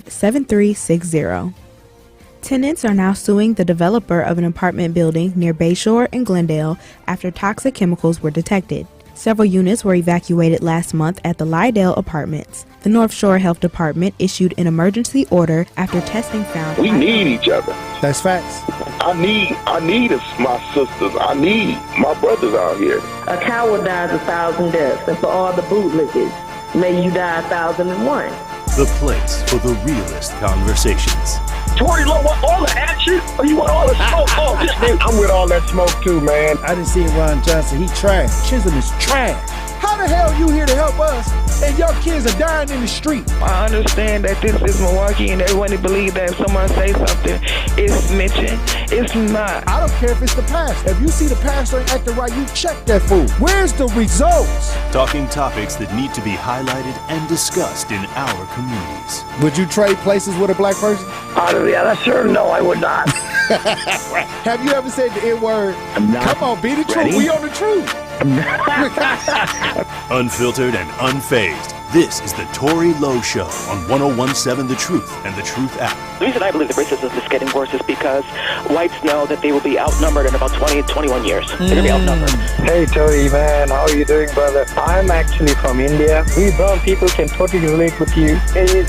7360. Tenants are now suing the developer of an apartment building near Bayshore and Glendale after toxic chemicals were detected. Several units were evacuated last month at the Lydale Apartments. The North Shore Health Department issued an emergency order after testing found... We need each other. That's facts. I need my sisters. I need my brothers out here. A coward dies 1,000 deaths, and for all the bootlickers, may you die 1,001. The place for the realest conversations. Tory, Lowe want all the action? Or you want all the smoke? Oh, this thing. I'm with all that smoke too, man. I didn't see Ron Johnson. He trash. Chisholm is trash. How the hell you here to help us and your kids are dying in the street? I understand that this is Milwaukee and everyone believes that if someone say something, it's snitching. It's not. I don't care if it's the pastor. If you see the pastor ain't acting right, you check that fool. Where's the results? Talking topics that need to be highlighted and discussed in our communities. Would you trade places with a black person? Sure, no, I would not. Have you ever said the N-word? Come on, be the truth. We on the truth. Unfiltered and unfazed. This is the Tory Lowe Show on 1017 The Truth and The Truth app. The reason I believe the racism is getting worse is because whites know that they will be outnumbered in about 20, 21 years. They're going to be outnumbered. Hey, Tory, man. How are you doing, brother? I'm actually from India. We brown people can totally relate with you.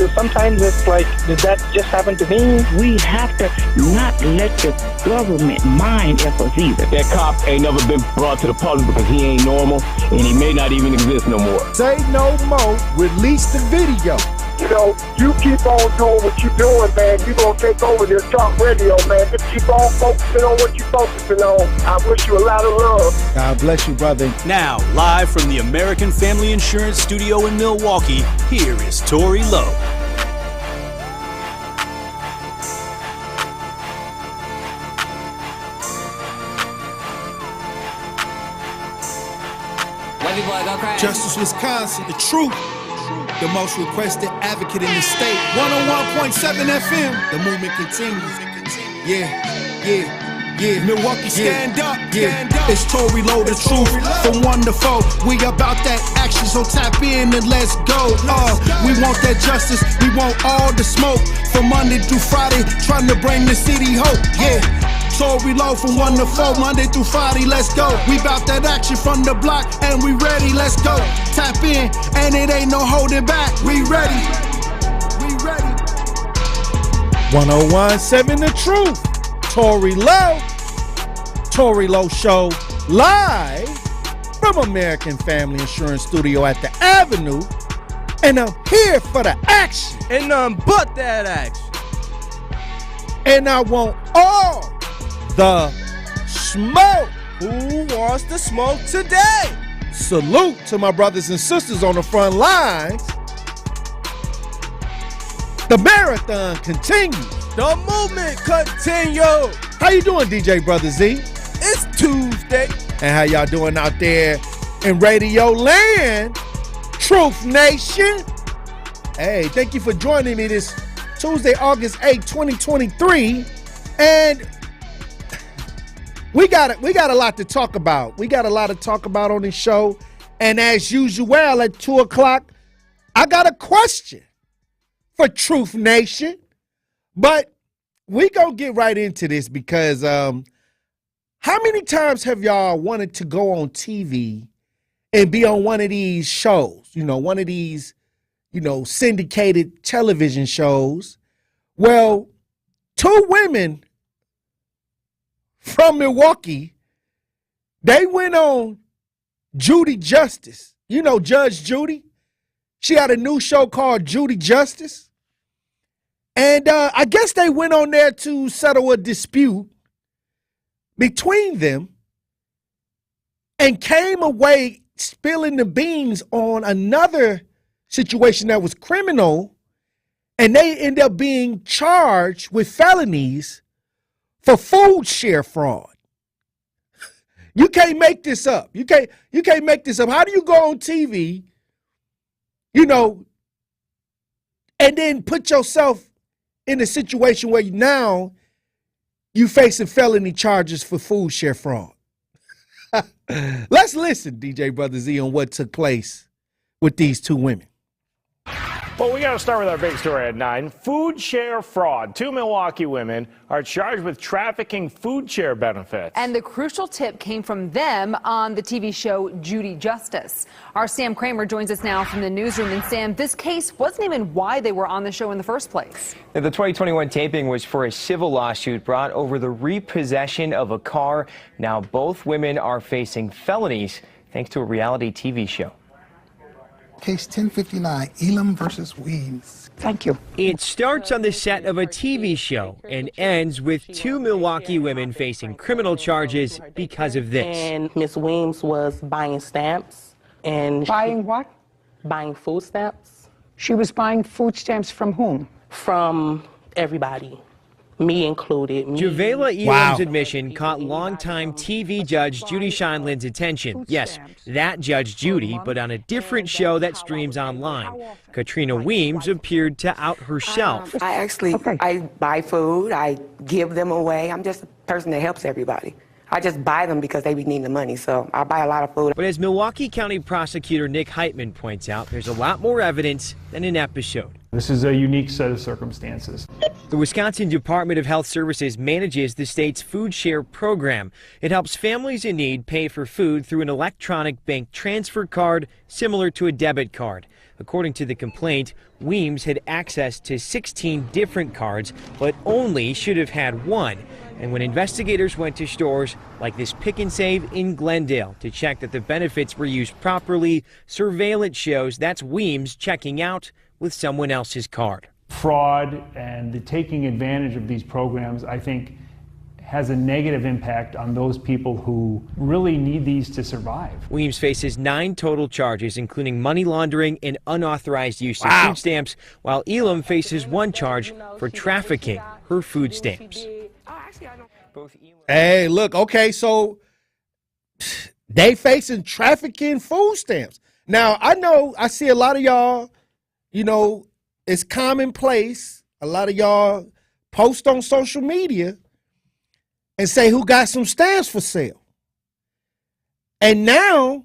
Sometimes it's like, did that just happen to me? We have to not let the government mind us either. That cop ain't never been brought to the public because he ain't normal, and he may not even exist no more. Say no more. Release the video. You know, you keep on doing what you're doing, man. You're going to take over this talk radio, man. Just keep on focusing on what you're focusing on. I wish you a lot of love. God bless you, brother. Now, live from the American Family Insurance Studio in Milwaukee, here is Tory Lowe. Justice Wisconsin, the truth. The most requested advocate in the state. 101.7 FM. The movement continues. Yeah. Milwaukee, stand up. It's Tory Lowe, the truth. From 1 to 4. We about that action, so tap in and let's go. We want that justice. We want all the smoke. From Monday through Friday, trying to bring the city hope. Yeah. Tory Lowe from 1 to 4, Monday through Friday, let's go. We bout that action from the block, and we ready, let's go. Tap in, and it ain't no holding back. We ready. 1017 The Truth. Tory Lowe. Tory Lowe Show live from American Family Insurance Studio at the Avenue. And I'm here for the action. And none but that action. And I want all the smoke. Who wants to smoke today? Salute to my brothers and sisters on the front lines. The marathon continues. The movement continues. How you doing, DJ Brother Z? It's Tuesday. And how y'all doing out there in Radio Land? Truth Nation. Hey, thank you for joining me this Tuesday, August 8, 2023. And we got a lot to talk about. We got a lot to talk about on this show. And as usual, at 2 o'clock, I got a question for Truth Nation. But we gonna get right into this because how many times have y'all wanted to go on TV and be on one of these shows? One of these, syndicated television shows. Well, 2 women from Milwaukee, they went on Judy Justice. Judge Judy. She had a new show called Judy Justice. And I guess they went on there to settle a dispute between them and came away spilling the beans on another situation that was criminal. And they ended up being charged with felonies for food share fraud. You can't make this up. You can't make this up. How do you go on TV, and then put yourself in a situation where now you facing felony charges for food share fraud? Let's listen, DJ Brother Z, on what took place with these 2 women. Well, we got to start with our big story at 9. Food share fraud. 2 Milwaukee women are charged with trafficking food share benefits. And the crucial tip came from them on the TV show Judy Justice. Our Sam Kramer joins us now from the newsroom. And Sam, this case wasn't even why they were on the show in the first place. The 2021 taping was for a civil lawsuit brought over the repossession of a car. Now both women are facing felonies thanks to a reality TV show. Case 1059, Elam versus Weems. Thank you. It starts on the set of a TV show and ends with 2 Milwaukee women facing criminal charges because of this. And Miss Weems was buying stamps and Buying what? buying food stamps. She was buying food stamps from whom? From everybody, me included. Javela Elam's admission caught longtime TV judge Judy Scheinlin's attention. Yes, that Judge Judy, but on a different show that streams online. Katrina Weems appeared to out herself. I buy food, I give them away. I'm just a person that helps everybody. I just buy them because they be needing the money, so I buy a lot of food. But as Milwaukee County Prosecutor Nick Heitman points out, there's a lot more evidence than an episode. This is a unique set of circumstances. The Wisconsin Department of Health Services manages the state's food share program. It helps families in need pay for food through an electronic bank transfer card similar to a debit card. According to the complaint, Weems had access to 16 different cards, but only should have had one. And when investigators went to stores like this Pick and Save in Glendale to check that the benefits were used properly, surveillance shows that's Weems checking out with someone else's card. Fraud and the taking advantage of these programs, I think, has a negative impact on those people who really need these to survive. Weems faces 9 total charges, including money laundering and unauthorized use of food stamps, while Elam faces 1 charge for trafficking her food stamps. Hey, look, okay, so they facing trafficking food stamps. Now, I see a lot of y'all, it's commonplace. A lot of y'all post on social media and say who got some stamps for sale. And now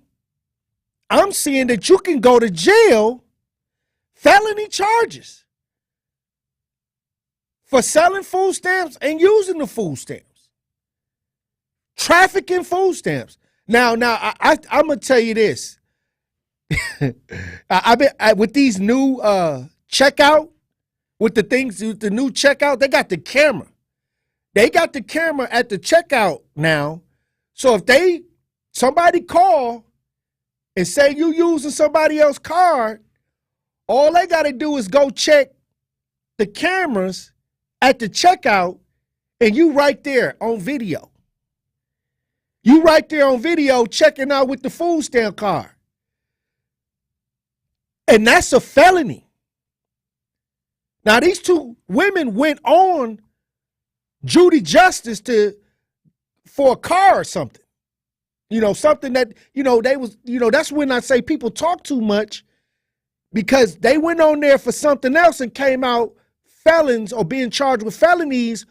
I'm seeing that you can go to jail, felony charges for selling food stamps and using the food stamps. Trafficking food stamps. Now, I'm going to tell you this. With these new checkout, with the new checkout, they got the camera. They got the camera at the checkout now. So if somebody call and say you using somebody else's card, all they got to do is go check the cameras at the checkout, and you right there on video. You right there on video checking out with the food stamp card. And that's a felony. Now, these 2 women went on Judy Justice for a car or something. Something that, they was, that's when I say people talk too much, because they went on there for something else and came out felons or being charged with felonies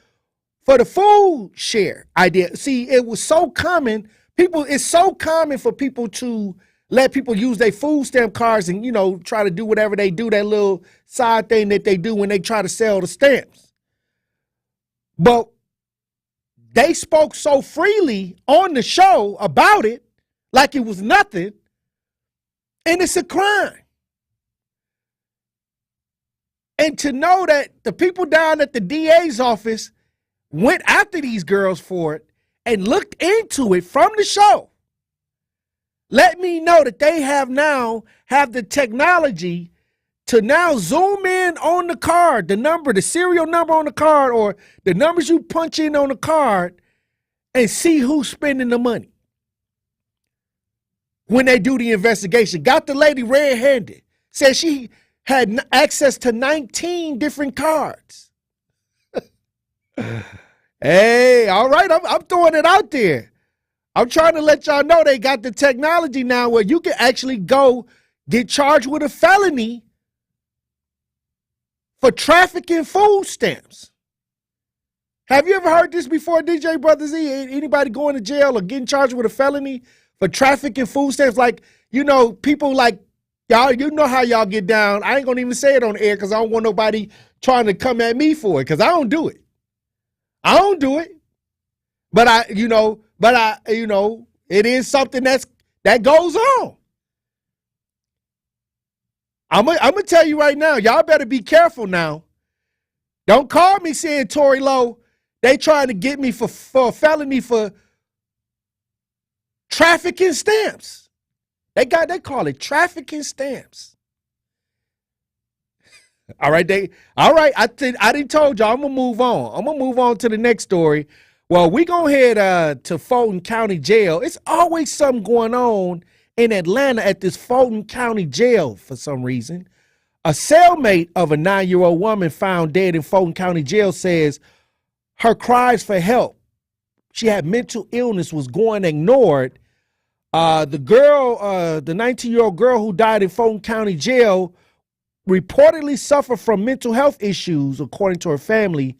for the food share idea. See, it was so common. It's so common for people to let people use their food stamp cards and, try to do whatever they do, that little side thing that they do when they try to sell the stamps. But they spoke so freely on the show about it, like it was nothing, and it's a crime. And to know that the people down at the DA's office went after these girls for it and looked into it from the show, let me know that they have the technology to now zoom in on the card, the serial number on the card, or the numbers you punch in on the card, and see who's spending the money when they do the investigation. Got the lady red-handed. Said she had access to 19 different cards. Hey, all right, I'm throwing it out there. I'm trying to let y'all know they got the technology now where you can actually go get charged with a felony for trafficking food stamps. Have you ever heard this before, DJ Brother Z? Anybody going to jail or getting charged with a felony for trafficking food stamps? Like, people like Y'all, you know how y'all get down. I ain't gonna even say it on air because I don't want nobody trying to come at me for it because I don't do it. I don't do it. But it is something that goes on. I'm gonna tell you right now, y'all better be careful now. Don't call me saying Tory Lowe. They trying to get me for a felony for trafficking stamps. They call it trafficking stamps. All right, I didn't told y'all. I'm gonna move on. I'm gonna move on to the next story. Well, we gonna head to Fulton County Jail. It's always something going on in Atlanta at this Fulton County Jail for some reason. A cellmate of a 9-year-old woman found dead in Fulton County Jail says her cries for help, she had mental illness, was going ignored. The 19-year-old girl who died in Fulton County Jail reportedly suffered from mental health issues, according to her family.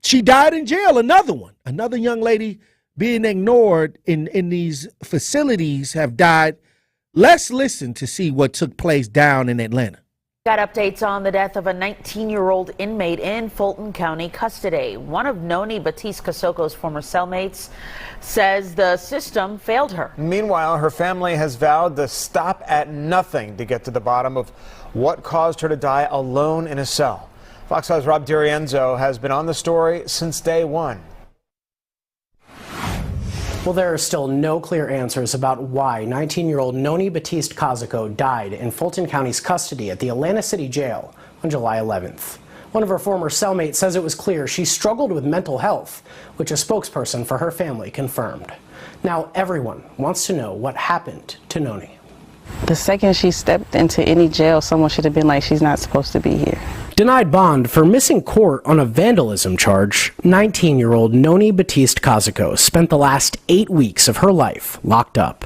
She died in jail. Another young lady being ignored in these facilities have died. Let's listen to see what took place down in Atlanta. Got updates on the death of a 19-year-old inmate in Fulton County custody. One of Noni Batiste Kasoko's former cellmates says the system failed her. Meanwhile, her family has vowed to stop at nothing to get to the bottom of what caused her to die alone in a cell. Fox 5's Rob DiRienzo has been on the story since day one. Well, there are still no clear answers about why 19-year-old Noni Batiste Kazako died in Fulton County's custody at the Atlanta City Jail on July 11th. One of her former cellmates says it was clear she struggled with mental health, which a spokesperson for her family confirmed. Now everyone wants to know what happened to Noni. The second she stepped into any jail, someone should have been like, she's not supposed to be here. Denied bond for missing court on a vandalism charge, 19-year-old Noni Batiste Kazako spent the last 8 weeks of her life locked up.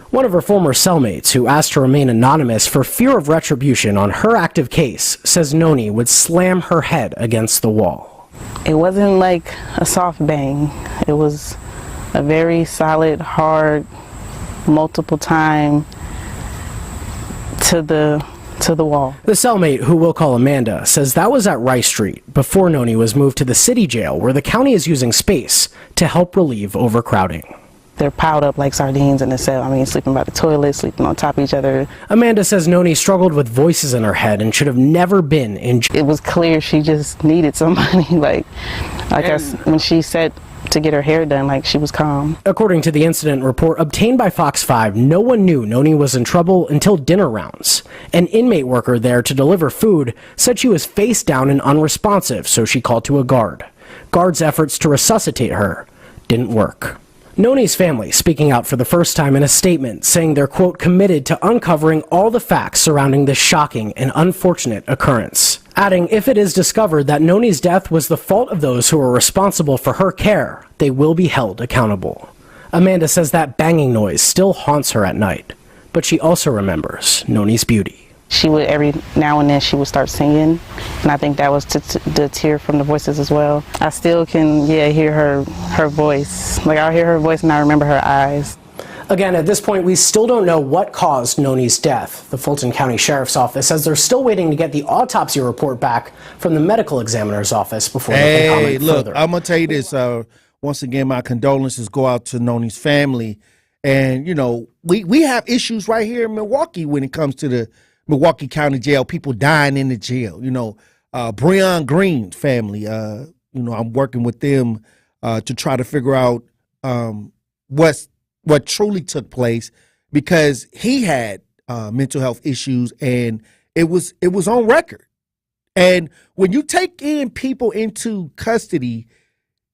One of her former cellmates, who asked to remain anonymous for fear of retribution on her active case, says Noni would slam her head against the wall. It wasn't like a soft bang. It was a very solid, hard, multiple time to the wall. The cellmate, who we'll call Amanda, says that was at Rice Street before Noni was moved to the city jail, where the county is using space to help relieve overcrowding. They're piled up like sardines in the cell. I mean, sleeping by the toilet, sleeping on top of each other. Amanda says Noni struggled with voices in her head and should have never been in jail. It was clear she just needed somebody. When she said to get her hair done, like, she was calm. According to the incident report obtained by Fox 5, no one knew Noni was in trouble until dinner rounds. An inmate worker there to deliver food said she was face down and unresponsive, so she called to a guard. Guards' efforts to resuscitate her didn't work. Noni's family speaking out for the first time in a statement, saying they're, quote, committed to uncovering all the facts surrounding this shocking and unfortunate occurrence. Adding, if it is discovered that Noni's death was the fault of those who are responsible for her care, they will be held accountable. Amanda says that banging noise still haunts her at night, but she also remembers Noni's beauty. She would, every now and then, she would start singing, and I think that was the tear from the voices as well. I still can, hear her voice. Like, I'll hear her voice and I remember her eyes. Again, at this point, we still don't know what caused Noni's death. The Fulton County Sheriff's Office says they're still waiting to get the autopsy report back from the medical examiner's office before they can comment further. I'm going to tell you this. Once again, my condolences go out to Noni's family. And, we have issues right here in Milwaukee when it comes to the Milwaukee County Jail, people dying in the jail. Breon Green's family, I'm working with them to try to figure out what truly took place, because he had mental health issues and it was on record. And when you take in people into custody,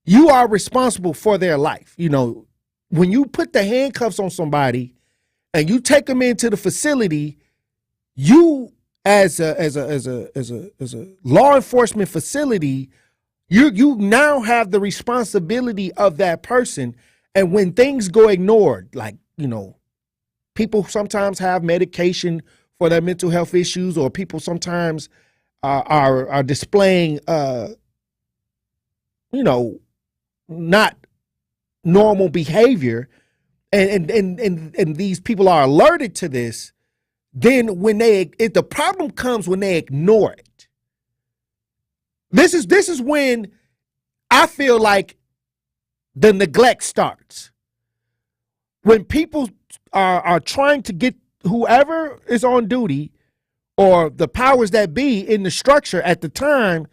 you are responsible for their life. When you put the handcuffs on somebody and you take them into the facility, you as a law enforcement facility, you now have the responsibility of that person. And when things go ignored, like, people sometimes have medication for their mental health issues, or people sometimes are displaying not normal behavior, and these people are alerted to this, then the problem comes when they ignore it. This is when I feel like the neglect starts. When people are trying to get whoever is on duty or the powers that be in the structure at the time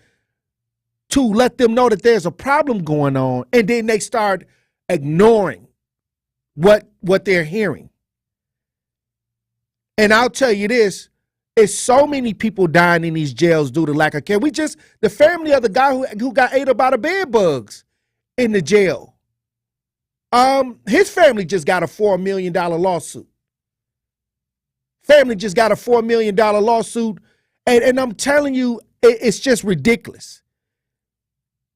to let them know that there's a problem going on, and then they start ignoring what they're hearing. And I'll tell you this, it's so many people dying in these jails due to lack of care. The family of the guy who got ate up by the bed bugs in the jail. His family just got a $4 million lawsuit. Family just got a $4 million lawsuit. And I'm telling you, it's just ridiculous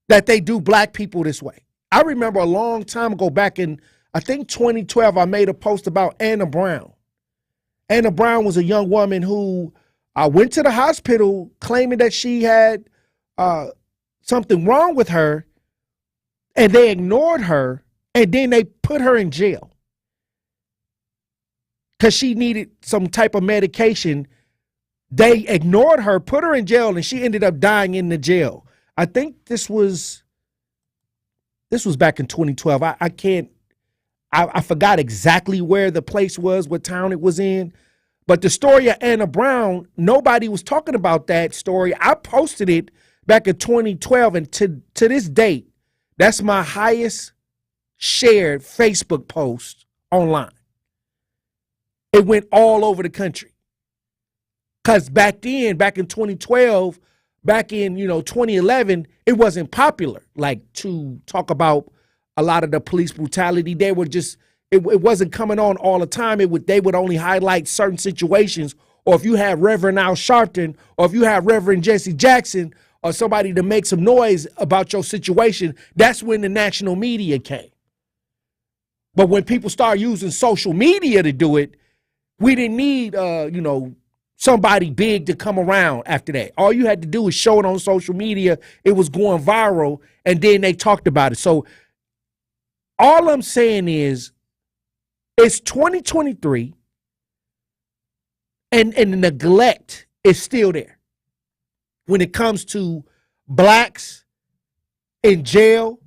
that they do black people this way. I remember a long time ago, back in, I think 2012, I made a post about Anna Brown. Anna Brown was a young woman who went to the hospital claiming that she had something wrong with her, and they ignored her, and then they put her in jail because she needed some type of medication. They ignored her, put her in jail, and she ended up dying in the jail. I think this was back in 2012. I forgot exactly where the place was, what town it was in. But the story of Anna Brown, nobody was talking about that story. I posted it back in 2012, and to this date, that's my highest shared Facebook post online. It went all over the country. Because back in 2012, back in 2011, it wasn't popular to talk about a lot of the police brutality. They were just, it wasn't coming on all the time. They would only highlight certain situations, or if you had Reverend Al Sharpton, or if you had Reverend Jesse Jackson, or somebody to make some noise about your situation, that's when the national media came. But when people start using social media to do it, we didn't need somebody big to come around after that. All you had to do was show it on social media. It was going viral, and then they talked about it. So all I'm saying is, it's 2023, and the neglect is still there when it comes to blacks in jail,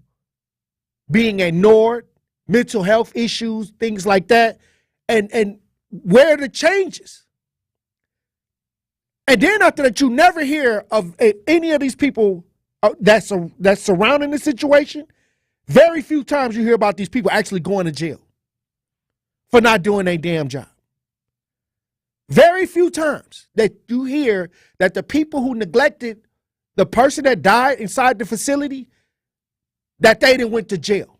being ignored, mental health issues, things like that, and where are the changes? And then after that, you never hear of any of these people that's surrounding the situation. Very few times you hear about these people actually going to jail for not doing their damn job. Very few times that you hear that the people who neglected the person that died inside the facility, that they didn't went to jail.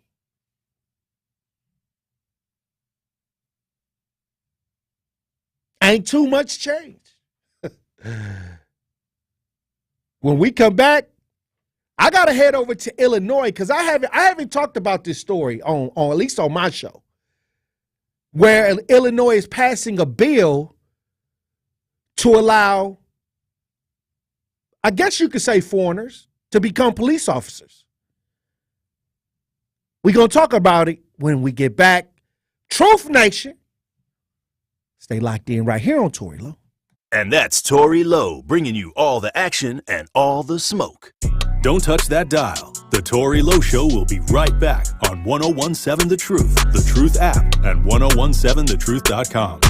Ain't too much change. When we come back, I gotta head over to Illinois because I haven't talked about this story on at least on my show, where Illinois is passing a bill to allow, I guess you could say, foreigners to become police officers. We're gonna talk about it when we get back. Truth Nation, stay locked in right here on Tory Lowe. And that's Tory Lowe, bringing you all the action and all the smoke. Don't touch that dial. The Tory Lowe Show will be right back on 1017 The Truth, The Truth app, and 1017thetruth.com.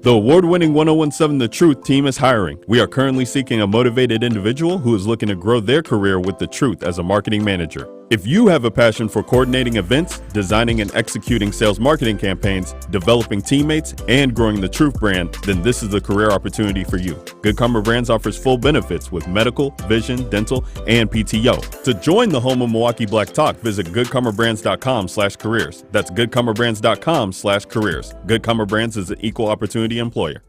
The award-winning 1017 The Truth team is hiring. We are currently seeking a motivated individual who is looking to grow their career with The Truth as a marketing manager. If you have a passion for coordinating events, designing and executing sales marketing campaigns, developing teammates, and growing the Truth brand, then this is the career opportunity for you. Good Karma Brands offers full benefits with medical, vision, dental, and PTO. To join the home of Milwaukee Black Talk, visit goodkarmabrands.com/careers. That's goodkarmabrands.com/careers. Good Karma Brands is an equal opportunity employer.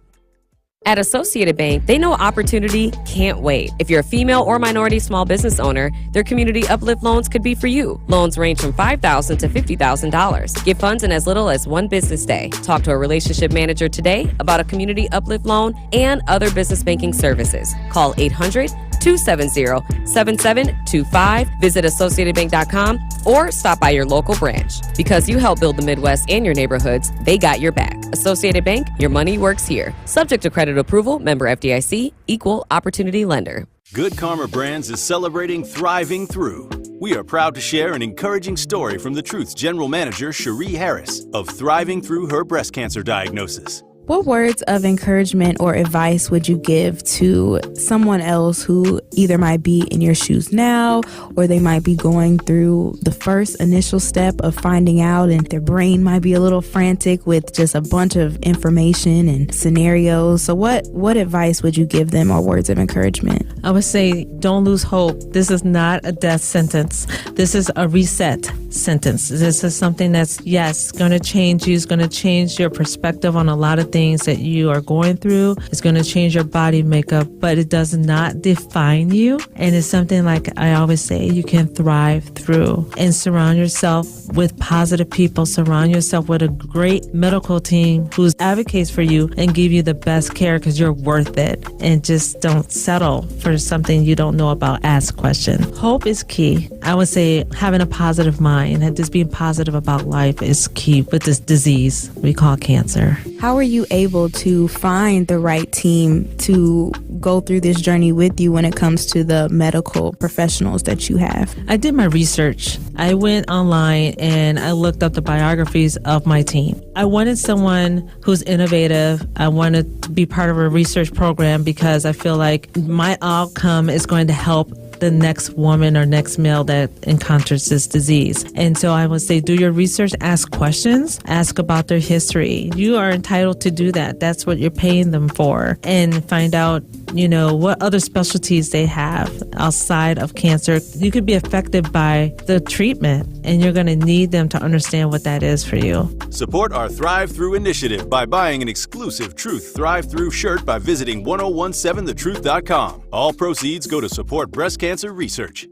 At Associated Bank, they know opportunity can't wait. If you're a female or minority small business owner, their community uplift loans could be for you. Loans range from $5,000 to $50,000. Get funds in as little as one business day. Talk to a relationship manager today about a community uplift loan and other business banking services. Call 800 270-7725. Visit AssociatedBank.com or stop by your local branch. Because you help build the Midwest and your neighborhoods, they got your back. Associated Bank, your money works here. Subject to credit approval, member FDIC, equal opportunity lender. Good Karma Brands is celebrating Thriving Through. We are proud to share an encouraging story from The Truth's General Manager, Cherie Harris, of thriving through her breast cancer diagnosis. What words of encouragement or advice would you give to someone else who either might be in your shoes now, or they might be going through the first initial step of finding out, and their brain might be a little frantic with just a bunch of information and scenarios? So what advice would you give them, or words of encouragement? I would say don't lose hope. This is not a death sentence. This is a reset sentence. This is something that's, yes, going to change you. It's going to change your perspective on a lot of things that you are going through. It's going to change your body makeup, but it does not define you. And it's something, like I always say, you can thrive through. And surround yourself with positive people. Surround yourself with a great medical team who advocates for you and give you the best care, because you're worth it. And just don't settle for something you don't know about. Ask questions. Hope is key. I would say having a positive mind and just being positive about life is key with this disease we call cancer. How are you able to find the right team to go through this journey with you when it comes to the medical professionals that you have? I did my research. I went online and I looked up the biographies of my team. I wanted someone who's innovative. I wanted to be part of a research program because I feel like my outcome is going to help the next woman or next male that encounters this disease. And so I would say do your research, ask questions, ask about their history. You are entitled to do that. That's what you're paying them for. And find out, what other specialties they have outside of cancer. You could be affected by the treatment, and you're going to need them to understand what that is for you. Support our Thrive Through initiative by buying an exclusive Truth Thrive Through shirt by visiting 1017thetruth.com. All proceeds go to support breast cancer research.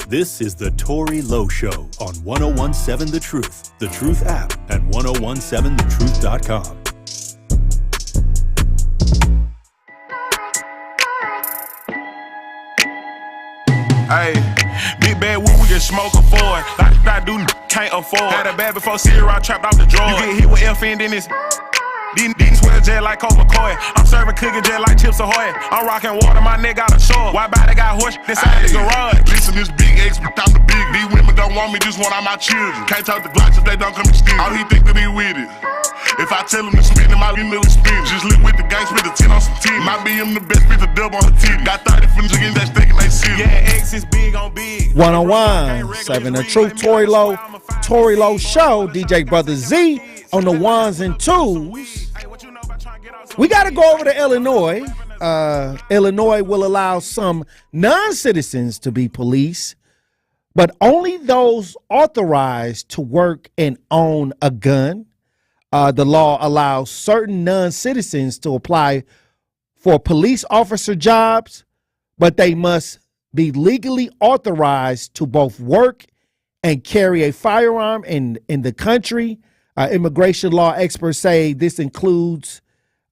This is the Tory Lowe Show on 1017 The Truth, The Truth app, and 1017thetruth.com. Hey, big bad wood, we can smoke a Ford. Like I do, can't afford. Had a bad before Sierra, trapped off the drawer. You get hit with FN, then it's these swear jet like Colt McCoy. I'm serving cookie jet like Chips Ahoy. I'm rocking water, my neck got a shore. Why body got horse inside the garage? Listen, this big X, but I'm the big. These women don't want me, just want all my children. Can't talk to Glocks if they don't come and steal. All he think that he with it. If I tell him to spin him out, he know he spin. Just live with the gang, spit the 10 on some teeth. My BM the best, spit the dub on her teeth. Got 30 from the that thinking they see. Yeah, X is big on big. 101.7 The Truth, Tory Lowe Show, DJ Brother Z on the ones and twos. We got to go over to Illinois. Illinois will allow some non-citizens to be police, but only those authorized to work and own a gun. The law allows certain non-citizens to apply for police officer jobs, but they must be legally authorized to both work and carry a firearm in the country. Immigration law experts say this includes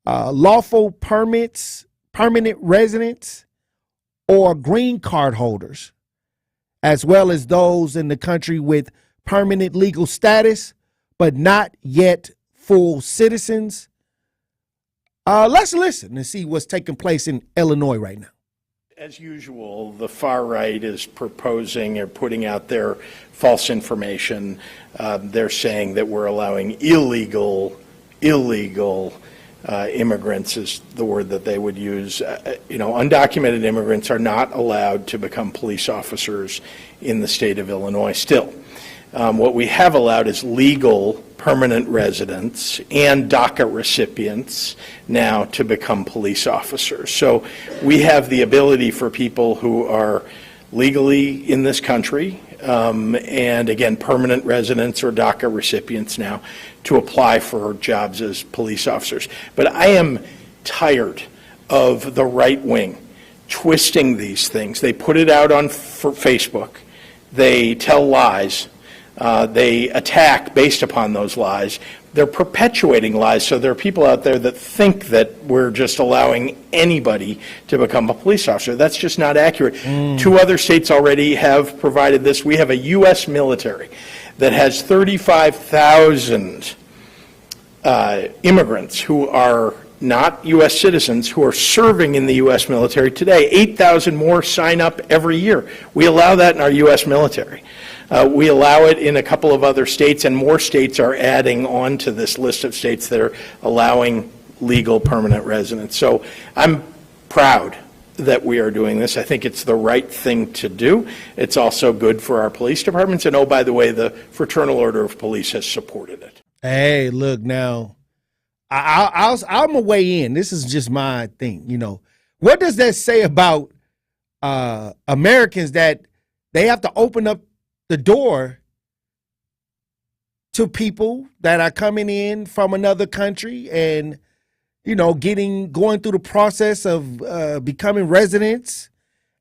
lawful permits, permanent residents, or green card holders, as well as those in the country with permanent legal status, but not yet full citizens. Let's listen and see what's taking place in Illinois right now. As usual, the far right is proposing or putting out their false information. They're saying that we're allowing illegal immigrants is the word that they would use. Undocumented immigrants are not allowed to become police officers in the state of Illinois still. What we have allowed is legal permanent residents and DACA recipients now to become police officers. So we have the ability for people who are legally in this country and again permanent residents or DACA recipients now to apply for jobs as police officers. But I am tired of the right wing twisting these things. They put it out on Facebook. They tell lies. They attack based upon those lies. they're perpetuating lies. So there are people out there that think that we're just allowing anybody to become a police officer. That's just not accurate. 2 other states already have provided this. We have a U.S. military that has 35,000 immigrants who are not U.S. citizens who are serving in the U.S. military today. 8,000 more sign up every year. We allow that in our U.S. military. We allow it in a couple of other states, and more states are adding on to this list of states that are allowing legal permanent residence. So I'm proud that we are doing this. I think it's the right thing to do. It's also good for our police departments. And oh, by the way, the Fraternal Order of Police has supported it. Hey, look now, I'm gonna weigh in. This is just my thing. You know, what does that say about Americans that they have to open up the door to people that are coming in from another country and, you know, going through the process of becoming residents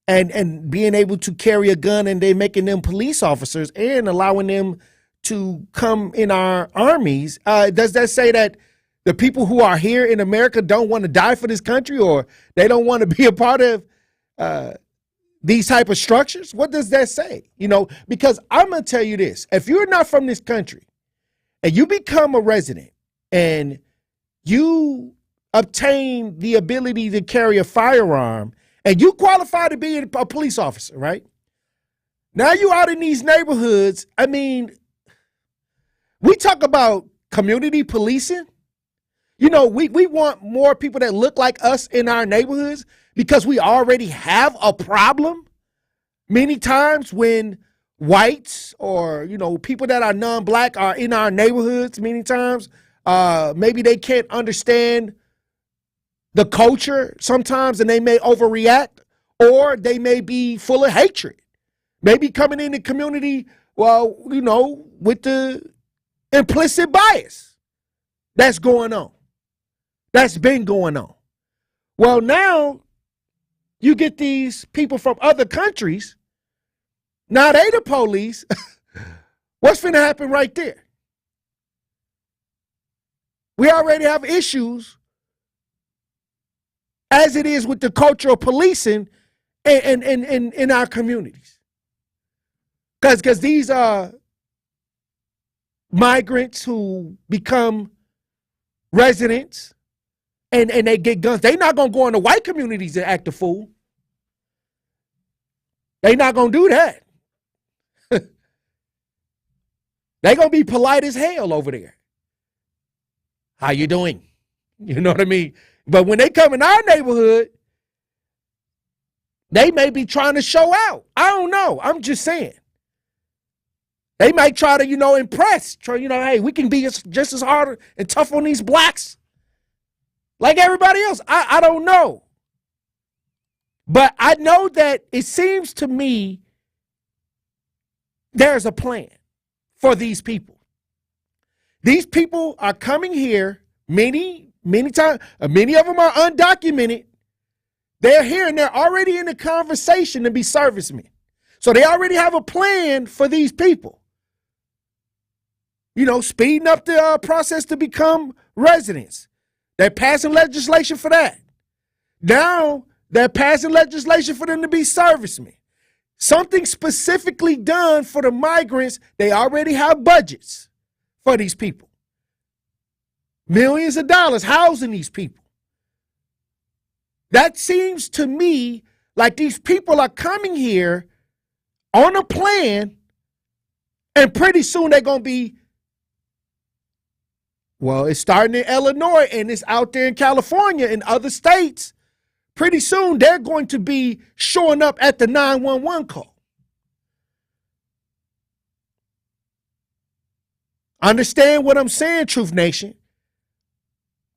and being able to carry a gun, and they making them police officers and allowing them to come in our armies? Does that say that the people who are here in America don't want to die for this country, or they don't want to be a part of these type of structures? What does that say? You know, because I'm going to tell you this. If you're not from this country and you become a resident and you obtain the ability to carry a firearm and you qualify to be a police officer, right? Now you out in these neighborhoods. I mean, we talk about community policing. You know, we want more people that look like us in our neighborhoods because we already have a problem many times when whites or, you know, people that are non-black are in our neighborhoods many times. Maybe they can't understand the culture sometimes and they may overreact, or they may be full of hatred. Maybe coming in the community, well, you know, with the implicit bias that's going on. That's been going on. Well, now you get these people from other countries. Now they the police. What's going to happen right there? We already have issues as it is with the culture of policing in our communities. Because these are migrants who become residents and they get guns. They're not going to go into white communities and act a fool. They're not going to do that. They're going to be polite as hell over there. How you doing? You know what I mean? But when they come in our neighborhood, they may be trying to show out. I don't know. I'm just saying. They might try to, you know, impress. Try, you know, hey, we can be just as hard and tough on these blacks like everybody else. I don't know. But I know that it seems to me there's a plan for these people. These people are coming here many times. Many of them are undocumented. They're here and they're already in the conversation to be servicemen. So they already have a plan for these people. You know, speeding up the process to become residents. They're passing legislation for that. Now they're passing legislation for them to be servicemen. Something specifically done for the migrants. They already have budgets for these people. Millions of dollars housing these people. That seems to me like these people are coming here on a plan, and pretty soon they're going to be, well, it's starting in Illinois and it's out there in California and other states. Pretty soon they're going to be showing up at the 911 call. Understand what I'm saying, Truth Nation?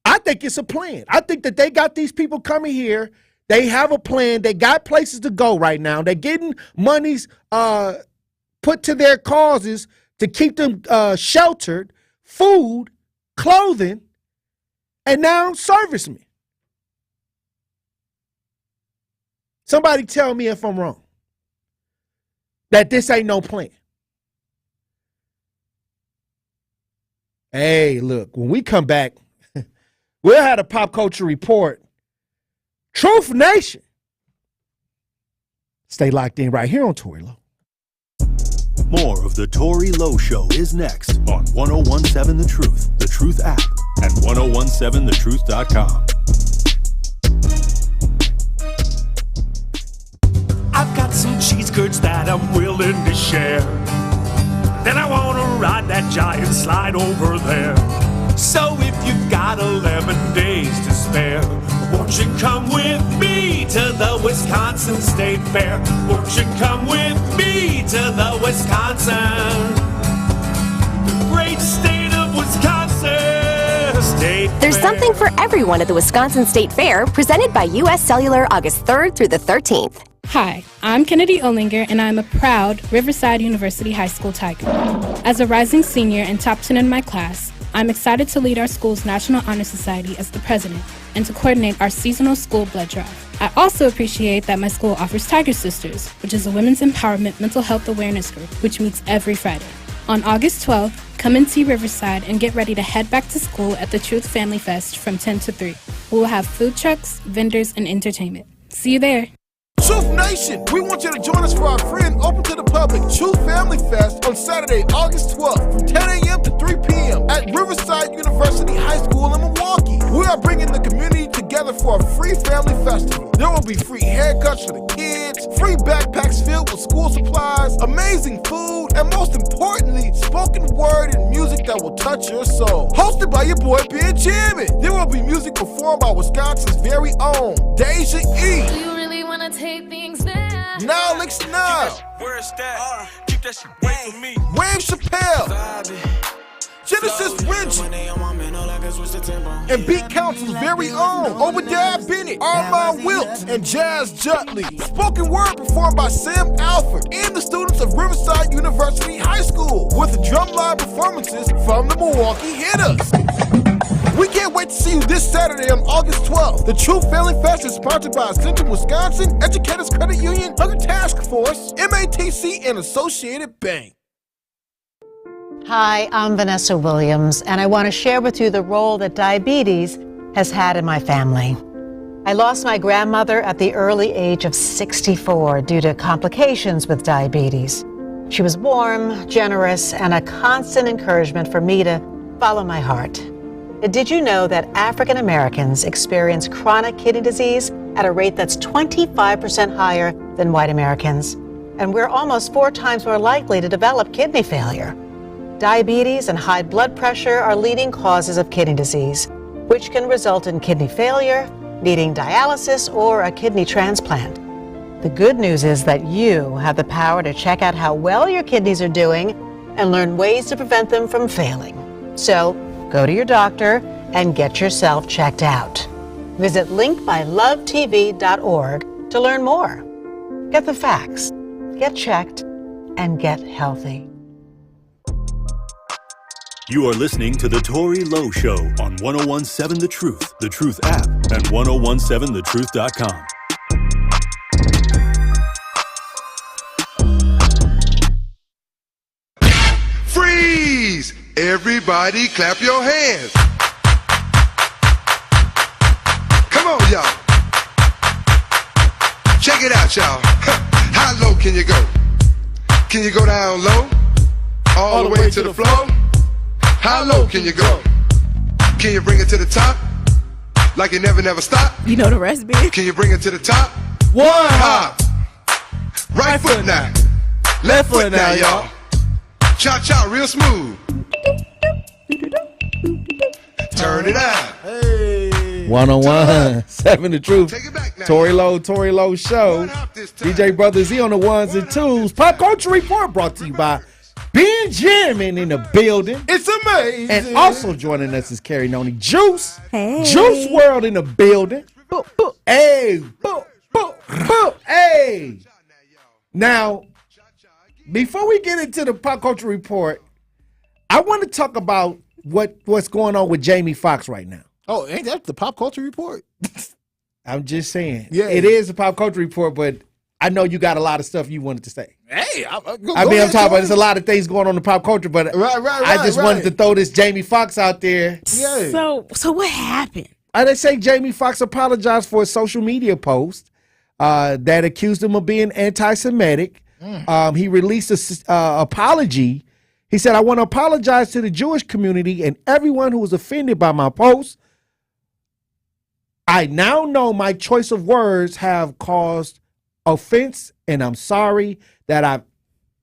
I think it's a plan. I think that they got these people coming here. They have a plan. They got places to go right now. They're getting monies put to their causes to keep them sheltered, food, clothing, and now servicemen. Somebody tell me if I'm wrong. That this ain't no plan. Hey, look, when we come back, we'll have a pop culture report. Truth Nation. Stay locked in right here on Tory Lowe. More of the Tory Lowe Show is next on 1017 The Truth app, and 1017thetruth.com. I've got some cheese curds that I'm willing to share. Then I want to ride that giant slide over there. So if you've got 11 days to spare, won't you come with me to the Wisconsin State Fair? Won't you come with me to the Wisconsin, the great state of Wisconsin State There's Fair. something for everyone at the Wisconsin State Fair, presented by U.S. Cellular August 3rd through the 13th. Hi, I'm Kennedy Olinger, and I'm a proud Riverside University High School Tiger. As a rising senior and top 10 in my class, I'm excited to lead our school's National Honor Society as the president and to coordinate our seasonal school blood drive. I also appreciate that my school offers Tiger Sisters, which is a women's empowerment mental health awareness group, which meets every Friday. On August 12th, come and see Riverside and get ready to head back to school at the Truth Family Fest from 10 to 3. We will have food trucks, vendors, and entertainment. See you there. Truth Nation, we want you to join us for our free and open to the public Truth Family Fest on Saturday, August 12th from 10 a.m. to 3 p.m. at Riverside University High School in Milwaukee. We are bringing the community together for a free family festival. There will be free haircuts for the kids, free backpacks filled with school supplies, amazing food, and most importantly, spoken word and music that will touch your soul. Hosted by your boy Benjamin. There will be music performed by Wisconsin's very own Deja E. Do you really want to take things back? Now, listen now. Where's that? Keep that shit away from me. Wayne Chappelle, Genesis Ridge, and Beat Council's very own Obadiah Bennett, Armand Wilkes, and Jazz Jutley. Spoken word performed by Sam Alford and the students of Riverside University High School with drumline performances from the Milwaukee Hitters. We can't wait to see you this Saturday on August 12th. The Truth Family Fest is sponsored by Central Wisconsin, Educators Credit Union, Hunger Task Force, MATC, and Associated Bank. Hi, I'm Vanessa Williams, and I want to share with you the role that diabetes has had in my family. I lost my grandmother at the early age of 64 due to complications with diabetes. She was warm, generous, and a constant encouragement for me to follow my heart. Did you know that African Americans experience chronic kidney disease at a rate that's 25% higher than white Americans? And we're almost 4 times more likely to develop kidney failure. Diabetes and high blood pressure are leading causes of kidney disease, which can result in kidney failure, needing dialysis, or a kidney transplant. The good news is that you have the power to check out how well your kidneys are doing and learn ways to prevent them from failing. So, go to your doctor and get yourself checked out. Visit linkbylovetv.org to learn more. Get the facts, get checked, and get healthy. You are listening to The Tory Lowe Show on 1017 The Truth app, and 1017thetruth.com. Freeze! Everybody clap your hands. Come on, y'all. Check it out, y'all. How low can you go? Can you go down low? All the way to the floor? How low can you go? Can you bring it to the top? Like you never stop? You know the rest, bitch. Can you bring it to the top? One hop. Right foot now. Left foot now, y'all. Cha-cha, real smooth. Turn it out. Hey. 1017 The Truth. Tory Lowe Show. DJ Brother Z on the ones and twos. Pop Culture Report brought to you by Benjamin in the building. It's amazing. And also joining us is Carrie Noni Juice. Hey. Juice World in the building. Hey. Hey. Now, before we get into the Pop Culture Report, I want to talk about what's going on with Jamie Foxx right now. Oh, ain't that the Pop Culture Report? I'm just saying. Yeah. It is a Pop Culture Report, but I know you got a lot of stuff you wanted to say. Hey, I'm talking about there's a lot of things going on in pop culture, but I just wanted to throw this Jamie Foxx out there. Yeah. So what happened? They say Jamie Foxx apologized for a social media post that accused him of being anti-Semitic. He released an apology. He said, I want to apologize to the Jewish community and everyone who was offended by my post. I now know my choice of words have caused offense, and I'm sorry that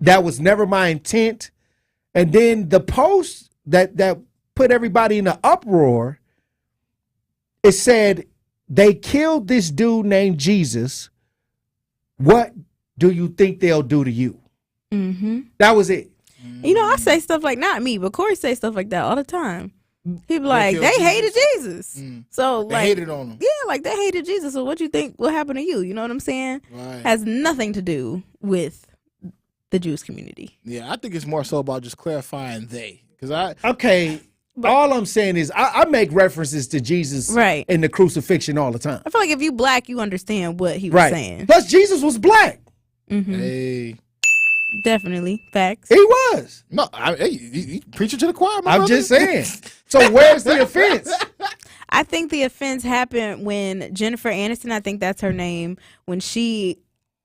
was never my intent. And then the post that put everybody in an uproar, it said, they killed this dude named Jesus. What do you think they'll do to you? Mm-hmm. That was it. You know, I say stuff like, not me, but Corey say stuff like that all the time. He be like, they hated Jesus. So They like, hated on him. Yeah, like they hated Jesus. So what you think will happen to you? You know what I'm saying? Right. Has nothing to do with the Jewish community. Yeah, I think it's more so about just clarifying they. All I'm saying is I make references to Jesus Right. in the crucifixion all the time. I feel like if you black, you understand what he was saying. Plus, Jesus was black. Mm-hmm. Hey. Definitely. Facts. He was. No, you preaching to the choir, my I'm brother. just saying. So where's the offense? I think the offense happened when Jennifer Aniston, I think that's her name, when she,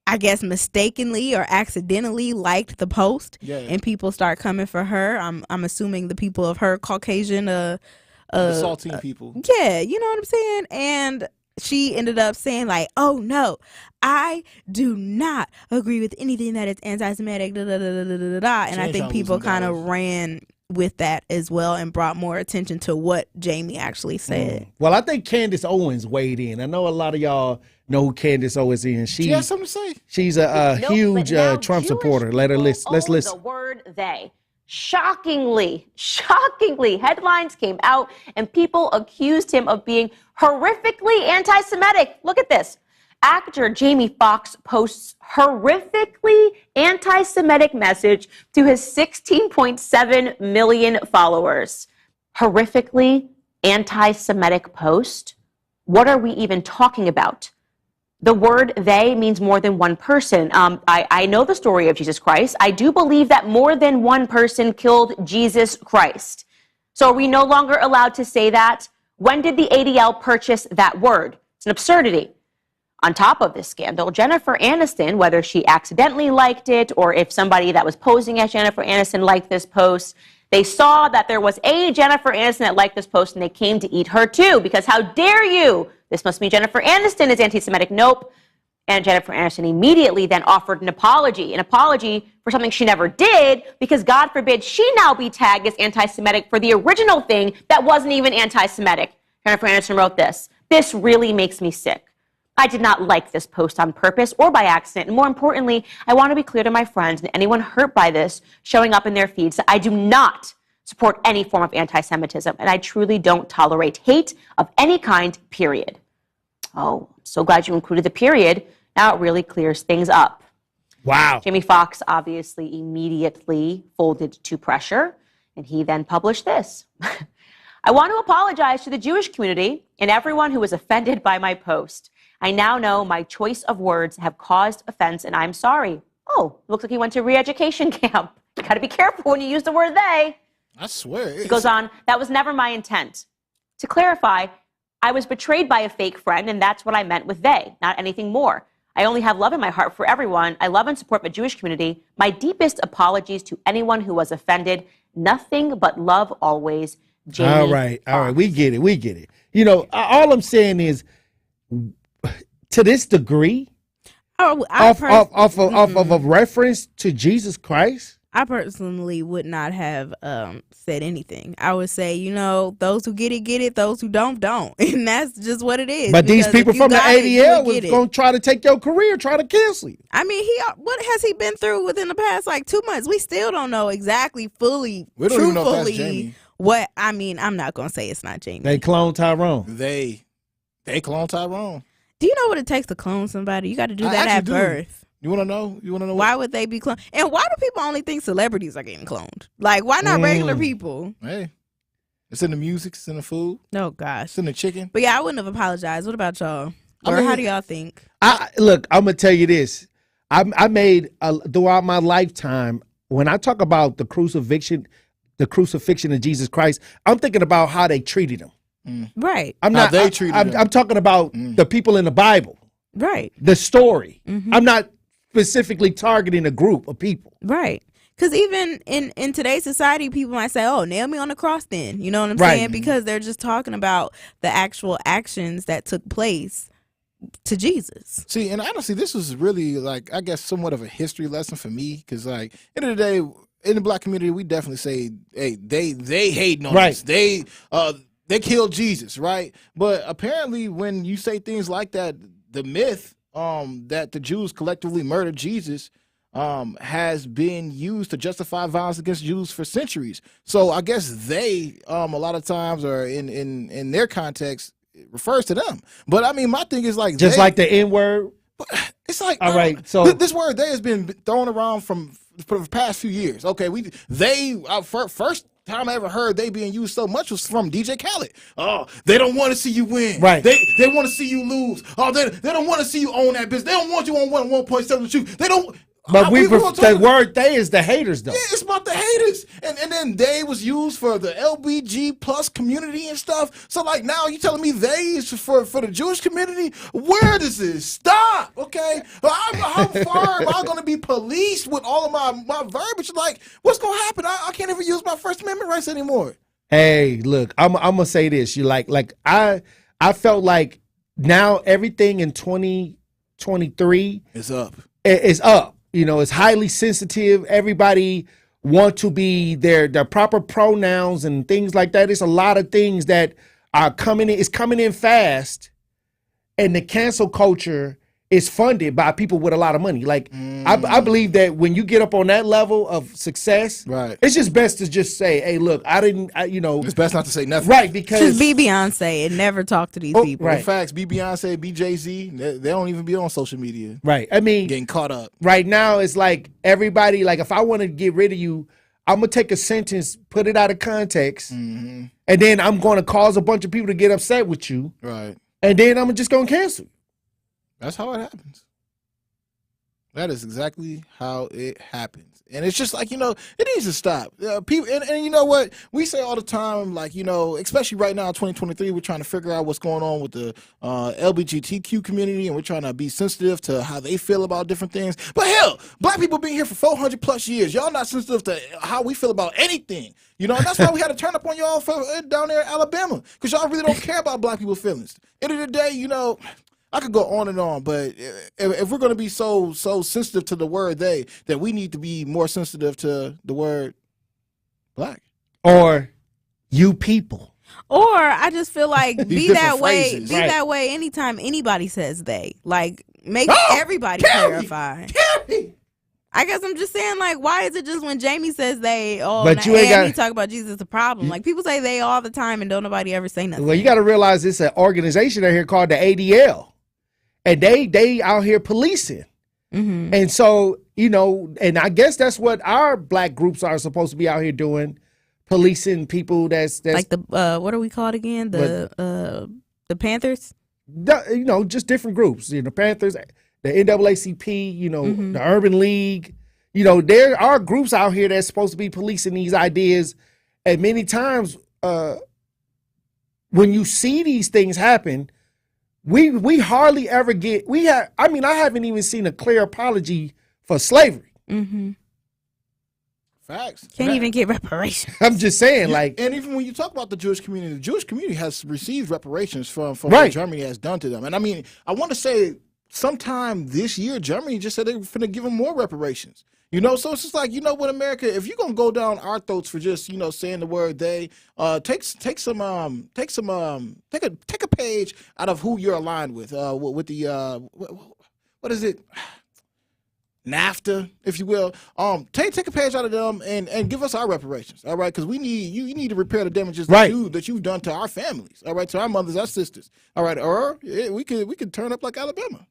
I guess, mistakenly or accidentally liked the post, and people start coming for her. I'm assuming the people of her Caucasian, the saltine people. Yeah, you know what I'm saying? And she ended up saying like, oh no, I do not agree with anything that is anti-Semitic, da, da, da, da, da, da, da. And I think people kind of ran with that as well and brought more attention to what Jamie actually said. Well, I think Candace Owens weighed in. I know a lot of y'all know who Candace Owens is. She has something to say. She's a Nope, huge but now Trump Jewish supporter. Let's people listen. own the word they. Shockingly, headlines came out and people accused him of being horrifically anti-Semitic. Look at this. Actor Jamie Foxx posts horrifically anti-Semitic message to his 16.7 million followers. Horrifically anti-Semitic post? What are we even talking about? The word they means more than one person. I know the story of Jesus Christ. I do believe that more than one person killed Jesus Christ. So are we no longer allowed to say that? When did the ADL purchase that word? It's an absurdity. On top of this scandal, Jennifer Aniston, whether she accidentally liked it or if somebody that was posing as Jennifer Aniston liked this post, they saw that there was a Jennifer Aniston that liked this post and they came to eat her too, because how dare you? This must mean Jennifer Aniston is anti-Semitic. Nope. And Jennifer Aniston immediately then offered an apology for something she never did, because God forbid she now be tagged as anti-Semitic for the original thing that wasn't even anti-Semitic. Jennifer Aniston wrote this. This really makes me sick. I did not like this post on purpose or by accident. And more importantly, I want to be clear to my friends and anyone hurt by this showing up in their feeds that I do not support any form of anti-Semitism, and I truly don't tolerate hate of any kind, period. Oh, so glad you included the period. Now it really clears things up. Wow. Jamie Foxx obviously immediately folded to pressure, and he then published this. I want to apologize to the Jewish community and everyone who was offended by my post. I now know my choice of words have caused offense, and I'm sorry. Oh, looks like he went to re-education camp. You got to be careful when you use the word they. I swear. He goes on, that was never my intent. To clarify, I was betrayed by a fake friend, and that's what I meant with they, not anything more. I only have love in my heart for everyone. I love and support the Jewish community. My deepest apologies to anyone who was offended. Nothing but love always, Jamie. All right. We get it. You know, all I'm saying is, to this degree, off of a reference to Jesus Christ, I personally would not have said anything. I would say, you know, those who get it, those who don't. And that's just what it is. But these people from the ADL was going to try to take your career, try to cancel you. I mean, what has he been through within the past, 2 months? We still don't know exactly fully, we don't even know if that's Jamie. What, I mean, I'm not going to say it's not Jamie. They cloned Tyrone. They cloned Tyrone. Do you know what it takes to clone somebody? You got to do that at birth. You want to know? Why would they be cloned? And why do people only think celebrities are getting cloned? Like, why not regular people? Hey, it's in the music, it's in the food. Oh, gosh. It's in the chicken. But yeah, I wouldn't have apologized. What about y'all? Or how do y'all think? Look, I'm going to tell you this. I made throughout my lifetime, when I talk about the crucifixion of Jesus Christ, I'm thinking about how they treated him. Right. I'm How not. they treated him. I'm talking about the people in the Bible, Right. the story. Mhm. I'm not specifically targeting a group of people. Right. Because even in today's society, people might say, oh, nail me on the cross then. You know what I'm Right. saying? Because they're just talking about the actual actions that took place to Jesus. See, and honestly, this was really like, I guess, somewhat of a history lesson for me, because like, end of the day, in the black community, we definitely say, hey, they hating on Right. us. They killed Jesus, right? But apparently, when you say things like that, the myth that the Jews collectively murdered Jesus has been used to justify violence against Jews for centuries. So I guess they, a lot of times, or in their context, it refers to them. But I mean, my thing is like, Just like the N word. it's like, All right, so this word "they" has been thrown around for the past few years. Okay, first time I ever heard "they" being used so much was from DJ Khaled. Oh, they don't want to see you win. Right. They want to see you lose. Oh, they don't want to see you own that business. They don't want you on 1.7 with you. They don't. But we the word "they" is the haters, though. Yeah, it's about the haters. And then "they" was used for the LBG plus community and stuff. So like now you telling me "they" is for the Jewish community? Where does this stop? Okay? How far am I gonna be policed with all of my verbiage? Like, what's gonna happen? I can't even use my First Amendment rights anymore. Hey, look, I'm gonna say this. You like I felt like now everything in 2023 is up. Is up. You know, it's highly sensitive. Everybody want to be their proper pronouns and things like that. It's a lot of things that are coming in. It's coming in fast, and the cancel culture is funded by people with a lot of money. Like I believe that when you get up on that level of success, right, it's just best to just say, "Hey, look, it's best not to say nothing." Right, because Just be Beyonce and never talk to these people. right. In fact, be Beyonce, be Jay-Z, they don't even be on social media. Right. I mean, getting caught up. Right now, it's like everybody, like if I want to get rid of you, I'm going to take a sentence, put it out of context, and then I'm going to cause a bunch of people to get upset with you. Right. And then I'm just going to cancel you. That's how it happens. That is exactly how it happens. And it's just like, it needs to stop. People, and you know what? We say all the time, like, especially right now, 2023, we're trying to figure out what's going on with the LGBTQ community, and we're trying to be sensitive to how they feel about different things. But hell, black people been here for 400 plus years. Y'all not sensitive to how we feel about anything. And that's why we had to turn up on y'all down there in Alabama, because y'all really don't care about black people's feelings. End of the day, I could go on and on, but if we're going to be so sensitive to the word "they," then we need to be more sensitive to the word "black" or "you people." Or I just feel like These be that different way. phrases. Be Right. that way anytime anybody says "they." Like make everybody clarify. I guess I'm just saying, like, why is it just when Jamie says "they"? Oh, But you ain't and he got- talk about Jesus is a problem. Like people say "they" all the time, and don't nobody ever say nothing. Well, you got to realize it's an organization out here called the ADL, and they out here policing. Mm-hmm. And so, and I guess that's what our black groups are supposed to be out here doing, policing people that's Like the what are we called again? The Panthers. Just different groups. Panthers, the NAACP, the Urban League. There are groups out here that's supposed to be policing these ideas. And many times, when you see these things happen, we hardly ever get. I haven't even seen a clear apology for slavery. Mm-hmm. Facts. Can't even get reparations. I'm just saying, and even when you talk about the Jewish community has received reparations from Right. what Germany has done to them. And I mean, I want to say sometime this year, Germany just said they were finna give them more reparations. So it's just like, what, America, if you're gonna go down our throats for just, saying the word "they," take a page out of who you're aligned with the what is it? NAFTA, if you will. Take a page out of them and give us our reparations, all right? Because you need to repair the damages that you've done to our families, all right, to our mothers, our sisters, all right. Or we could turn up like Alabama.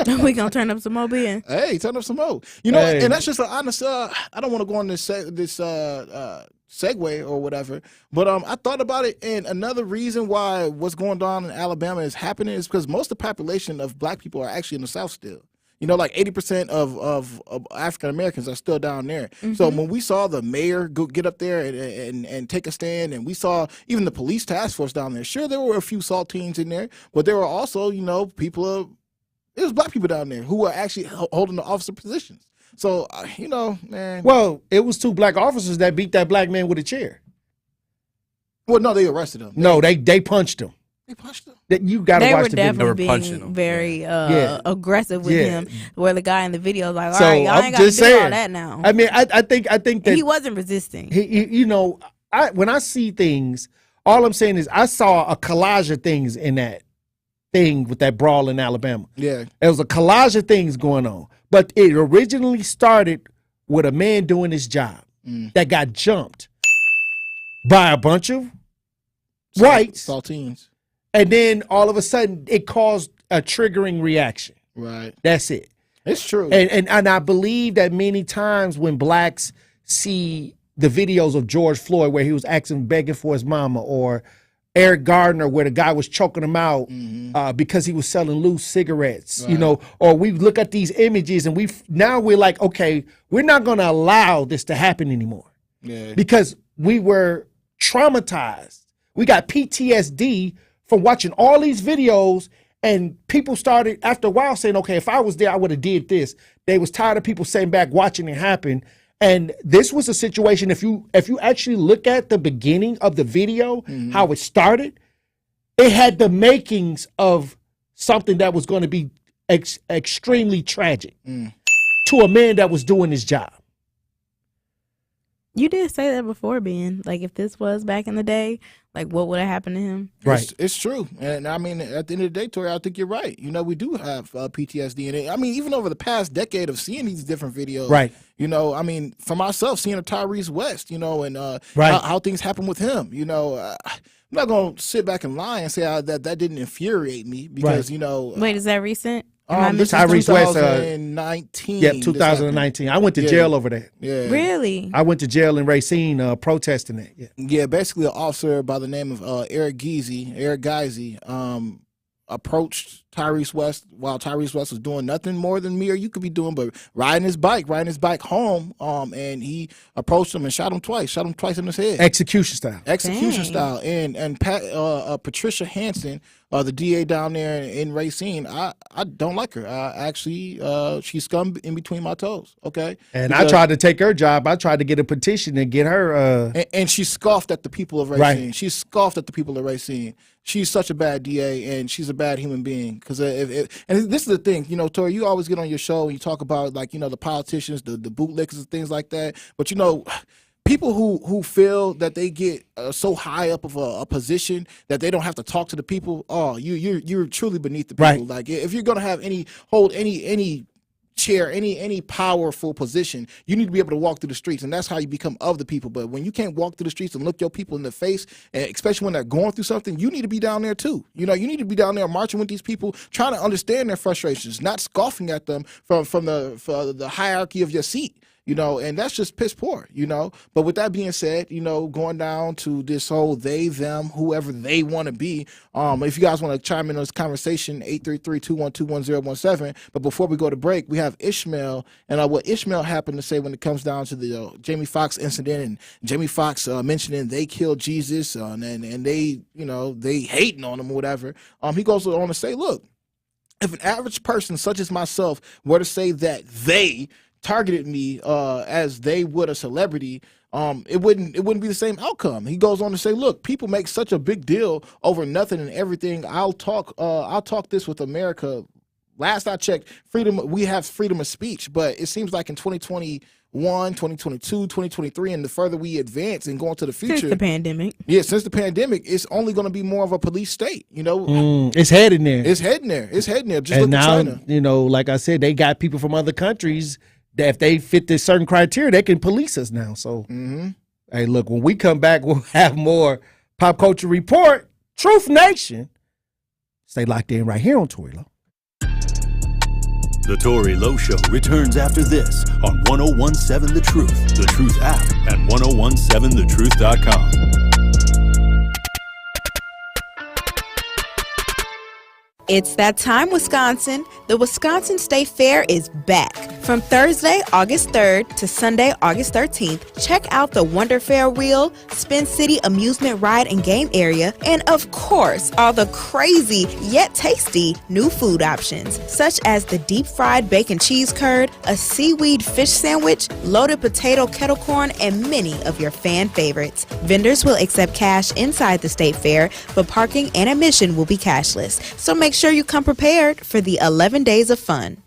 We gonna turn up some more beer. Hey, turn up some more. Hey. And that's just an honest. I don't want to go on this segue or whatever, but I thought about it, and another reason why what's going on in Alabama is happening is because most of the population of black people are actually in the South still. Like 80% of African Americans are still down there. So when we saw the mayor get up there and take a stand, and we saw even the police task force down there, sure, there were a few saltines in there, but there were also, it was black people down there who were actually holding the officer positions. So, man. Well, it was 2 black officers that beat that black man with a chair. Well, no, they arrested him. No, they punched him. They punched him. You got to watch the video. They were definitely being very aggressive with him. Where the guy in the video was like, "All right, y'all ain't got to do all that now." I mean, I think that he wasn't resisting. When I see things, all I'm saying is I saw a collage of things in that thing with that brawl in Alabama. Yeah, there was a collage of things going on, but it originally started with a man doing his job that got jumped by a bunch of whites, saltines. And then all of a sudden, it caused a triggering reaction. Right. That's it. It's true. And I believe that many times when blacks see the videos of George Floyd where he was begging for his mama, or Eric Gardner where the guy was choking him out because he was selling loose cigarettes, or we look at these images and we're like, okay, we're not going to allow this to happen anymore. Yeah. Because we were traumatized. We got PTSD from watching all these videos, and people started after a while saying, okay, if I was there, I would have did this. They was tired of people sitting back watching it happen. And this was a situation, if you actually look at the beginning of the video, how it started, it had the makings of something that was going to be extremely tragic to a man that was doing his job. You did say that before, Ben. Like, if this was back in the day, like, what would have happened to him? Right. It's true. And I mean, at the end of the day, Tory, I think you're right. We do have PTSD. And I mean, even over the past decade of seeing these different videos. Right. I mean, for myself, seeing a Tyrese West, and right. how things happen with him, I'm not going to sit back and lie and say that didn't infuriate me because, Wait, is that recent? This is 2019. Yeah, 2019. I went to jail over that. Yeah. Really? I went to jail in Racine protesting that. Yeah, basically an officer by the name of Eric Geisy, approached Tyrese West while Tyrese West was doing nothing more than me or you could be doing, but riding his bike home. And he approached him and shot him twice in his head. Execution style. And Patricia Hansen, the DA down there in Racine, I don't like her. She's scum in between my toes. Okay. And I tried to take her job. I tried to get a petition and get her. And she scoffed at the people of Racine. Right. She scoffed at the people of Racine. She's such a bad DA, and she's a bad human being. Because and this is the thing, Tory, you always get on your show and you talk about the politicians, the bootlickers and things like that. But people who feel that they get so high up of a position that they don't have to talk to the people, you're truly beneath the people. Right. Like if you're gonna have hold any chair, any powerful position, you need to be able to walk through the streets, and that's how you become of the people. But when you can't walk through the streets and look your people in the face, and especially when they're going through something, you need to be down there too. You need to be down there marching with these people, trying to understand their frustrations, not scoffing at them from the hierarchy of your seat. And that's just piss poor, But with that being said, going down to this whole they, them, whoever they want to be, if you guys want to chime in on this conversation, 833-212-1017. But before we go to break, we have Ishmael and what Ishmael happened to say when it comes down to the Jamie Foxx incident and Jamie Foxx mentioning they killed Jesus and they, they hating on him or whatever. He goes on to say, look, if an average person such as myself were to say that they targeted me as they would a celebrity, it wouldn't be the same outcome. He goes on to say, look, people make such a big deal over nothing and everything. I'll talk this with America. Last I checked, we have freedom of speech, but it seems like in 2021, 2022, 2023, and the further we advance and go into the future. Since the pandemic. Yeah, since the pandemic, it's only going to be more of a police state, It's heading there. It's heading there. Just and look now, at China. Like I said, they got people from other countries that if they fit this certain criteria, they can police us now. So, Hey, look, when we come back, we'll have more Pop Culture Report. Truth Nation. Stay locked in right here on Tory Lowe. The Tory Lowe Show returns after this on 1017 The Truth, The Truth app, and 1017thetruth.com. It's that time, Wisconsin. The Wisconsin State Fair is back. From Thursday, August 3rd to Sunday, August 13th, check out the Wonder Fair Wheel, Spin City Amusement Ride and Game Area, and of course, all the crazy yet tasty new food options, such as the deep fried bacon cheese curd, a seaweed fish sandwich, loaded potato kettle corn, and many of your fan favorites. Vendors will accept cash inside the State Fair, but parking and admission will be cashless. So make sure you come prepared for the 11 days of fun.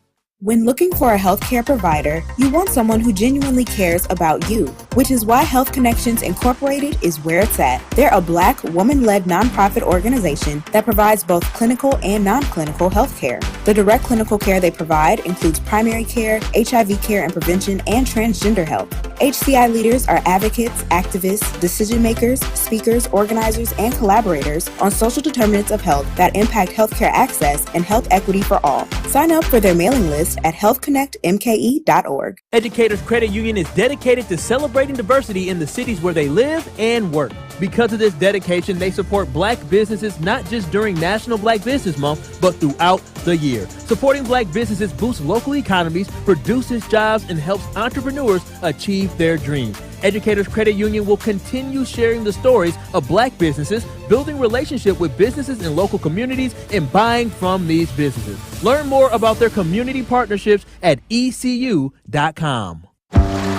When looking for a healthcare provider, you want someone who genuinely cares about you, which is why Health Connections Incorporated is where it's at. They're a Black, woman-led nonprofit organization that provides both clinical and non-clinical healthcare. The direct clinical care they provide includes primary care, HIV care and prevention, and transgender health. HCI leaders are advocates, activists, decision makers, speakers, organizers, and collaborators on social determinants of health that impact healthcare access and health equity for all. Sign up for their mailing list at healthconnectmke.org. Educators Credit Union is dedicated to celebrating diversity in the cities where they live and work. Because of this dedication, they support Black businesses not just during National Black Business Month, but throughout the year. Supporting Black businesses boosts local economies, produces jobs, and helps entrepreneurs achieve their dreams. Educators Credit Union will continue sharing the stories of Black businesses, building relationship with businesses in local communities, and buying from these businesses. Learn more about their community partnerships at ecu.com.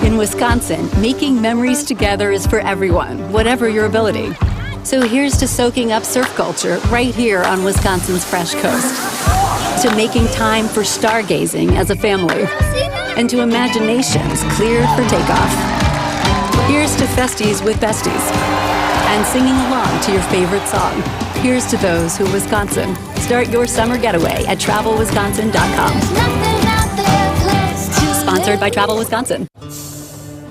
In Wisconsin, making memories together is for everyone, whatever your ability. So here's to soaking up surf culture right here on Wisconsin's Fresh Coast. To making time for stargazing as a family. And to imaginations cleared for takeoff. Here's to festies with besties. And singing along to your favorite song. Here's to those who Wisconsin. Start your summer getaway at travelwisconsin.com. Sponsored by Travel Wisconsin.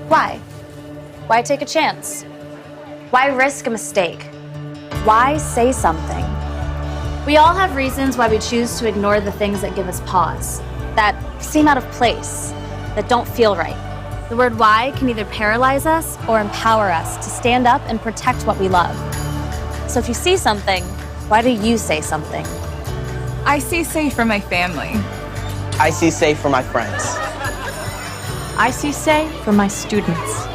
Why? Why take a chance? Why risk a mistake? Why say something? We all have reasons why we choose to ignore the things that give us pause, that seem out of place, that don't feel right. The word why can either paralyze us or empower us to stand up and protect what we love. So if you see something, why do you say something? I see safe for my family. I see safe for my friends. I see say for my students.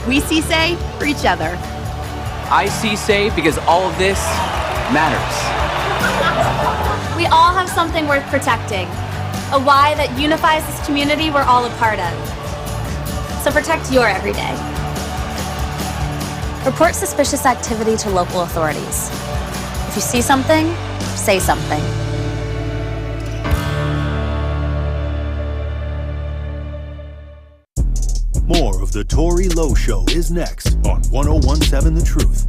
We see say for each other. I see say because all of this matters. We all have something worth protecting, a why that unifies this community we're all a part of. So protect your everyday. Report suspicious activity to local authorities. If you see something, say something. More of the Tory Lowe Show is next on 1017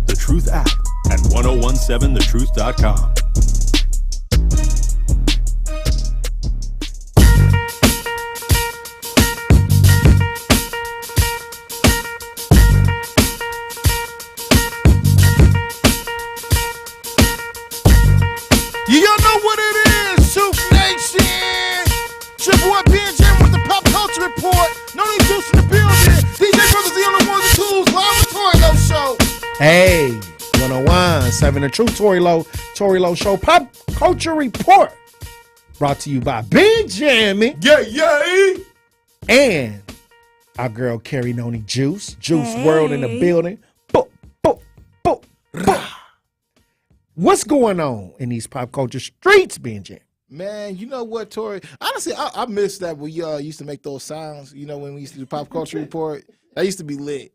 The Truth app, and 1017thetruth.com. You know what it is, Truth Nation. It's your boy BNJ with the Pop Culture Report. No need juice in the building. DJ Brothers, the only ones and tools. Live with Tory Lowe Show. Hey, 1017 The Truth, Tory Lowe Show Pop Culture Report. Brought to you by Benjamin. Yeah. And our girl Carrie Noni Juice. Juice World in the building. Boop, boop, boop, boop. What's going on in these pop culture streets, Benjamin? Man, you know what, Tory? Honestly, I miss that we used to make those sounds, when we used to do Pop Culture Report. That used to be lit,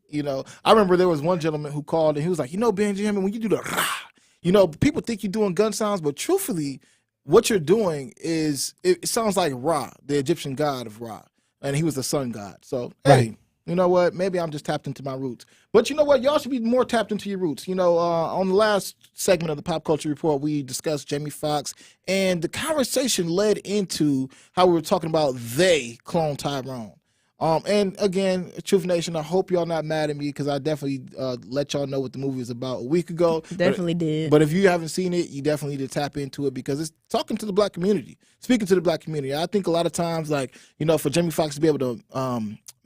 I remember there was one gentleman who called and he was like, Benjamin, when you do the rah, people think you're doing gun sounds, but truthfully, what you're doing is, it sounds like Ra, the Egyptian god of Ra, and he was the sun god. So, hey, you know what? Maybe I'm just tapped into my roots. But you know what? Y'all should be more tapped into your roots. On the last segment of the Pop Culture Report, we discussed Jamie Foxx, and the conversation led into how we were talking about they clone Tyrone. And again, Truth Nation, I hope y'all not mad at me because I definitely let y'all know what the movie is about a week ago. Definitely did. But if you haven't seen it, you definitely need to tap into it because it's talking to the black community, speaking to the black community. I think a lot of times, like, you know, for Jamie Foxx to be able to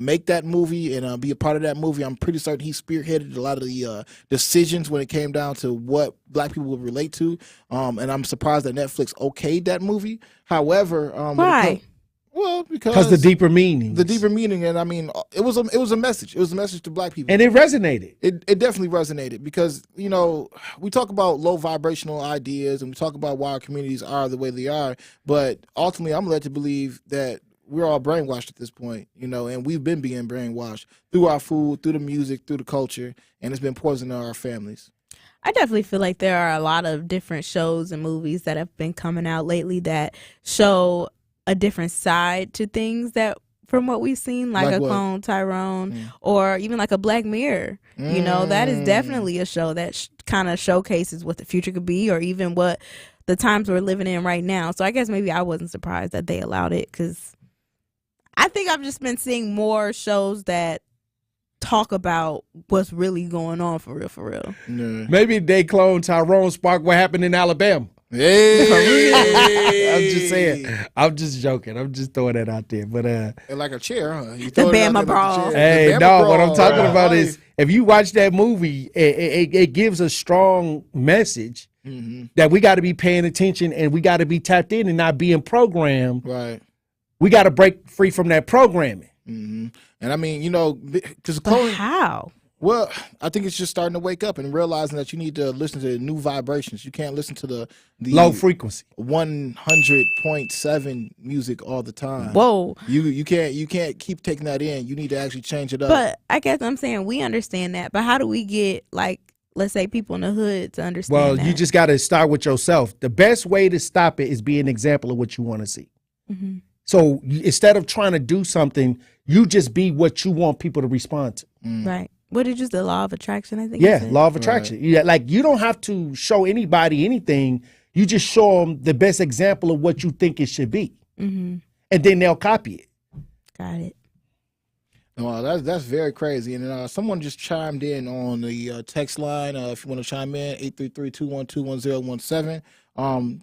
make that movie and be a part of that movie, I'm pretty certain he spearheaded a lot of the decisions when it came down to what black people would relate to. And I'm surprised that Netflix okayed that movie. However, why? Well, because the deeper meaning. The deeper meaning, and I mean, it was a message. It was a message to black people, and it resonated. It definitely resonated because, you know, we talk about low vibrational ideas and we talk about why our communities are the way they are, but ultimately, I'm led to believe that we're all brainwashed at this point, you know, and we've been being brainwashed through our food, through the music, through the culture, and it's been poisoning our families. I definitely feel like there are a lot of different shows and movies that have been coming out lately that show a different side to things that from what we've seen, like a Clone Tyrone or even like a Black Mirror. You know, that is definitely a show that kind of showcases what the future could be or even what the times we're living in right now. So I guess maybe I wasn't surprised that they allowed it because I think I've just been seeing more shows that talk about what's really going on for real. Yeah. Maybe they clone Tyrone spark what happened in Alabama. Hey. I'm just saying. I'm just joking. I'm just throwing that out there. But And like a chair, huh? You the throw it out Bama there like a Brawl. chair. hey, The Bama no, Brawl. what I'm talking Right. about is if you watch that movie, it gives a strong message that we got to be paying attention and we got to be tapped in and not being programmed. Right. We got to break free from that programming. And I mean, you know, because But how? Well, I think it's just starting to wake up and realizing that you need to listen to new vibrations. You can't listen to the Low frequency 100.7 music all the time. Whoa. You can't keep taking that in. You need to actually change it up. But I guess I'm saying we understand that, but how do we get, like, let's say people in the hood to understand Well, that? you just got to start with yourself. The best way to stop it is be an example of what you want to see. Mhm. So instead of trying to do something, you just be what you want people to respond to. Right. What did you say? The law of attraction, I think. Yeah, you said? law of attraction. Yeah, like you don't have to show anybody anything. You just show them the best example of what you think it should be, Mhm. and then they'll copy it. Got it. Well, that's very crazy. And someone just chimed in on the text line. If you want to chime in, 833-212-1017.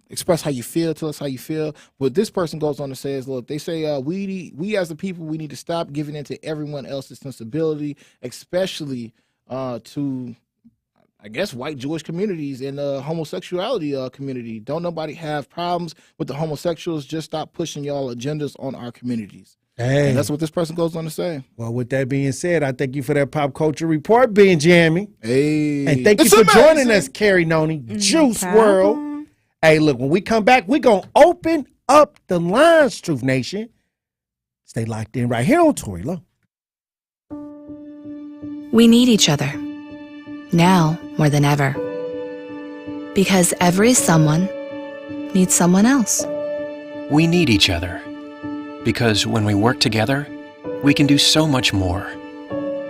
Express how you feel. Tell us how you feel. But this person goes on to say is, look, they say we as the people, we need to stop giving in to everyone else's sensibility, especially to, I guess, white Jewish communities and the homosexuality community. Don't nobody have problems with the homosexuals. Just stop pushing y'all agendas on our communities. Hey. And that's what this person goes on to say. Well, with that being said, I thank you for that pop culture report, Benjamin. Hey. And thank you for joining us, Carrie Noni, Juice World. Hey, look, when we come back, we're going to open up the lines, Truth Nation. Stay locked in right here on Tory Lowe. We need each other, now more than ever. Because every someone needs someone else. We need each other. Because when we work together, we can do so much more.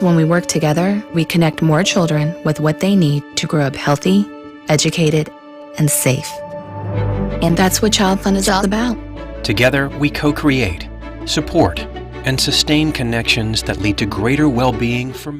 When we work together, we connect more children with what they need to grow up healthy, educated, and safe. And that's what Child Fund is all about. Together, we co-create, support, and sustain connections that lead to greater well-being for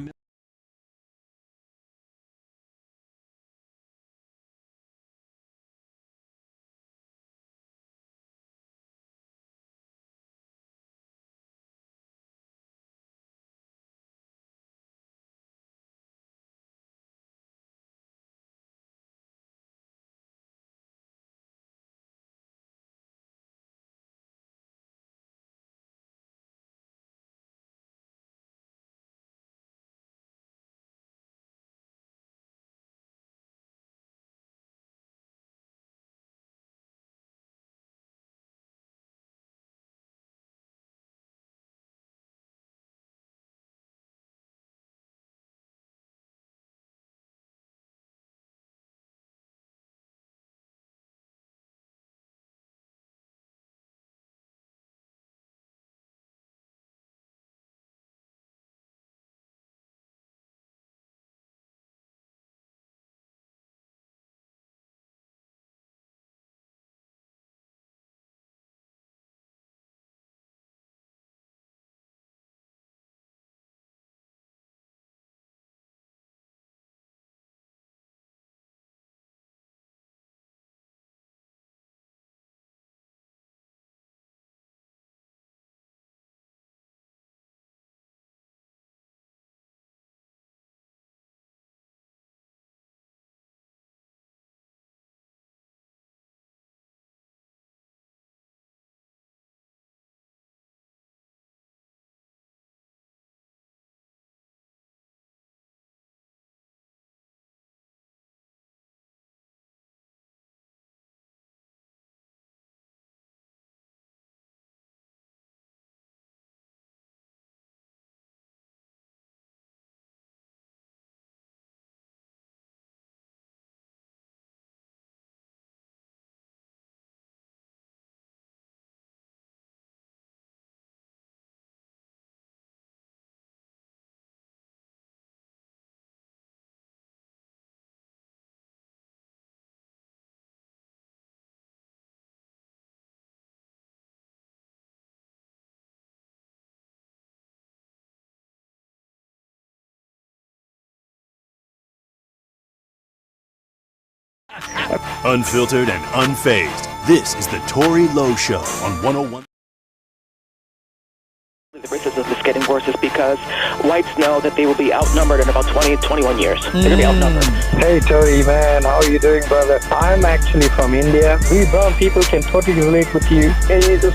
Unfiltered and unfazed, this is the Tory Lowe Show on 101. The racism is getting worse is because whites know that they will be outnumbered in about 20, 21 years. They're going to be outnumbered. Hey, Tory, man. How are you doing, brother? I'm actually from India. We brown people can totally relate with you.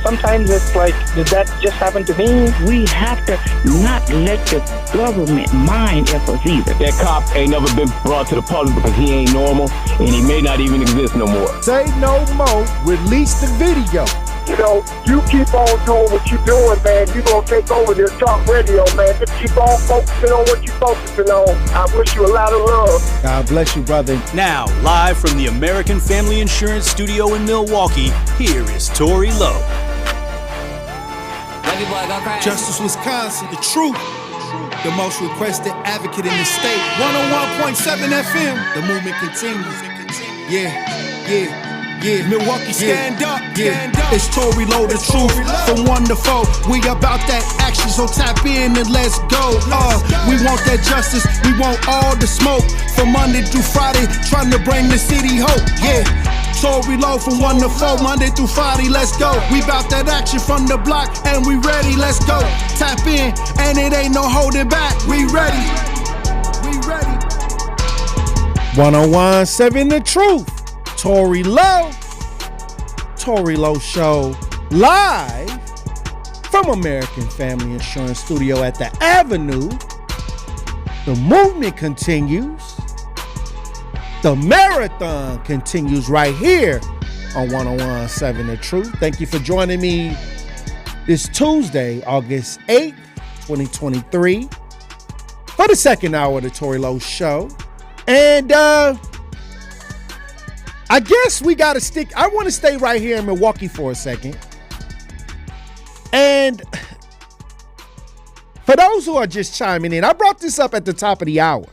Sometimes it's like, did that just happen to me? We have to not let the government mind us either. That cop ain't never been brought to the public because he ain't normal, and he may not even exist no more. Say no more. Release the video. You know, you keep on doing what you're doing, man. You're going to take over this talk radio, man. Just keep on focusing on what you're focusing on. I wish you a lot of love. God bless you, brother. Now, live from the American Family Insurance Studio in Milwaukee, here is Tory Lowe. Justice, Wisconsin, the truth. The most requested advocate in the state. 101.7 FM. The movement continues. Yeah. Milwaukee, stand up. It's Tory Lowe, the truth. From 1 to 4, we about that action, so tap in and let's go. We want that justice, we want all the smoke. From Monday through Friday, trying to bring the city hope. Yeah. Tory Lowe from 1 to 4, Monday through Friday, let's go. We bout that action from the block, and we ready, let's go. Tap in, and it ain't no holding back. We ready. 101.7 The Truth. Tory Lowe Show, live from American Family Insurance Studio at the Avenue. The movement continues. The marathon continues right here on 101.7 The Truth. Thank you for joining me this Tuesday, August 8th, 2023, for the second hour of the Tory Lowe Show. And I guess we got to stick. I want to stay right here in Milwaukee for a second. And for those who are just chiming in, I brought this up at the top of the hour,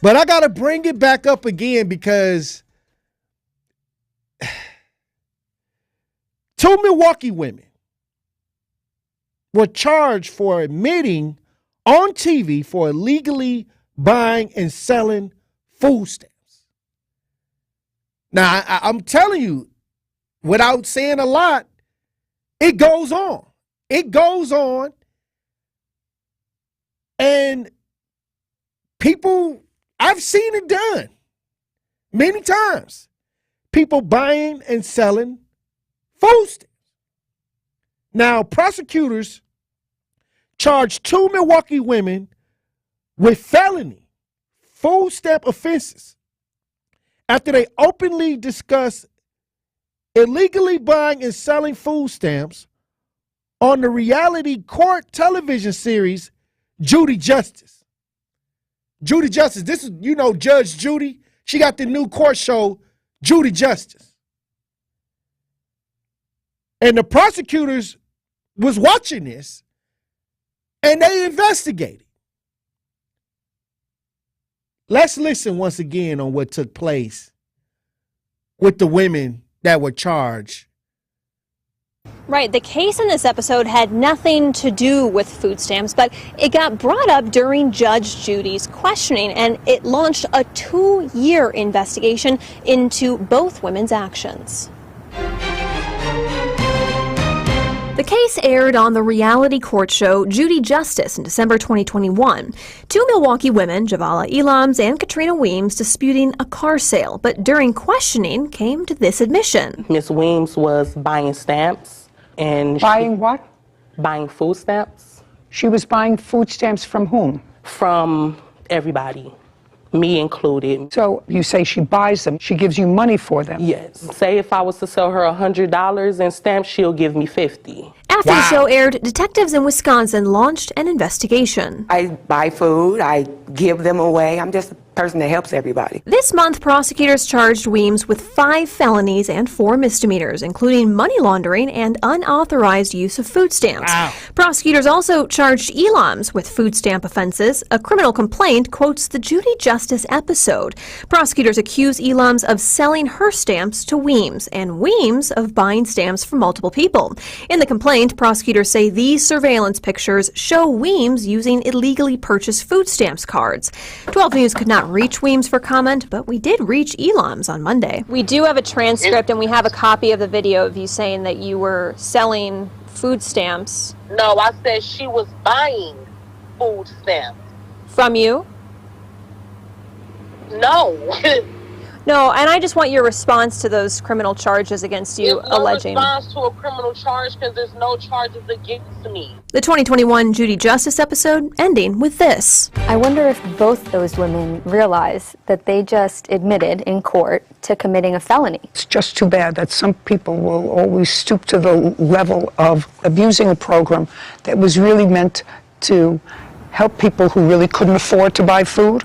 but I got to bring it back up again because two Milwaukee women were charged for admitting on TV for illegally buying and selling food stamps. Now, I'm telling you, without saying a lot, it goes on. It goes on. And people, I've seen it done many times. People buying and selling food stamps. Now, prosecutors charged two Milwaukee women with felony food stamp offenses after they openly discussed illegally buying and selling food stamps on the reality court television series Judy Justice. Judy Justice, this is, you know, Judge Judy. She got the new court show, Judy Justice. And the prosecutors was watching this, and they investigated. Let's listen once again on what took place with the women that were charged. Right. The case in this episode had nothing to do with food stamps, but it got brought up during Judge Judy's questioning, and it launched a 2-year investigation into both women's actions. The case aired on the reality court show Judy Justice in December 2021. Two Milwaukee women, Javala Elams and Katrina Weems, disputing a car sale, but during questioning came to this admission. Miss Weems was buying stamps and buying what? Buying food stamps. She was buying food stamps from whom? From everybody, me included. So you say she buys them, she gives you money for them? Yes. Say if I was to sell her $100 in stamps, she'll give me $50. After the show aired, detectives in Wisconsin launched an investigation. I buy food, I give them away. I'm just a person that helps everybody. This month, prosecutors charged Weems with 5 felonies and 4 misdemeanors, including money laundering and unauthorized use of food stamps. Wow. Prosecutors also charged Elams with food stamp offenses. A criminal complaint quotes the Judy Justice episode. Prosecutors accuse Elams of selling her stamps to Weems, and Weems of buying stamps from multiple people. In the complaint, prosecutors say these surveillance pictures show Weems using illegally purchased food stamps cards. 12 News could not not reach Weems for comment, but we did reach Elam's on Monday. We do have a transcript and we have a copy of the video of you saying that you were selling food stamps. No, I said she was buying food stamps. From you? No. No, and I just want your response to those criminal charges against you There's no alleging. response to a criminal charge because there's no charges against me. The 2021 Judy Justice episode ending with this. I wonder if both those women realize that they just admitted in court to committing a felony. It's just too bad that some people will always stoop to the level of abusing a program that was really meant to help people who really couldn't afford to buy food.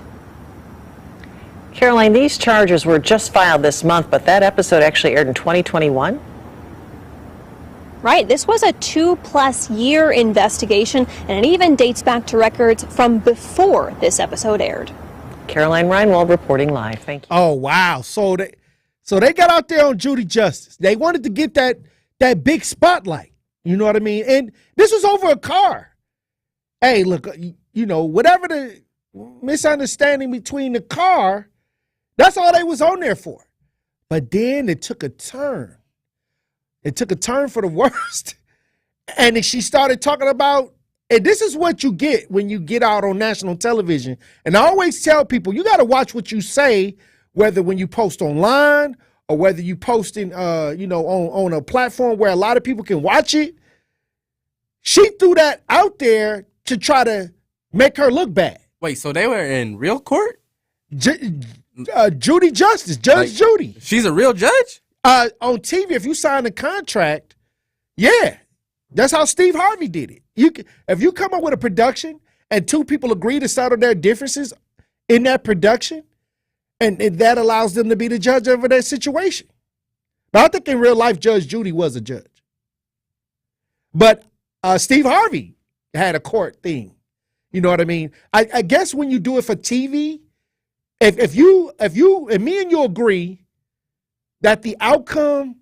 Caroline, these charges were just filed this month, but that episode actually aired in 2021? Right, this was a 2+ year investigation, and it even dates back to records from before this episode aired. Caroline Reinwald reporting live. Thank you. Oh, wow. So they got out there on Judy Justice. They wanted to get that big spotlight. You know what I mean? And this was over a car. Hey, look, you know, whatever the misunderstanding between the car, that's all they was on there for. But then it took a turn. It took a turn for the worst. And then she started talking about, and this is what you get when you get out on national television. And I always tell people, you got to watch what you say, whether when you post online or whether you posting, on a platform where a lot of people can watch it. She threw that out there to try to make her look bad. Wait, so they were in real court? Judy Justice, Judge Judy. She's a real judge? On TV, if you sign a contract, yeah. That's how Steve Harvey did it. If you come up with a production and two people agree to settle their differences in that production, and that allows them to be the judge over that situation. But I think in real life, Judge Judy was a judge. But Steve Harvey had a court thing. You know what I mean? I guess when you do it for TV, if you and me and you agree that the outcome,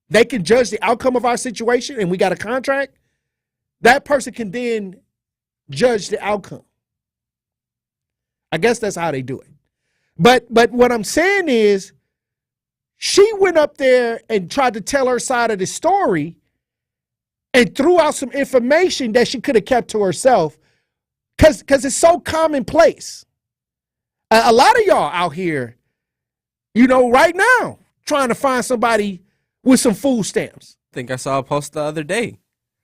they can judge the outcome of our situation and we got a contract, that person can then judge the outcome. I guess that's how they do it. But what I'm saying is she went up there and tried to tell her side of the story and threw out some information that she could have kept to herself because it's so commonplace. A lot of y'all out here, you know, right now, trying to find somebody with some food stamps. I think I saw a post the other day.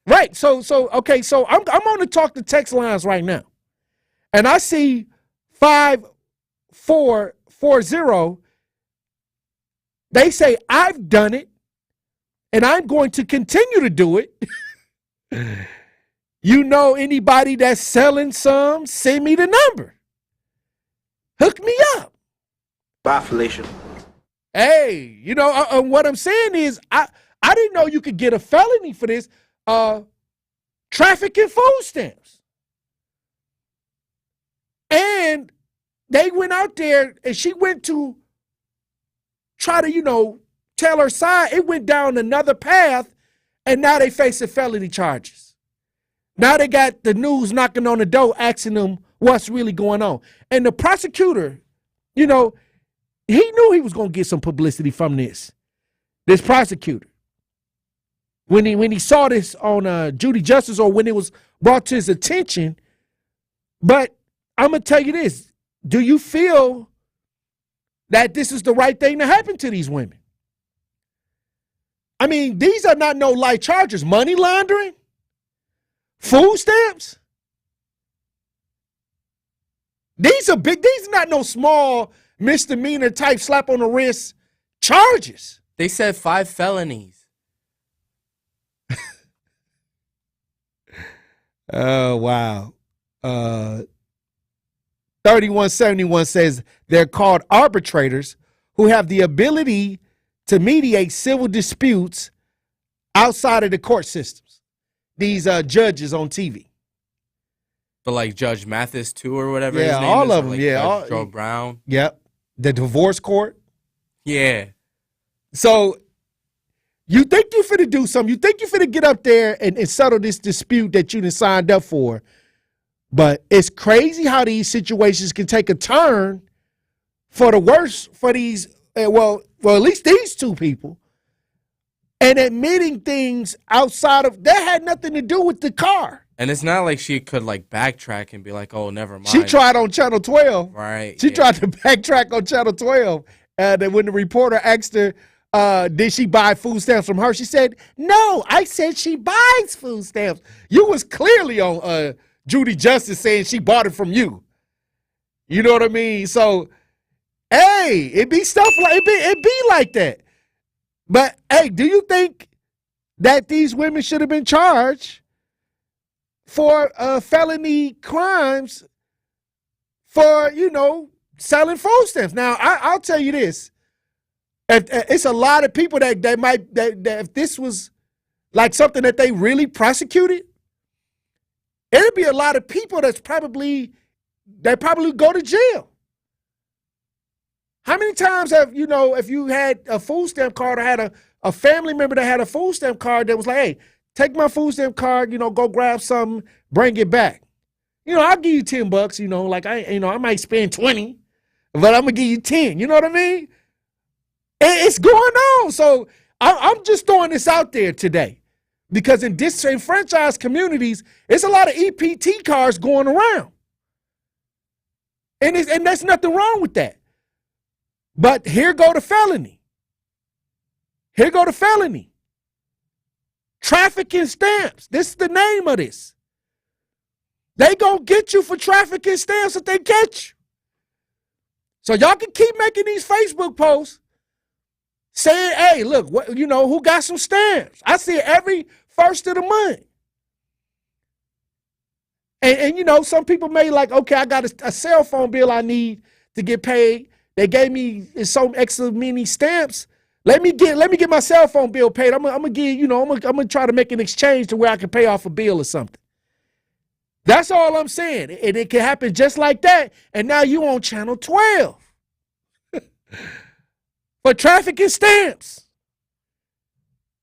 Right. So I'm on the talk to text lines right now. And I see 5440. They say, I've done it and I'm going to continue to do it. You know anybody that's selling some, send me the number. Hook me up. Bye, Felicia. Hey, you know, what I'm saying is I didn't know you could get a felony for this. Trafficking food stamps. And they went out there and she went to try to, you know, tell her side. It went down another path and now they facing felony charges. Now they got the news knocking on the door asking them what's really going on. And the prosecutor, you know, he knew he was going to get some publicity from this prosecutor. When he saw this on Judy Justice or when it was brought to his attention. But I'm going to tell you this. Do you feel that this is the right thing to happen to these women? I mean, these are not no light charges. Money laundering? Food stamps? These are big. These are not no small misdemeanor type slap on the wrist charges. They said 5 felonies. Oh, wow. 3171 says they're called arbitrators who have the ability to mediate civil disputes outside of the court systems. These judges on TV. But like Judge Mathis too, or whatever. Yeah, his name all is, of them. like Yeah, Joe Brown. Yep, the divorce court. Yeah. So you think you finna do something? You think you finna get up there and settle this dispute that you done signed up for? But it's crazy how these situations can take a turn for the worse for these, well, at least these two people, and admitting things outside of, that had nothing to do with the car. And it's not like she could like backtrack and be like, oh, never mind. She tried on Channel 12. Right. She tried to backtrack on Channel 12. And when the reporter asked her, did she buy food stamps from her? She said, no, I said she buys food stamps. You was clearly on Judy Justice saying she bought it from you. You know what I mean? So, hey, it be stuff like, it be like that. But, hey, do you think that these women should have been charged for felony crimes for, selling food stamps? Now, I'll tell you this. It's a lot of people that if this was like something that they really prosecuted, it'd be a lot of people that probably go to jail. How many times have, if you had a food stamp card or had a family member that had a food stamp card that was like, hey, take my food stamp card, go grab something, bring it back. I'll give you $10, like I might spend 20, but I'm gonna give you 10. You know what I mean? It's going on. So I'm just throwing this out there today because in disenfranchised communities, it's a lot of EPT cards going around. And there's nothing wrong with that. But here go the felony. Trafficking stamps. This is the name of this. They gonna get you for trafficking stamps if they catch you. So y'all can keep making these Facebook posts saying, hey, look, who got some stamps? I see it every first of the month. And some people may like, okay, I got a cell phone bill I need to get paid. They gave me some extra mini stamps. Let me get my cell phone bill paid. I'm gonna try to make an exchange to where I can pay off a bill or something. That's all I'm saying. And it can happen just like that. And now you on Channel 12 for trafficking stamps.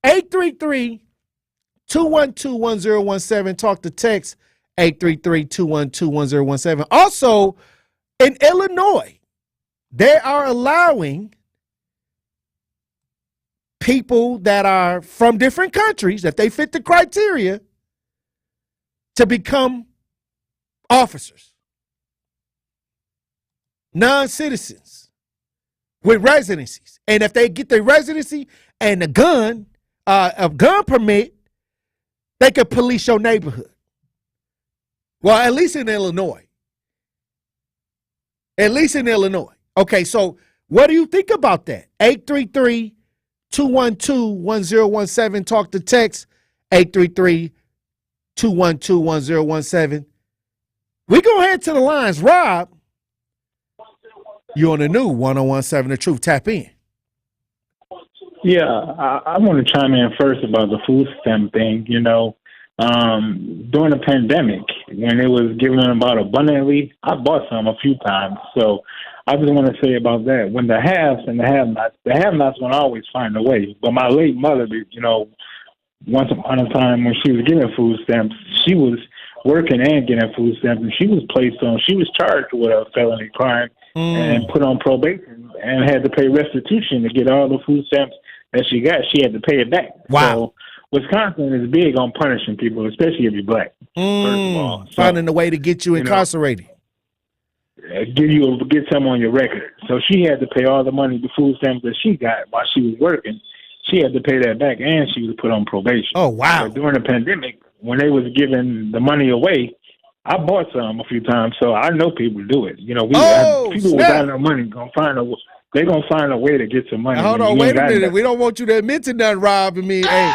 833-212-1017. Talk to text 833-212-1017. Also, in Illinois, they are allowing people that are from different countries, that they fit the criteria, to become officers, non-citizens with residencies. And if they get their residency and a gun permit, they can police your neighborhood. Well, at least in Illinois. Okay, so what do you think about that? 833-212-1017. Talk to text 833-212-1017. We go ahead to the lines. Rob, you're on the new 1017 The Truth. Tap in. Yeah, I want to chime in first about the food stamp thing. During the pandemic, when it was given about abundantly, I bought some a few times. So I just want to say about that. When the haves and the have-nots going to always find a way. But my late mother, once upon a time when she was getting food stamps, she was working and getting food stamps, and she was charged with a felony crime and put on probation and had to pay restitution to get all the food stamps that she got. She had to pay it back. Wow. So Wisconsin is big on punishing people, especially if you're black. First of all, finding a way to get you incarcerated. Get some on your record. So she had to pay all the money, the food stamps that she got while she was working. She had to pay that back, and she was put on probation. Oh, wow. But during the pandemic, when they was giving the money away, I bought some a few times, so I know people do it. People without no money they're going to find a way to get some money. Hold on, wait a minute. We don't want you to admit to nothing, Rob. I mean, hey.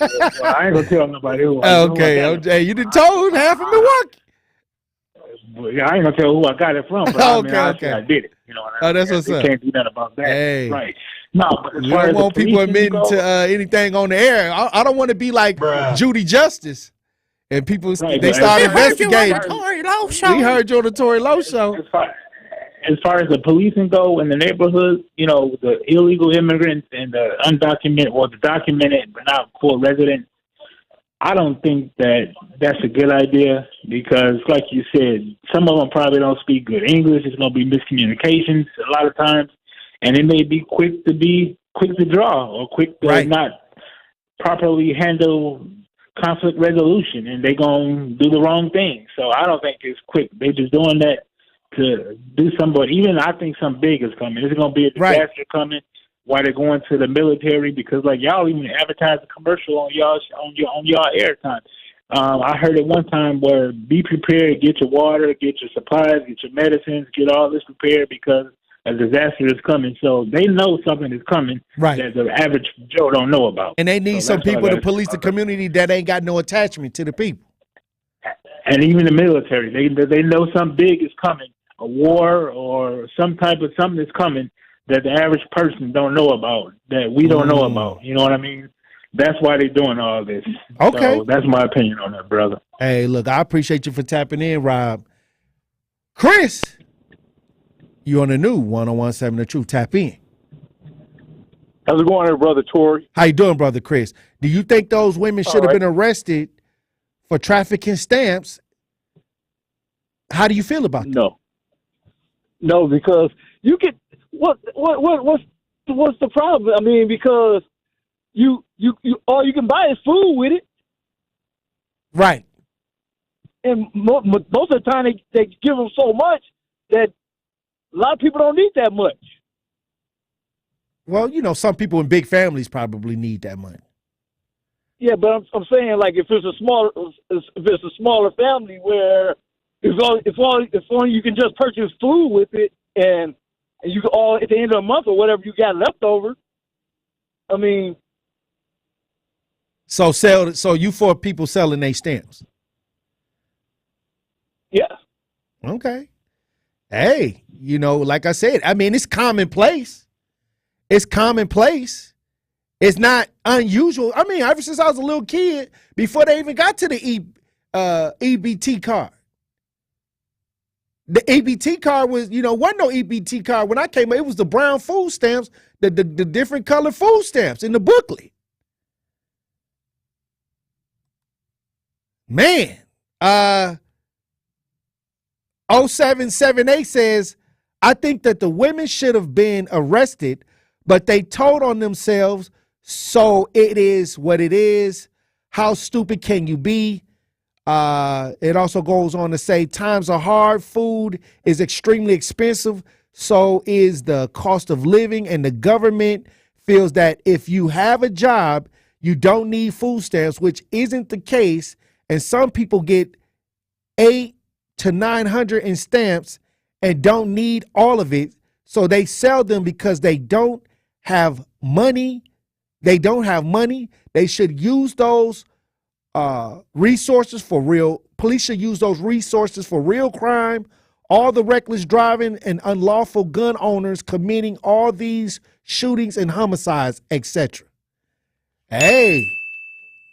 Well, I ain't going to tell nobody who. Okay. You done told half of Milwaukee. Yeah, I ain't going to tell who I got it from, but I did it. That's what's up. You can't do nothing about that. Hey. Right. No, but we don't want people admitting to anything on the air. I don't want to be like Judy Justice. And people, they start investigating. We heard you on the Tory Lowe show. As far as the policing go in the neighborhood, the illegal immigrants and the undocumented or the documented but not full residents, I don't think that that's a good idea because, like you said, some of them probably don't speak good English. It's going to be miscommunications a lot of times, and they may be quick to draw or quick to not properly handle conflict resolution, and they're going to do the wrong thing. So I don't think it's quick. They're just doing that to do something. But even I think something big is coming. There's going to be a disaster coming. Why they're going to the military, because like y'all even advertise a commercial on y'all airtime. I heard it one time where be prepared, get your water, get your supplies, get your medicines, get all this prepared because a disaster is coming. So they know something is coming that the average Joe don't know about. And they need some people to police the community that ain't got no attachment to the people. And even the military, they know something big is coming, a war or some type of something is coming that the average person don't know about, that we don't know about. You know what I mean? That's why they're doing all this. Okay. So that's my opinion on that, brother. Hey, look, I appreciate you for tapping in, Rob. Chris, you on the new 101.7 The Truth. Tap in. How's it going there, brother Tory? How you doing, brother Chris? Do you think those women should have been arrested for trafficking stamps? How do you feel about that? No, because you get what's the problem? I mean, because you all you can buy is food with it, right? And most of the time they give them so much that a lot of people don't need that much. Well, you know, some people in big families probably need that money. Yeah, but I'm saying, like, if it's a smaller family where if only you can just purchase food with it and you all at the end of the month or whatever you got left over. I mean, so you for people selling their stamps? Yeah. Okay. Hey, you know, like I said, I mean, it's commonplace. It's commonplace. It's not unusual. I mean, ever since I was a little kid, before they even got to the EBT card. The EBT card was, wasn't no EBT card when I came up. It was the brown food stamps, the different colored food stamps in the booklet. Man, 0778 says, I think that the women should have been arrested, but they told on themselves, so it is what it is. How stupid can you be? It also goes on to say times are hard. Food is extremely expensive. So is the cost of living. And the government feels that if you have a job, you don't need food stamps, which isn't the case. And some people get 800 to 900 in stamps and don't need all of it. So they sell them because they don't have money. They don't have money. They should use those resources for real. Police should use those resources for real crime. All the reckless driving and unlawful gun owners committing all these shootings and homicides, etc. Hey,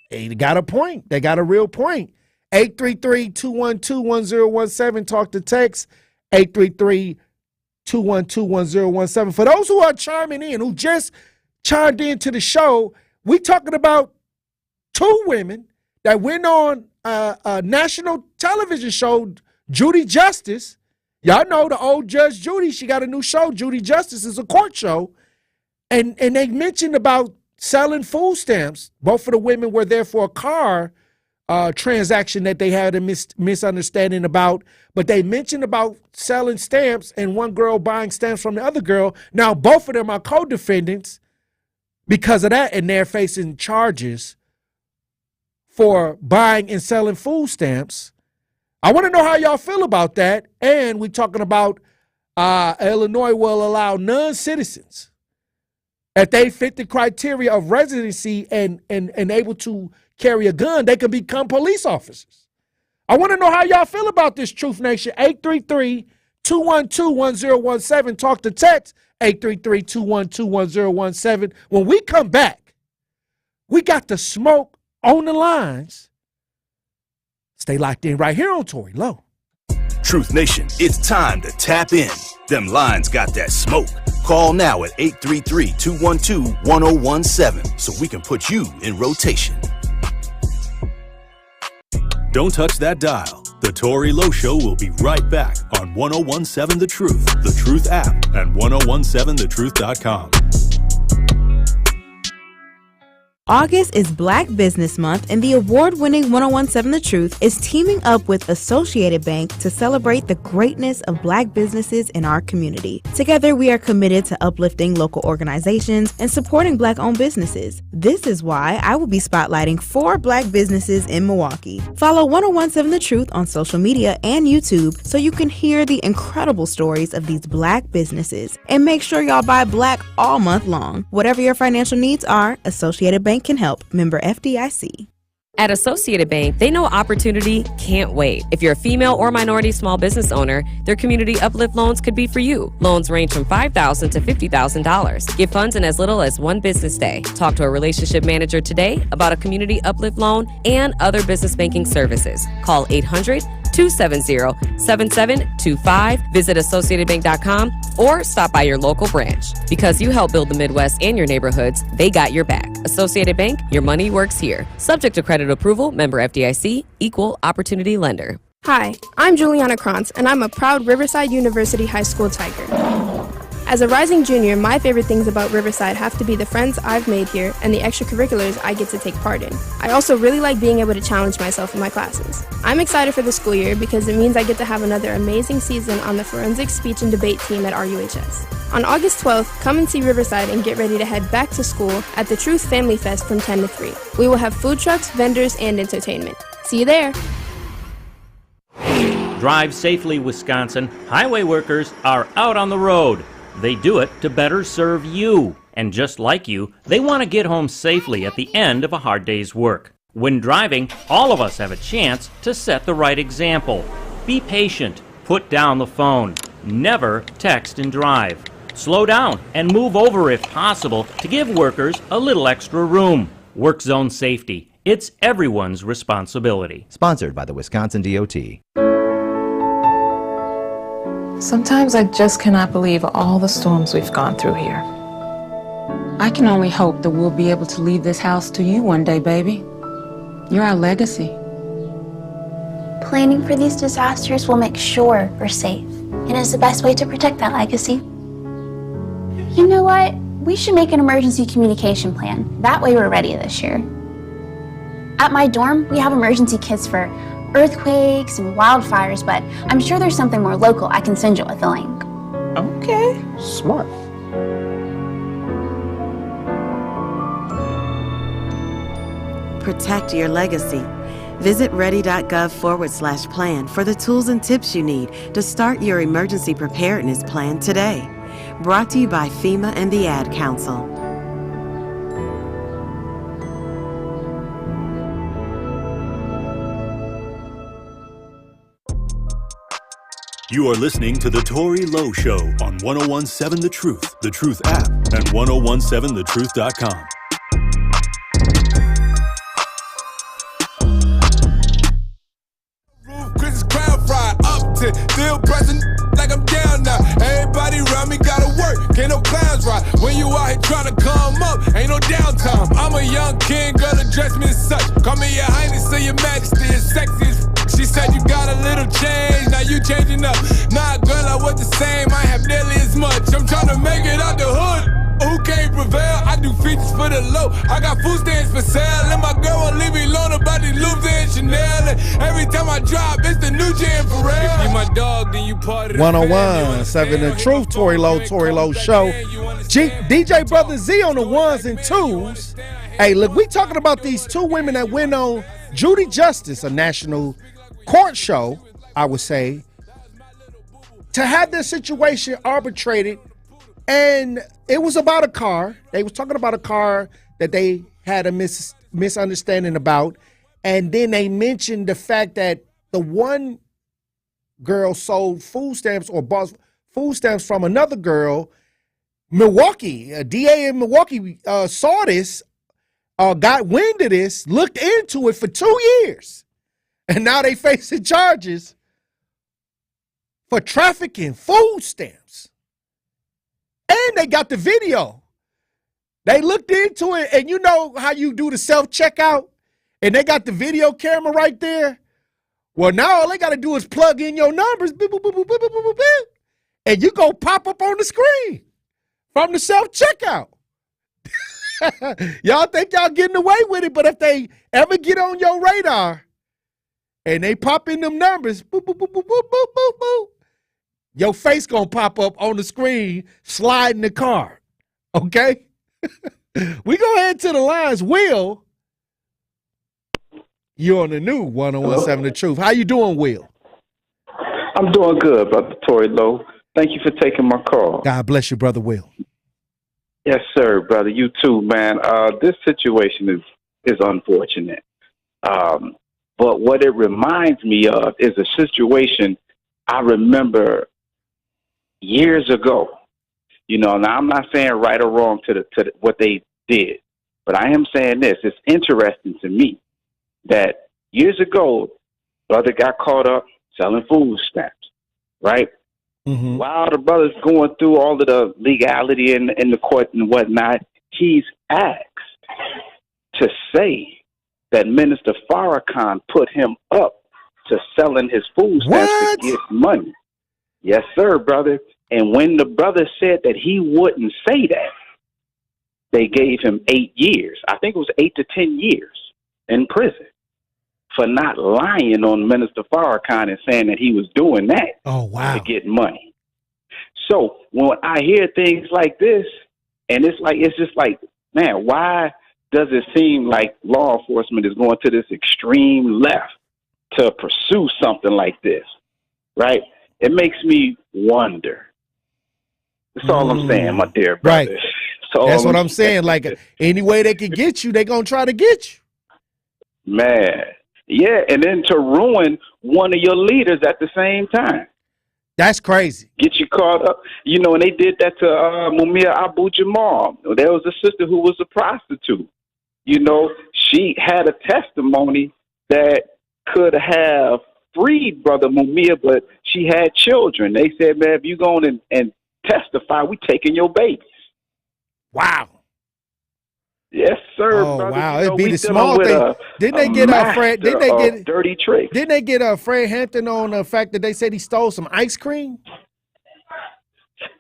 they got a point. They got a real point. 833-212-1017. Talk to text 833-212-1017. For those who are chiming in, who just chimed into the show, we talking about two women that went on a national television show, Judy Justice. Y'all know the old Judge Judy. She got a new show, Judy Justice. Is a court show. And they mentioned about selling food stamps. Both of the women were there for a car transaction that they had a misunderstanding about. But they mentioned about selling stamps and one girl buying stamps from the other girl. Now, both of them are co-defendants because of that, and they're facing charges for buying and selling food stamps. I want to know how y'all feel about that. And we're talking about Illinois will allow non-citizens, if they fit the criteria of residency and able to carry a gun, they can become police officers. I want to know how y'all feel about this, Truth Nation. 833-212-1017. Talk to text 833-212-1017. When we come back, we got the smoke on the lines. Stay locked in right here on Tory Lowe. Truth Nation, it's time to tap in. Them lines got that smoke. Call now at 833-212-1017 so we can put you in rotation. Don't touch that dial. The Tory Lowe Show will be right back on 1017 The Truth, The Truth app, and 1017thetruth.com. August is Black Business Month, and the award-winning 1017 The Truth is teaming up with Associated Bank to celebrate the greatness of Black businesses in our community. Together, we are committed to uplifting local organizations and supporting Black-owned businesses. This is why I will be spotlighting 4 Black businesses in Milwaukee. Follow 1017 The Truth on social media and YouTube so you can hear the incredible stories of these Black businesses. And make sure y'all buy Black all month long. Whatever your financial needs are, Associated Bank can help. Member FDIC. At Associated Bank, they know opportunity can't wait. If you're a female or minority small business owner, their community uplift loans could be for you. Loans range from $5,000 to $50,000. Get funds in as little as 1 business day. Talk to a relationship manager today about a community uplift loan and other business banking services. Call 800-270-7725. Visit AssociatedBank.com or stop by your local branch. Because you help build the Midwest and your neighborhoods, they got your back. Associated Bank, your money works here. Subject to credit approval, member FDIC, equal opportunity lender. Hi, I'm Juliana Krantz, and I'm a proud Riverside University High School Tiger. As a rising junior, my favorite things about Riverside have to be the friends I've made here and the extracurriculars I get to take part in. I also really like being able to challenge myself in my classes. I'm excited for the school year because it means I get to have another amazing season on the Forensic Speech and Debate team at RUHS. On August 12th, come and see Riverside and get ready to head back to school at the Truth Family Fest from 10 to 3. We will have food trucks, vendors, and entertainment. See you there! Drive safely, Wisconsin. Highway workers are out on the road. They do it to better serve you. And just like you, they want to get home safely at the end of a hard day's work. When driving, all of us have a chance to set the right example. Be patient. Put down the phone. Never text and drive. Slow down and move over if possible to give workers a little extra room. Work zone safety. It's everyone's responsibility. Sponsored by the Wisconsin DOT. Sometimes I just cannot believe all the storms we've gone through here. I can only hope that we'll be able to leave this house to you one day, baby. You're our legacy. Planning for these disasters will make sure we're safe, and is the best way to protect that legacy. You know what? We should make an emergency communication plan. That way we're ready this year. At my dorm, we have emergency kits for earthquakes and wildfires, but I'm sure there's something more local I can send you with a link. Okay. Smart. Protect your legacy. Visit ready.gov/plan for the tools and tips you need to start your emergency preparedness plan today. Brought to you by FEMA and the Ad Council. You are listening to The Tory Lowe Show on 1017 The Truth app, and 1017thetruth.com. Christmas crowd fried Upton, still pressing like I'm down now. Everybody around me gotta work, can't no clowns ride. When you out here trying to come up, ain't no downtime. I'm a young king, girl, address me as such. Call me your highness, say your majesty, as sexy as she said you got a little change, now you changing up. Nah, girl, I was the same, I have nearly as much. I'm trying to make it out the hood. Who can't prevail? I do features for the low. I got food stands for sale, and my girl won't leave me alone about these Louis and Chanel. And every time I drop, it's the new Jam for real. If you my dog, then you part of the 1017 The Truth, Tory Lowe Show. DJ Brother Z on the ones and twos. Hey, look, we talking about these 2 women that went on Judy Justice, a national court show, I would say, to have their situation arbitrated. And it was about a car. They was talking about a car that they had a misunderstanding about. And then they mentioned the fact that the one girl sold food stamps or bought food stamps from another girl. Milwaukee, a DA in Milwaukee saw this, got wind of this, looked into it for 2 years. And now they facing charges for trafficking food stamps. And they got the video. They looked into it, and you know how you do the self-checkout? And they got the video camera right there Well, now all they got to do is plug in your numbers, beep, boop, boop, boop, boop, boop, boop, boop, and you go pop up on the screen from the self-checkout. Y'all think y'all getting away with it, but if they ever get on your radar and they pop in them numbers, boop, boop, boop, boop, boop, boop, boop, boop, your face going to pop up on the screen sliding the card. Okay? We go ahead to the lines. Will, you're on the new 101.7 The Truth. How you doing, Will? I'm doing good, Brother Tory Lowe. Thank you for taking my call. God bless you, Brother Will. Yes, sir, brother. You too, man. This situation is unfortunate. But what it reminds me of is a situation I remember years ago. You know, now I'm not saying right or wrong to what they did, but I am saying this. It's interesting to me that years ago, brother got caught up selling food stamps, right? Mm-hmm. While the brother's going through all of the legality in the court and whatnot, he's asked to say that Minister Farrakhan put him up to selling his food stamps to get money. Yes, sir, brother. And when the brother said that he wouldn't say that, they gave him 8 years. I think it was 8 to 10 years in prison for not lying on Minister Farrakhan and saying that he was doing that to get money. So when I hear things like this, and it's just like, man, why does it seem like law enforcement is going to this extreme left to pursue something like this, right? It makes me wonder. That's all I'm saying, my dear brother. Right. That's what I'm saying. Like, any way they can get you, they're going to try to get you. Man. Yeah, and then to ruin one of your leaders at the same time. That's crazy. Get you caught up. You know, and they did that to Mumia Abu-Jamal. There was a sister who was a prostitute. You know, she had a testimony that could have freed Brother Mumia, but she had children. They said, man, if you go on and testify, we taking your babies. Wow. Yes, sir. Oh, brother. wow. You know, It'd be we the dealing small with thing. Didn't they get Fred? Didn't they get dirty tricks? Didn't they get Fred Hampton on the fact that they said he stole some ice cream?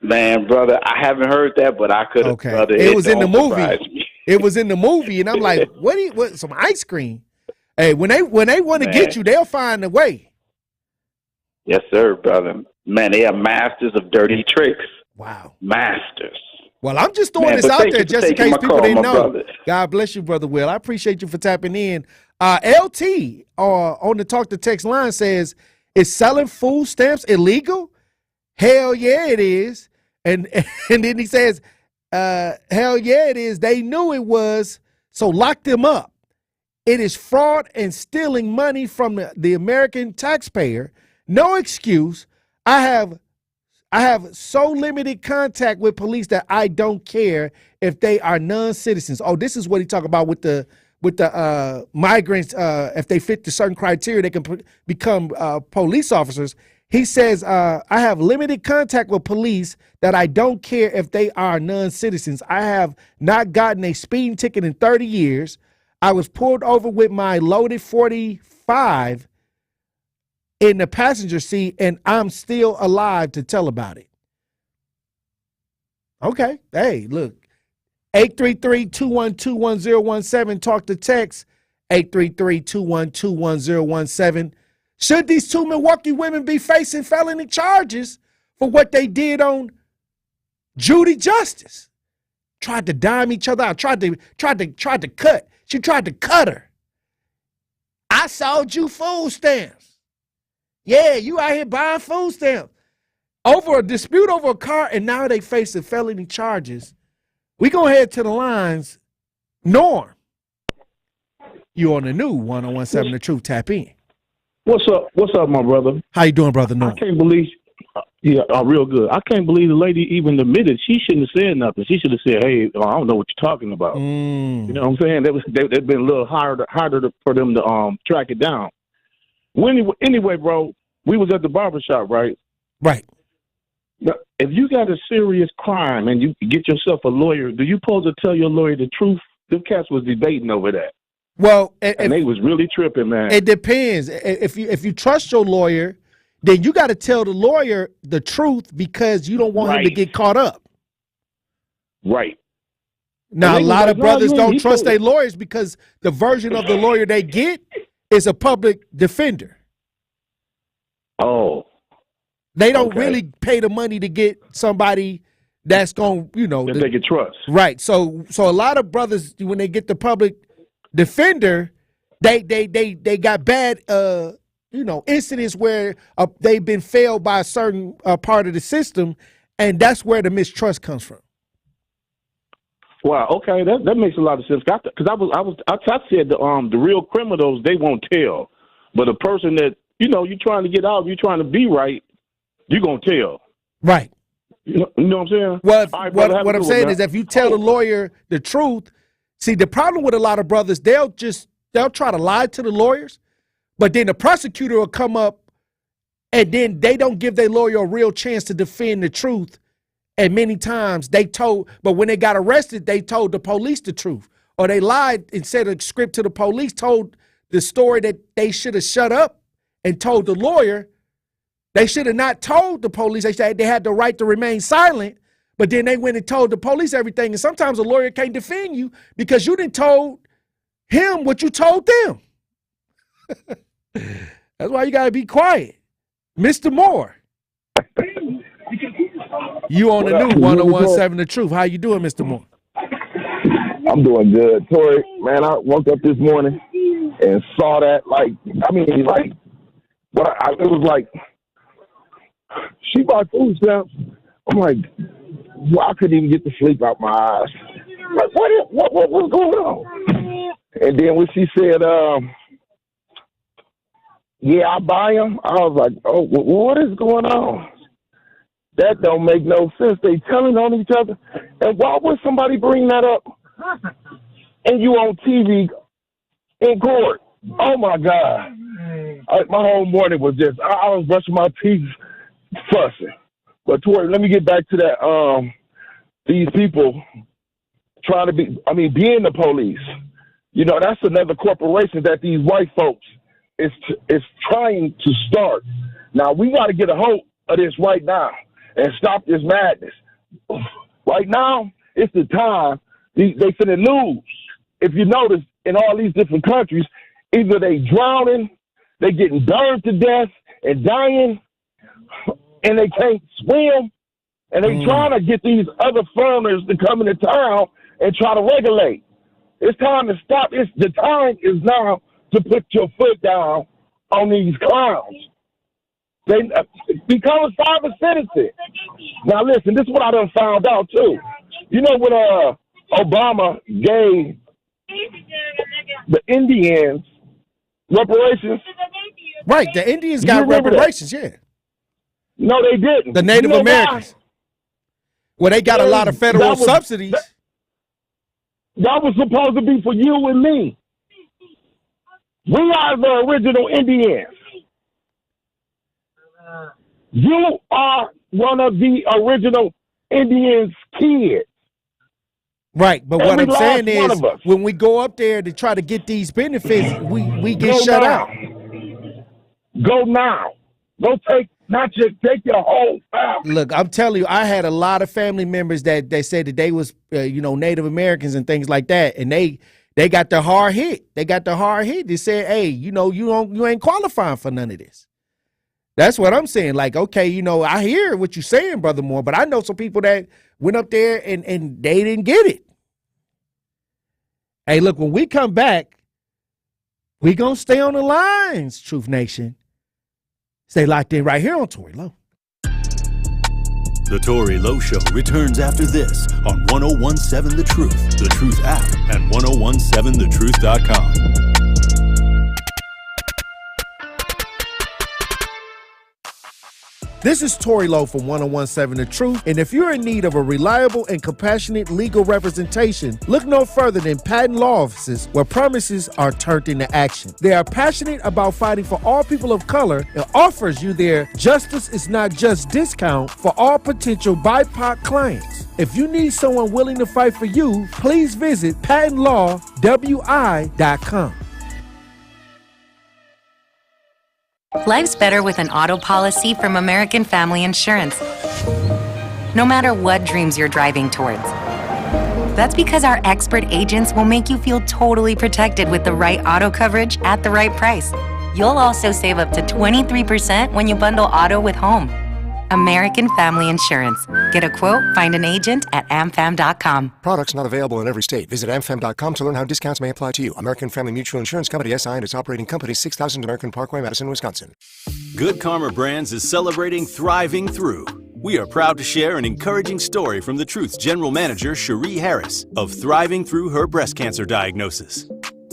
Man, brother, I haven't heard that, but I could have. Okay. Brother, It was in the don't movie. surprise me. It was in the movie, and I'm like, what some ice cream? Hey, when they want to get you, they'll find a way. Yes, sir, brother. Man, they are masters of dirty tricks. Wow. Masters. Well, I'm just throwing this out there just in case people didn't know. God bless you, Brother Will. I appreciate you for tapping in. LT on the Talk to Text line says, is selling food stamps illegal? Hell yeah, it is. And then he says, hell yeah, it is. They knew it was, so lock them up. It is fraud and stealing money from the American taxpayer. No excuse. I have so limited contact with police that I don't care if they are non-citizens. Oh, this is what he talked about with the migrants. If they fit the certain criteria, they can become police officers. He says, I have limited contact with police that I don't care if they are non-citizens. I have not gotten a speeding ticket in 30 years. I was pulled over with my loaded 45 in the passenger seat, and I'm still alive to tell about it. Okay. Hey, look. 833-212-1017. Talk to text. 833-212-1017. Should these two Milwaukee women be facing felony charges for what they did on Judy Justice? Tried to dime each other out. Tried to cut. She tried to cut her. I sold you food stamps. Yeah, you out here buying food stamps. Over a dispute over a car, and now they facing felony charges. We go ahead to the lines. Norm, you on the new 101.7 The Truth. Tap in. What's up? What's up, my brother? How you doing, brother Norm? I can't believe, real good. I can't believe the lady even admitted she shouldn't have said nothing. She should have said, "Hey, I don't know what you're talking about." You know what I'm saying? They've been a little harder for them to track it down. Well, anyway, bro, we was at the barbershop, right? Right. Now, if you got a serious crime and you get yourself a lawyer, do you supposed to tell your lawyer the truth? Them cats was debating over that. Well, and they was really tripping, man. It depends. If you trust your lawyer, then you got to tell the lawyer the truth because you don't want him to get caught up. Right. Now, a lot of brothers don't trust their lawyers because the version of the lawyer they get is a public defender. Oh. They don't really pay the money to get somebody that's going, that they can trust. Right. So a lot of brothers, when they get the public defender, they got bad incidents where they've been failed by a certain part of the system, and that's where the mistrust comes from. Wow. Okay, that makes a lot of sense. Because I said the real criminals, they won't tell, but a person that you're trying to get out, you're trying to be right, you're gonna tell. Right. You know what I'm saying? Well, what I'm saying is, if you tell the lawyer the truth, see, the problem with a lot of brothers, they'll try to lie to the lawyers, but then the prosecutor will come up, and then they don't give their lawyer a real chance to defend the truth. And many times but when they got arrested, they told the police the truth, or they lied and said a script to the police, told the story that they should have shut up and told the lawyer. They should have not told the police. They said they had the right to remain silent, but then they went and told the police everything. And sometimes a lawyer can't defend you because you didn't told him what you told them. That's why you got to be quiet. Mr. Moore. You on the new 101.7 The Truth. How you doing, Mr. Moore? I'm doing good. Tory, man, I woke up this morning and saw that, it was like, she bought food stamps. I'm like, I couldn't even get the sleep out my eyes. Like, what's going on? And then when she said, yeah, I buy them, I was like, oh, what is going on? That don't make no sense. They telling on each other. And why would somebody bring that up? And you on TV in court. Oh, my God. My whole morning was just, I was brushing my teeth, fussing. But Tory, let me get back to that. These people trying to being the police. That's another corporation that these white folks is trying to start. Now, we got to get a hold of this right now and stop this madness. Right now, it's the time they finna lose. If you notice, in all these different countries, either they drowning, they getting burned to death and dying, and they can't swim, and they trying to get these other foreigners to come into town and try to regulate. It's time to stop. The time is now to put your foot down on these clowns. They become a sovereign citizen. Now listen, this is what I done found out too. When Obama gave the Indians reparations. Right, the Indians got reparations, yeah. No, they didn't. The Native Americans. Well, they got a lot of federal subsidies. That was supposed to be for you and me. We are the original Indians. You are one of the original Indians' kids. Right, but what I'm saying is, when we go up there to try to get these benefits, we get shut out. Go now. Go take your whole family. Look, I'm telling you, I had a lot of family members that said that they was, Native Americans and things like that, and they got the hard hit. They got the hard hit. They said, hey, you ain't qualifying for none of this. That's what I'm saying. Like, okay, I hear what you're saying, Brother Moore, but I know some people that went up there and they didn't get it. Hey, look, when we come back, we gonna stay on the lines, Truth Nation. Stay locked in right here on Tory Lowe. The Tory Lowe Show returns after this on 101.7 The Truth, The Truth app, and 1017thetruth.com. This is Tory Lowe from 1017 The Truth, and if you're in need of a reliable and compassionate legal representation, look no further than patent law offices where promises are turned into action. They are passionate about fighting for all people of color and offers you their justice is not just discount for all potential BIPOC clients. If you need someone willing to fight for you, please visit patentlawwi.com. Life's better with an auto policy from American Family Insurance. No matter what dreams you're driving towards. That's because our expert agents will make you feel totally protected with the right auto coverage at the right price. You'll also save up to 23% when you bundle auto with home. American Family Insurance. Get a quote, find an agent at amfam.com. Products not available in every state. Visit amfam.com to learn how discounts may apply to you. American Family Mutual Insurance Company, SI, and its operating company, 6000 American Parkway, Madison, Wisconsin. Good Karma Brands is celebrating Thriving Through. We are proud to share an encouraging story from The Truth's General Manager, Cherie Harris, of thriving through her breast cancer diagnosis.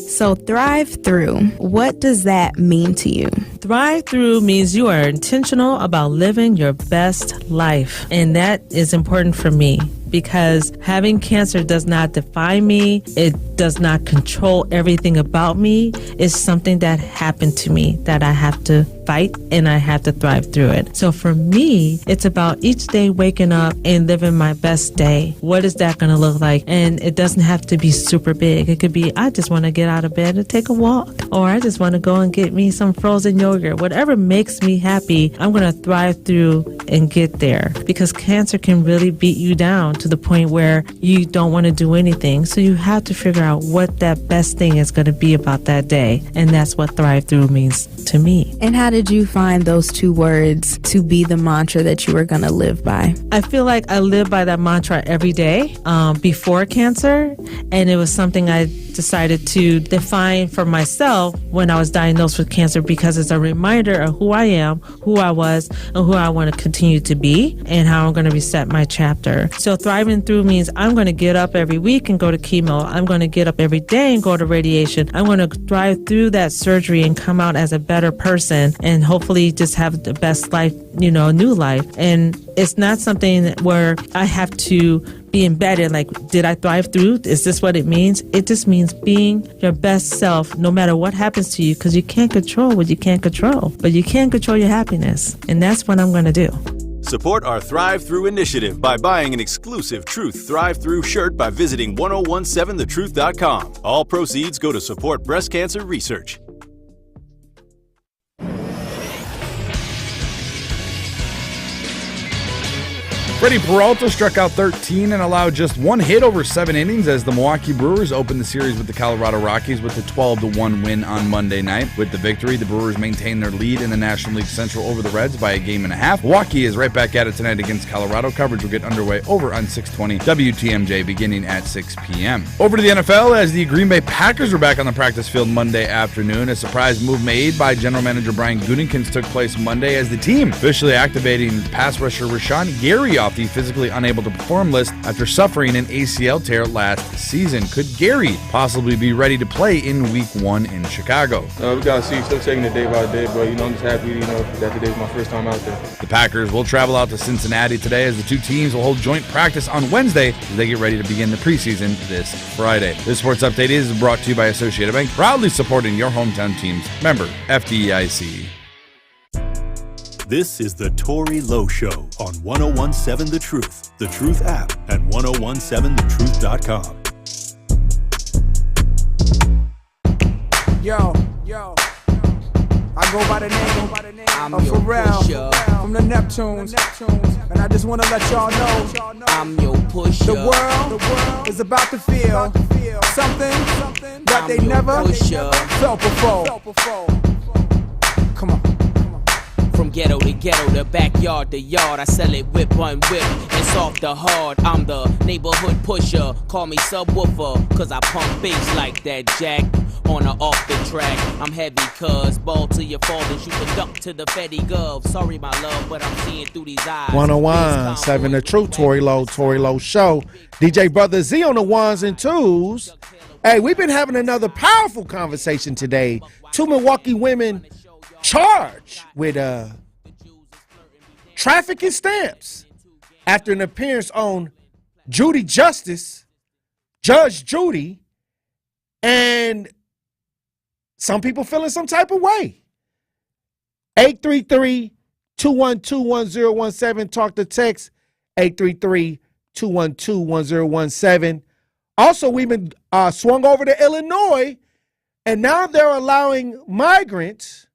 So thrive through, what does that mean to you? Thrive through means you are intentional about living your best life. And that is important for me because having cancer does not define me. It does not control everything about me. It's something that happened to me that I have to fight and I have to thrive through it. So for me, it's about each day waking up and living my best day. What is that going to look like? And it doesn't have to be super big. It could be, I just want to get out of bed and take a walk, or I just want to go and get me some frozen yogurt. Whatever makes me happy, I'm going to thrive through and get there, because cancer can really beat you down to the point where you don't want to do anything. So you have to figure out what that best thing is going to be about that day. And that's what thrive through means to me. And how did you find those two words to be the mantra that you were going to live by? I feel like I live by that mantra every day before cancer. And it was something I decided to define for myself when I was diagnosed with cancer, because it's a reminder of who I am, who I was, and who I want to continue to be, and how I'm going to reset my chapter. So thriving through means I'm going to get up every week and go to chemo. I'm going to get up every day and go to radiation. I'm going to thrive through that surgery and come out as a better person and hopefully just have the best life, new life. And it's not something where I have to be embedded, like, did I thrive through? Is this what it means? It just means being your best self no matter what happens to you, because you can't control what you can't control, but you can control your happiness. And that's what I'm going to do. Support our Thrive Through initiative by buying an exclusive Truth Thrive Through shirt by visiting 1017thetruth.com. All proceeds go to support breast cancer research. Freddie Peralta struck out 13 and allowed just one hit over 7 innings as the Milwaukee Brewers opened the series with the Colorado Rockies with a 12-1 win on Monday night. With the victory, the Brewers maintain their lead in the National League Central over the Reds by a game and a half. Milwaukee is right back at it tonight against Colorado. Coverage will get underway over on 620 WTMJ beginning at 6 p.m. Over to the NFL as the Green Bay Packers were back on the practice field Monday afternoon. A surprise move made by General Manager Brian Gutekunst took place Monday as the team officially activating pass rusher Rashawn Gary off the physically unable to perform list after suffering an ACL tear last season. Could Gary possibly be ready to play in Week 1 in Chicago? We got to see. Still taking it day by day, but, I'm just happy, that today's my first time out there. The Packers will travel out to Cincinnati today as the two teams will hold joint practice on Wednesday as they get ready to begin the preseason this Friday. This sports update is brought to you by Associated Bank, proudly supporting your hometown teams. Member FDIC. This is the Tory Lowe Show on 1017 The Truth, The Truth app, and 1017thetruth.com. Yo, I go by the name of Pharrell from the Neptunes, and I just want to let y'all know I'm your pusher. The world is about to feel something that they never felt before. Come on. From ghetto to ghetto, the backyard to yard, I sell it whip on whip and soft to hard. I'm the neighborhood pusher, call me subwoofer, cause I pump bass like that, Jack. On or off the track, I'm heavy cuz ball to your fall and you can duck to the Fetty Gov. Sorry my love, but I'm seeing through these eyes. 1017 The Truth, Tory Lowe Show. DJ Brother Z on the ones and twos. Hey, we've been having another powerful conversation today. 2 Milwaukee women charged with trafficking stamps after an appearance on Judy Justice, Judge Judy, and some people feeling some type of way. 833-212-1017. Talk to text 833-212-1017. Also, we've been swung over to Illinois, and now they're allowing migrants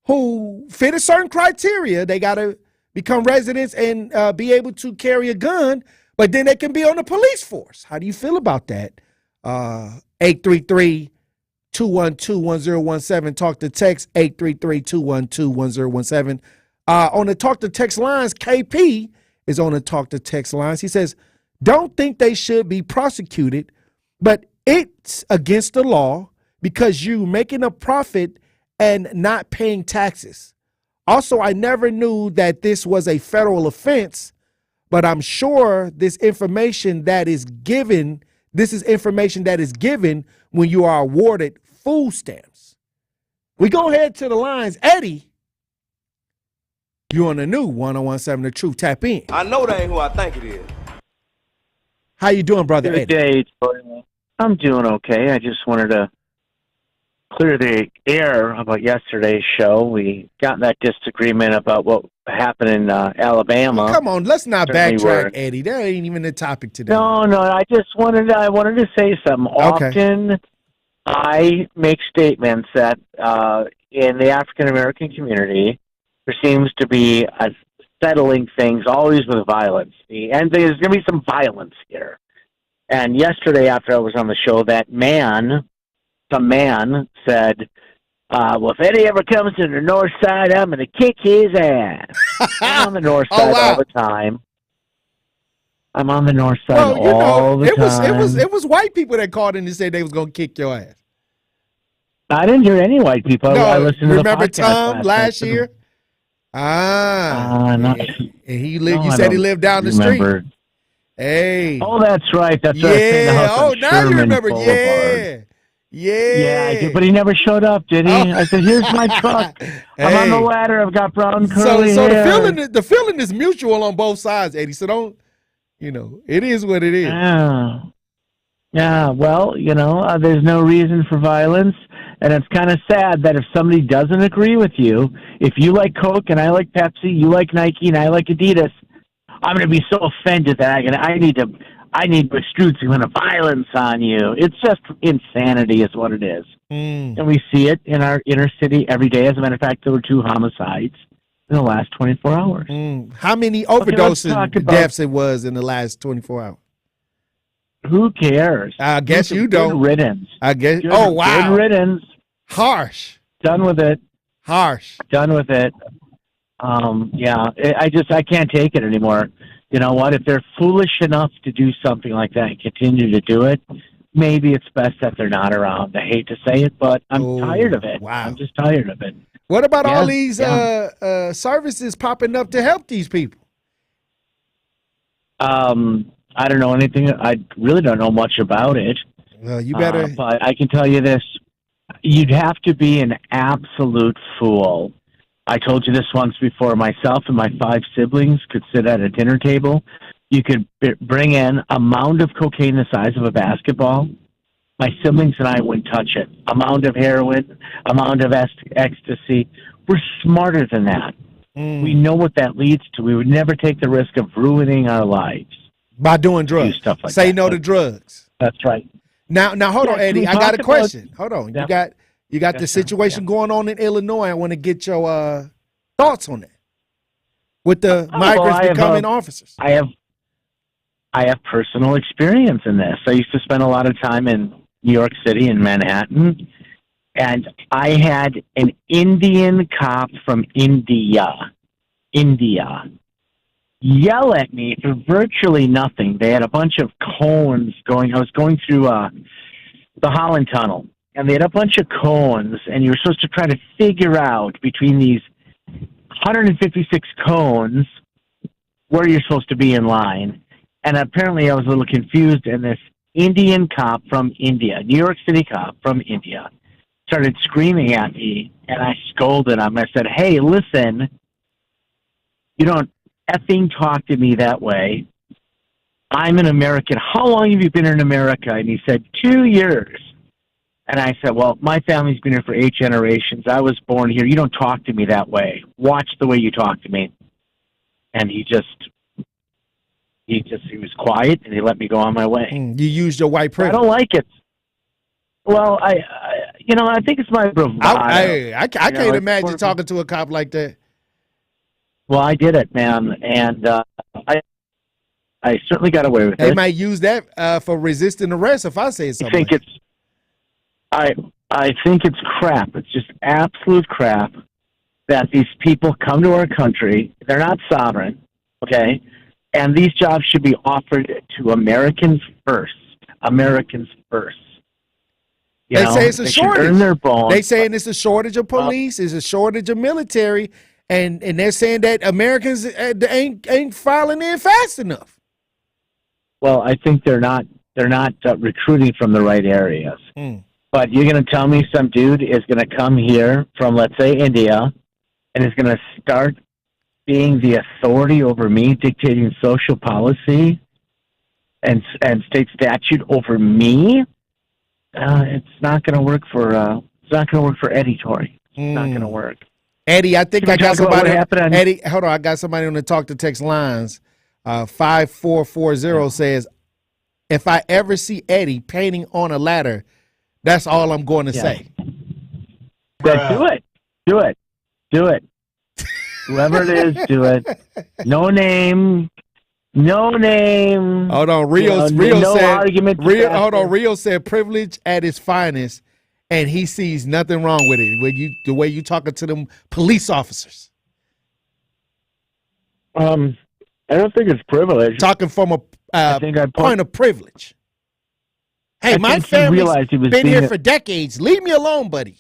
who fit a certain criteria. They got to become residents and be able to carry a gun, but then they can be on the police force. How do you feel about that? 833-212-1017. Talk to text 833-212-1017. On the talk to text lines, KP is on the talk to text lines. He says, don't think they should be prosecuted, but it's against the law because you making a profit and not paying taxes. Also, I never knew that this was a federal offense, but I'm sure this is information that is given when you are awarded food stamps. We go ahead to the lines. Eddie, you're on the new 1017 The Truth. Tap in. I know that ain't who I think it is. How you doing, brother Good Eddie? day, Tory. I'm doing okay. I just wanted to clear the air about yesterday's show. We got in that disagreement about what happened in Alabama. Come on, let's not Certainly backtrack, were. Eddie. That ain't even the topic today. No, I wanted to say something. Okay. Often I make statements that in the African American community, there seems to be a settling things always with violence. And there's going to be some violence here. And yesterday after I was on the show, some man said, well, if Eddie ever comes to the north side, I'm going to kick his ass. I'm on the north side all the time. I'm on the north side all the time. It was white people that called in and said they was going to kick your ass. I didn't hear any white people. I listened to the remember podcast Tom last year? He said he lived down the street. Hey. Oh, that's right. That's right. Yeah. Oh, now Sherman you remember. Boulevard. Yeah. I did, but he never showed up, did he? I said, "Here's my truck. I'm on the ladder. I've got brown curly hair." So the feeling is mutual on both sides, Eddie. So don't, it is what it is. Yeah. Well, there's no reason for violence, and it's kind of sad that if somebody doesn't agree with you, if you like Coke and I like Pepsi, you like Nike and I like Adidas, I'm going to be so offended that I need to extrude some kind of violence on you. It's just insanity is what it is. And we see it in our inner city every day. As a matter of fact, there were 2 homicides in the last 24 hours. How many overdose deaths it was in the last 24 hours? Who cares? I guess you don't. Good riddance. I guess. Good riddance. Harsh. Done with it. Harsh. Done with it. I can't take it anymore. You know what? If they're foolish enough to do something like that and continue to do it, maybe it's best that they're not around. I hate to say it, but I'm tired of it. Wow. I'm just tired of it. What about all these services popping up to help these people? I don't know anything. I really don't know much about it. Well, you better. But I can tell you this. You'd have to be an absolute fool. I told you this once before. Myself and my 5 siblings could sit at a dinner table. You could bring in a mound of cocaine the size of a basketball. My siblings and I wouldn't touch it. A mound of heroin, a mound of ecstasy. We're smarter than that. We know what that leads to. We would never take the risk of ruining our lives. By doing drugs. Stuff like Say that. no to drugs. That's right. Now hold on, Eddie. I got a question. Hold on. Yeah. You got the situation going on in Illinois. I want to get your thoughts on that. With the migrants becoming officers. I have personal experience in this. I used to spend a lot of time in New York City and Manhattan, and I had an Indian cop from India yell at me for virtually nothing. They had a bunch of cones going. I was going through the Holland Tunnel, and they had a bunch of cones, and you were supposed to try to figure out between these 156 cones where you're supposed to be in line. And apparently I was a little confused, and this Indian cop from India, New York City cop from India, started screaming at me, and I scolded him. I said, "Hey, listen, you don't effing talk to me that way. I'm an American. How long have you been in America? And he said, 2 years. And I said, well, my family's been here for 8 generations. I was born here. You don't talk to me that way. Watch the way you talk to me. And he was quiet, and he let me go on my way. You used your white privilege. I don't like it. Well, I think it's my bravado. I can't imagine talking to a cop like that. Well, I did it, man, and I certainly got away with it. They might use that for resisting arrest if I say something. I think it's crap. It's just absolute crap that these people come to our country. They're not sovereign, okay? And these jobs should be offered to Americans first. Americans first. They say it's a shortage. Earn their bones. They saying it's a shortage of police, it's a shortage of military, and they're saying that Americans ain't filing in fast enough. Well, I think they're not recruiting from the right areas. But you're going to tell me some dude is going to come here from, let's say, India, and is going to start being the authority over me, dictating social policy and state statute over me? It's not going to work for Eddie Tory. It's not going to work. Eddie, I think I got somebody. Eddie, hold on, I got somebody on the talk to text lines. 5440 says, if I ever see Eddie painting on a ladder, that's all I'm going to say. Do it. Whoever it is, do it. No name. Hold on, Rio said privilege at its finest, and he sees nothing wrong with it. The way you talking to them police officers. I don't think it's privilege. Talking from a point of privilege. Hey, my family's been here for decades. Leave me alone, buddy.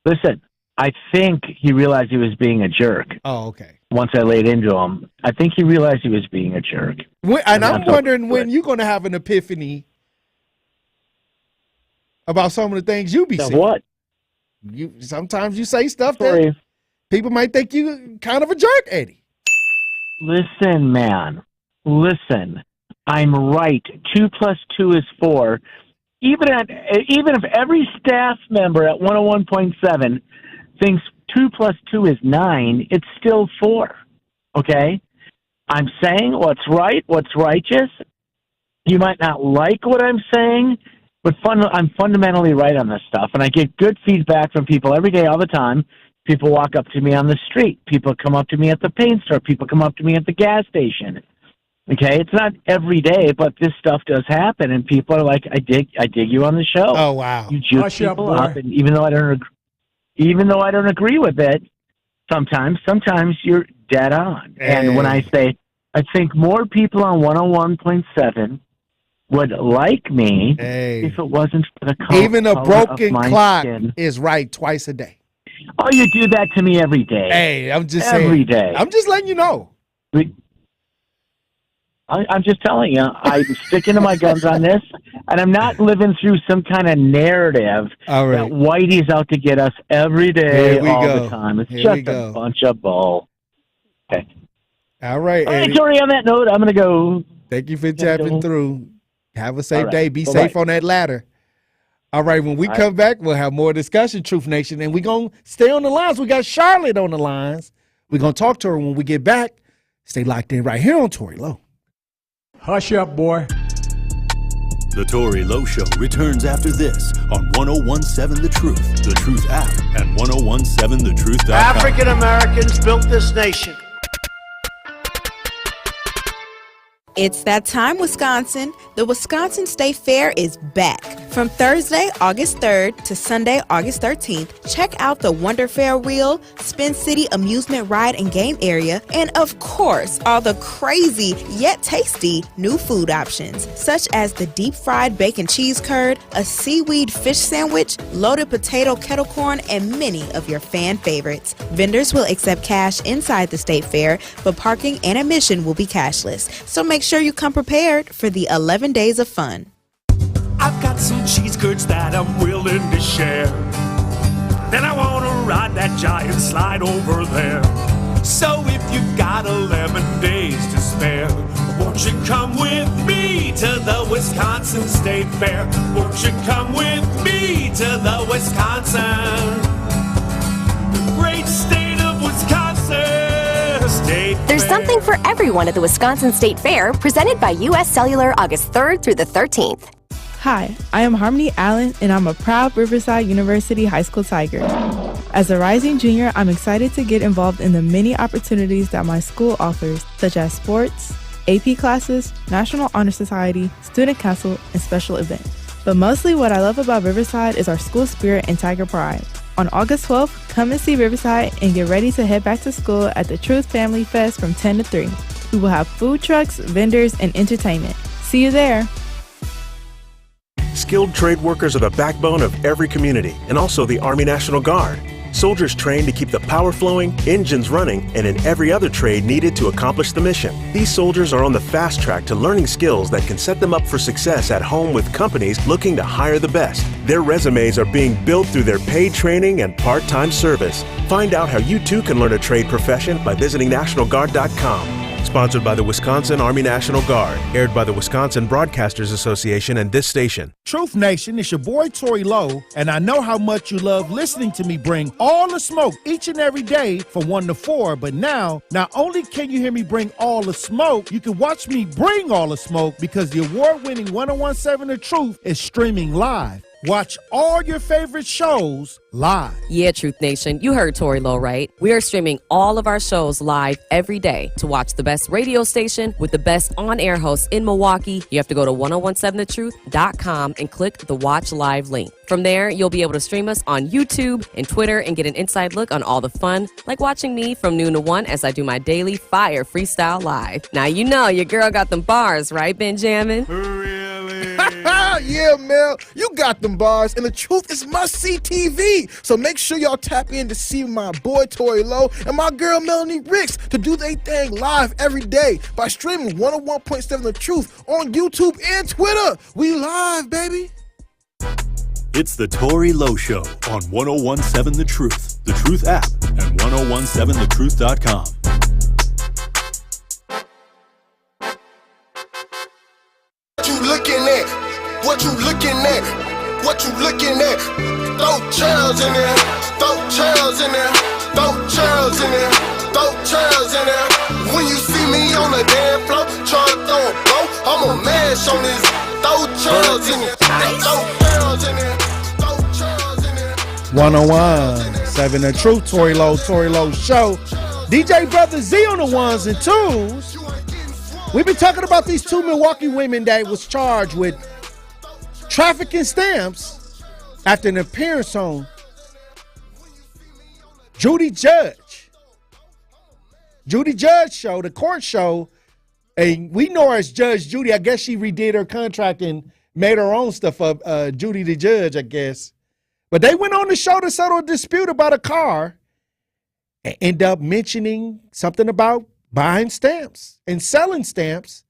Listen, I think he realized he was being a jerk. Oh, okay. Once I laid into him, I think he realized he was being a jerk. And I'm wondering when you're going to have an epiphany about some of the things you be saying. What? Sometimes you say stuff that people might think you kind of a jerk, Eddie. Listen, man. Listen. I'm right. 2 + 2 is 4. Even if every staff member at 101.7 thinks 2 + 2 is 9, it's still 4. Okay? I'm saying what's right, what's righteous. You might not like what I'm saying, but I'm fundamentally right on this stuff, and I get good feedback from people every day, all the time. People walk up to me on the street. People come up to me at the paint store. People come up to me at the gas station. Okay, it's not every day, but this stuff does happen, and people are like, "I dig you on the show." Oh wow, you juice people up, and even though I don't agree with it, sometimes you're dead on. Hey. And when I say, I think more people on 101.7 would like me if it wasn't for the color. Even a broken clock skin. Is right twice a day. Oh, you do that to me every day. Hey, I'm just saying. Every day. I'm just letting you know. I'm just telling you, I'm sticking to my guns on this, and I'm not living through some kind of narrative that Whitey's out to get us every day, all the time. It's just a bunch of bull. Okay. All right, All right, Tory, on that note, I'm going to go. Thank you for tapping through. Have a safe day. Be safe on that ladder. All right, when we come back, we'll have more discussion, Truth Nation, and we're going to stay on the lines. We got Charlotte on the lines. We're going to talk to her when we get back. Stay locked in right here on Tory Lowe. Hush up, boy. The Tory Lowe Show returns after this on 101.7 The Truth, The Truth app, and 101.7thetruth.com. African Americans built this nation. It's that time, Wisconsin. The Wisconsin State Fair is back. From Thursday, August 3rd to Sunday, August 13th, check out the Wonder Fair Wheel, Spin City amusement ride and game area, and of course, all the crazy yet tasty new food options, such as the deep fried bacon cheese curd, a seaweed fish sandwich, loaded potato kettle corn, and many of your fan favorites. Vendors will accept cash inside the State Fair, but parking and admission will be cashless. So make sure you come prepared for the 11 days of fun. I've got some cheese curds that I'm willing to share. Then I want to ride that giant slide over there. So if you've got 11 days to spare, won't you come with me to the Wisconsin State Fair? Won't you come with me to the Wisconsin, the great state of Wisconsin State There's Fair. something for everyone at the Wisconsin State Fair, presented by U.S. Cellular August 3rd through the 13th. Hi, I am Harmony Allen, and I'm a proud Riverside University High School Tiger. As a rising junior, I'm excited to get involved in the many opportunities that my school offers, such as sports, AP classes, National Honor Society, Student Council, and special events. But mostly what I love about Riverside is our school spirit and Tiger pride. On August 12th, come and see Riverside and get ready to head back to school at the Truth Family Fest from 10 to 3. We will have food trucks, vendors, and entertainment. See you there. Skilled trade workers are the backbone of every community and also the Army National Guard. Soldiers trained to keep the power flowing, engines running, and in every other trade needed to accomplish the mission. These soldiers are on the fast track to learning skills that can set them up for success at home with companies looking to hire the best. Their resumes are being built through their paid training and part-time service. Find out how you too can learn a trade profession by visiting NationalGuard.com. Sponsored by the Wisconsin Army National Guard. Aired by the Wisconsin Broadcasters Association and this station. Truth Nation, it's your boy Tory Lowe, and I know how much you love listening to me bring all the smoke each and every day from 1 to 4. But now, not only can you hear me bring all the smoke, you can watch me bring all the smoke because the award-winning 1017 The Truth is streaming live. Watch all your favorite shows live. Yeah, Truth Nation, you heard Tory Lowe right. We are streaming all of our shows live every day. To watch the best radio station with the best on-air hosts in Milwaukee, you have to go to 1017thetruth.com and click the Watch Live link. From there, you'll be able to stream us on YouTube and Twitter and get an inside look on all the fun, like watching me from noon to 1 as I do my daily fire freestyle live. Now you know your girl got them bars, right, Benjamin? Yeah, Mel, you got them bars, and the truth is must-see TV. So make sure y'all tap in to see my boy Tory Lowe and my girl Melanie Ricks to do their thing live every day by streaming 101.7 The Truth on YouTube and Twitter. We live, baby. It's the Tory Lowe Show on 1017 The Truth, The Truth app, and 1017thetruth.com. What you looking at? What you looking at? Throw chairs in there, throw chairs in there, throw chairs in there, throw chairs in there. When you see me on the dance floor, try to throw a blow, I'ma mash on this. Throw chairs in there, throw chairs in there, throw chairs in there. 1017 The Truth, Tory Lowe Show. DJ Brother Z on the ones and twos. We've been talking about these two Milwaukee women that was charged with trafficking stamps after an appearance on Judy Judge show, the court show. And we know her as Judge Judy. I guess she redid her contract and made her own stuff up, Judy the Judge, I guess. But they went on the show to settle a dispute about a car and end up mentioning something about buying stamps and selling stamps.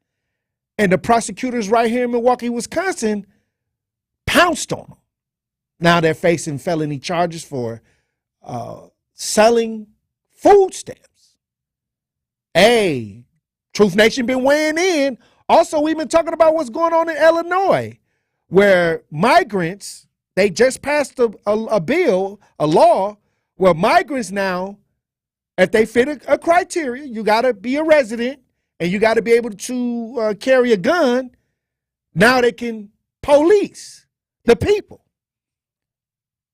And the prosecutors right here in Milwaukee, Wisconsin, pounced on them. Now they're facing felony charges for selling food stamps. Hey, Truth Nation been weighing in. Also, we've been talking about what's going on in Illinois, where migrants, they just passed a bill, a law, where migrants now, if they fit a criteria, you got to be a resident and you got to be able to carry a gun. Now they can police the people.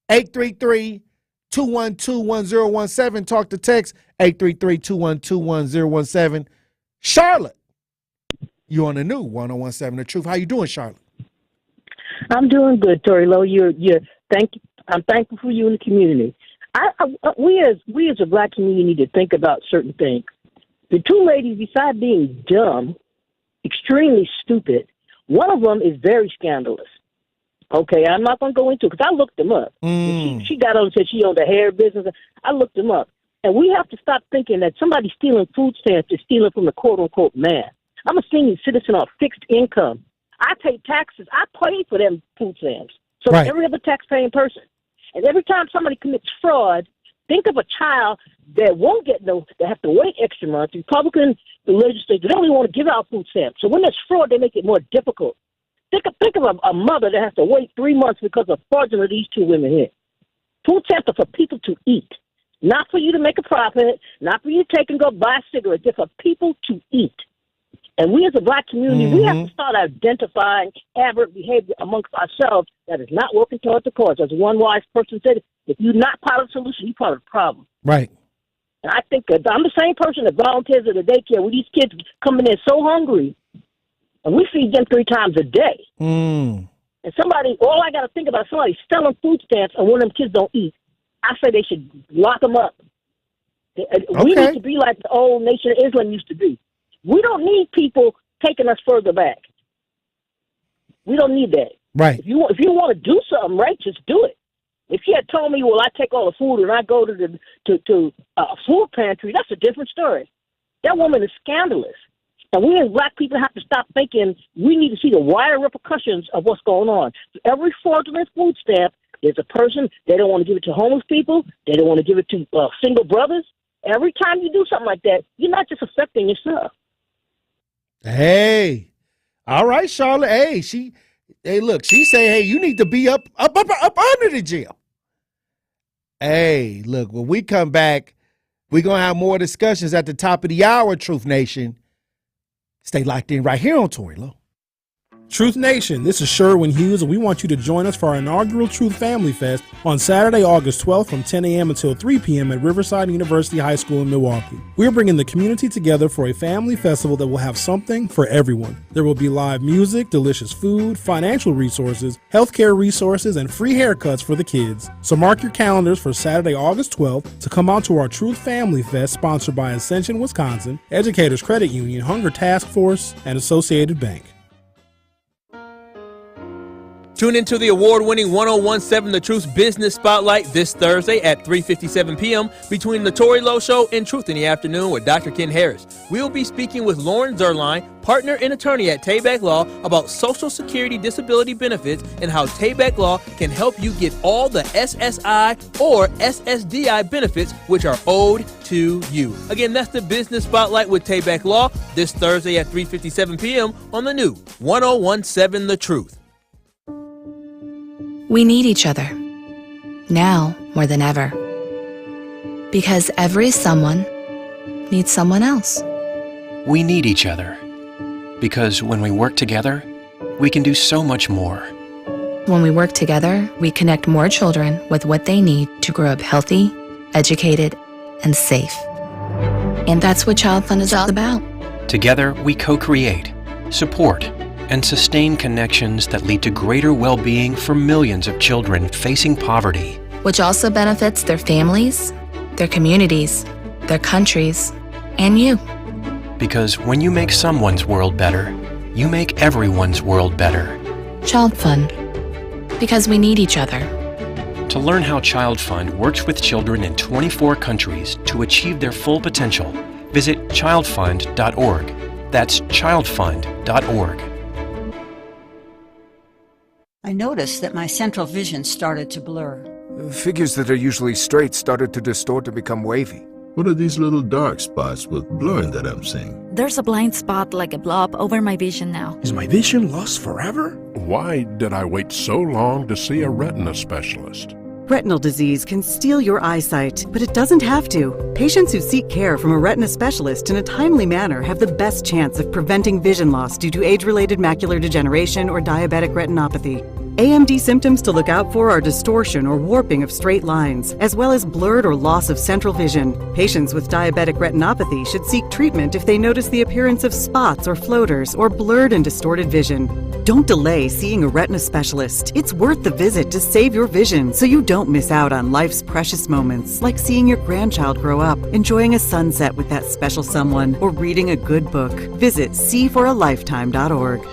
833-212-1017. Talk to text 833-212-1017. Charlotte, you on the new 1017 The Truth. How you doing, Charlotte? I'm doing good, Tory Lowe. I'm thankful for you in the community. We as a black community need to think about certain things. The two ladies, besides being dumb, extremely stupid, one of them is very scandalous. Okay, I'm not going to go into it because I looked them up. She got on and said she owned a hair business. I looked them up. And we have to stop thinking that somebody stealing food stamps is stealing from the quote-unquote man. I'm a senior citizen on fixed income. I pay taxes. I pay for them food stamps. So right. Every other tax-paying person. And every time somebody commits fraud, Think of a child that won't get that have to wait extra months. Republican, the legislature, they don't even want to give out food stamps. So when there's fraud, they make it more difficult. Think of a mother that has to wait 3 months because of fraudulent of these two women here. Food stamps are for people to eat, not for you to make a profit, not for you to take and go buy cigarettes. They're for people to eat. And we as a black community, we have to start identifying aberrant behavior amongst ourselves that is not working toward the cause. As one wise person said, if you're not part of the solution, you're part of the problem. Right. And I think that I'm the same person that volunteers at the daycare where these kids coming in so hungry, and we feed them 3 times a day. Mm. And all I got to think about is somebody selling food stamps and one of them kids don't eat. I say they should lock them up. We need to be like the old Nation of Islam used to be. We don't need people taking us further back. We don't need that. Right. If you want to do something right, just do it. If you had told me, well, I take all the food and I go to a food pantry, that's a different story. That woman is scandalous. And we as black people have to stop thinking we need to see the wider repercussions of what's going on. Every fraudulent food stamp, there's a person, they don't want to give it to homeless people, they don't want to give it to single brothers. Every time you do something like that, you're not just affecting yourself. Hey, all right, Charlotte. Hey, look, she say, hey, you need to be up under the jail. Hey, look, when we come back, we're going to have more discussions at the top of the hour, Truth Nation. Stay locked in right here on Tory Lowe. Truth Nation, this is Sherwin Hughes, and we want you to join us for our inaugural Truth Family Fest on Saturday, August 12th from 10 a.m. until 3 p.m. at Riverside University High School in Milwaukee. We're bringing the community together for a family festival that will have something for everyone. There will be live music, delicious food, financial resources, healthcare resources, and free haircuts for the kids. So mark your calendars for Saturday, August 12th to come out to our Truth Family Fest sponsored by Ascension, Wisconsin, Educators Credit Union, Hunger Task Force, and Associated Bank. Tune into the award-winning 1017 The Truth Business Spotlight this Thursday at 3:57 p.m. between The Tory Lowe Show and Truth in the Afternoon with Dr. Ken Harris. We'll be speaking with Lauren Zerline, partner and attorney at Tayback Law, about Social Security disability benefits and how Tayback Law can help you get all the SSI or SSDI benefits which are owed to you. Again, that's the Business Spotlight with Tayback Law this Thursday at 3:57 p.m. on the new 1017 The Truth. We need each other, now more than ever. Because every someone needs someone else. We need each other because when we work together, we can do so much more. When we work together, we connect more children with what they need to grow up healthy, educated, and safe. And that's what Child Fund is all about. Together, we co-create, support, and sustain connections that lead to greater well-being for millions of children facing poverty. Which also benefits their families, their communities, their countries, and you. Because when you make someone's world better, you make everyone's world better. Child Fund. Because we need each other. To learn how Child Fund works with children in 24 countries to achieve their full potential, visit childfund.org. That's childfund.org. I noticed that my central vision started to blur. Figures that are usually straight started to distort and become wavy. What are these little dark spots with blurring that I'm seeing? There's a blind spot like a blob over my vision now. Is my vision lost forever? Why did I wait so long to see a retina specialist? Retinal disease can steal your eyesight, but it doesn't have to. Patients who seek care from a retina specialist in a timely manner have the best chance of preventing vision loss due to age-related macular degeneration or diabetic retinopathy. AMD symptoms to look out for are distortion or warping of straight lines, as well as blurred or loss of central vision. Patients with diabetic retinopathy should seek treatment if they notice the appearance of spots or floaters or blurred and distorted vision. Don't delay seeing a retina specialist. It's worth the visit to save your vision so you don't miss out on life's precious moments, like seeing your grandchild grow up, enjoying a sunset with that special someone, or reading a good book. Visit seeforalifetime.org.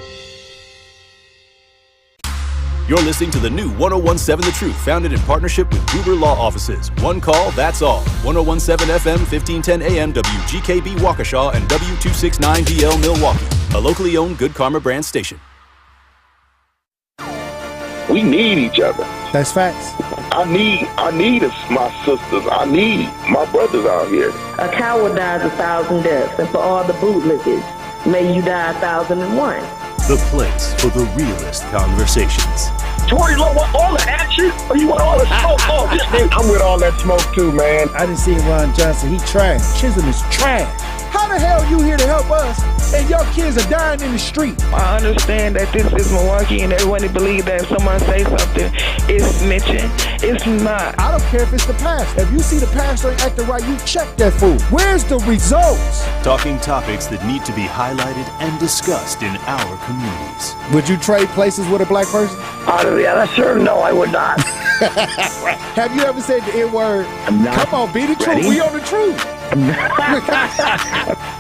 You're listening to the new 1017 The Truth, founded in partnership with Gruber Law Offices. One call, that's all. 1017 FM, 1510 AM, WGKB Waukesha, and W269DL Milwaukee. A locally owned Good Karma brand station. We need each other. That's facts. I need my sisters. I need my brothers out here. A coward dies 1,000 deaths, and for all the bootlickers, may you die 1,001. The place for the realest conversations. Tory Lowe want all the action? Or you want all the smoke? I'm with all that smoke too, man. I didn't see Ron Johnson. He trash. Chisholm is trash. How the hell you here to help us and your kids are dying in the street? I understand that this is Milwaukee and everyone believes that if someone say something, it's snitching. It's not. I don't care if it's the past. If you see the pastor ain't acting right, you check that fool. Where's the results? Talking topics that need to be highlighted and discussed in our communities. Would you trade places with a black person? Yeah, sure. No, I would not. Have you ever said the N-word? Come on, be the truth. We on the truth.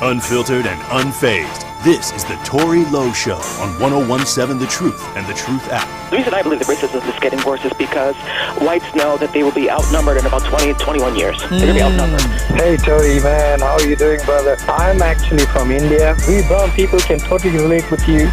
Unfiltered and unfazed. This is the Tory Lowe Show on 101.7 The Truth and The Truth app. The reason I believe the racism is getting worse is because whites know that they will be outnumbered in about 20, 21 years. They're going to be outnumbered. Hey, Tory, man. How are you doing, brother? I'm actually from India. We brown people can totally relate with you.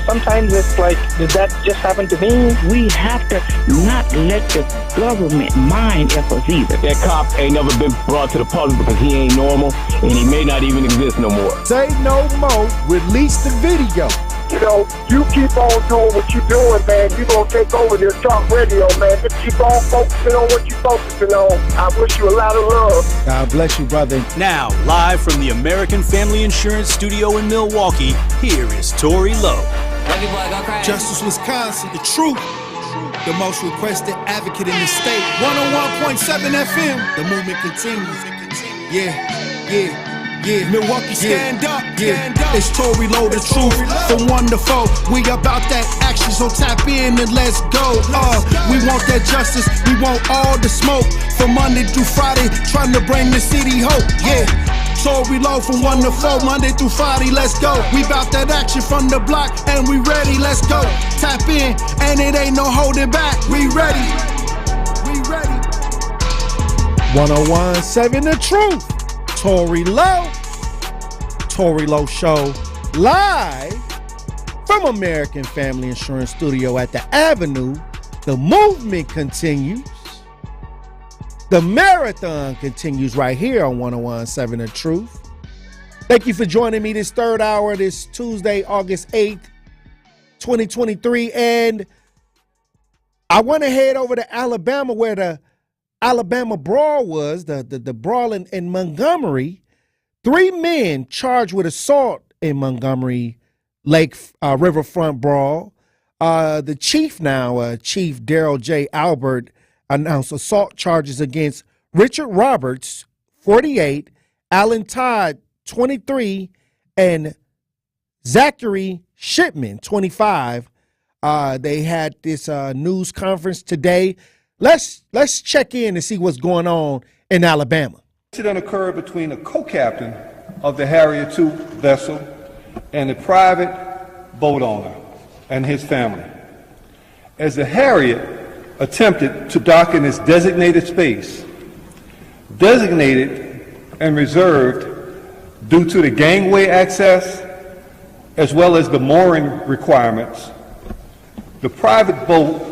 Sometimes it's like, did that just happen to me? We have to not let the government mind us either. That cop ain't never been brought to the public because he ain't normal and he may not even exist no more. Say no more. Release the video. You know, you keep on doing what you're doing, man. You're going to take over this talk radio, man. Just keep on focusing on what you're focusing on. I wish you a lot of love. God bless you, brother. Now, live from the American Family Insurance Studio in Milwaukee, here is Tory Lowe. Justice, Wisconsin, the truth. The most requested advocate in the state. 101.7 FM. The movement continues. Yeah. Milwaukee, stand up. It's Tory Lowe, the truth. From 1 to 4, we about that action, so tap in and let's go. We want that justice, we want all the smoke. From Monday through Friday, trying to bring the city hope. Yeah. Tory Lowe from 1 to 4, Monday through Friday, let's go. We bout that action from the block, and we ready, let's go. Tap in, and it ain't no holding back. We ready. 101.7 The Truth. Tory Lowe Show, live from American Family Insurance Studio at the Avenue. The movement continues. The marathon continues right here on 101.7 The Truth. Thank you for joining me this third hour, this Tuesday, August 8th, 2023. And I want to head over to Alabama where the Alabama brawl was, the brawl in Montgomery. 3 men charged with assault in Montgomery Lake Riverfront brawl. The chief now, Chief Darrell J. Albert, announced assault charges against Richard Roberts, 48, Alan Todd, 23, and Zachary Shipman, 25. They had this news conference today. Let's check in and see what's going on in Alabama. The incident occurred between a co-captain of the Harriet II vessel and a private boat owner and his family. As the Harriet attempted to dock in its designated space, designated and reserved due to the gangway access as well as the mooring requirements, the private boat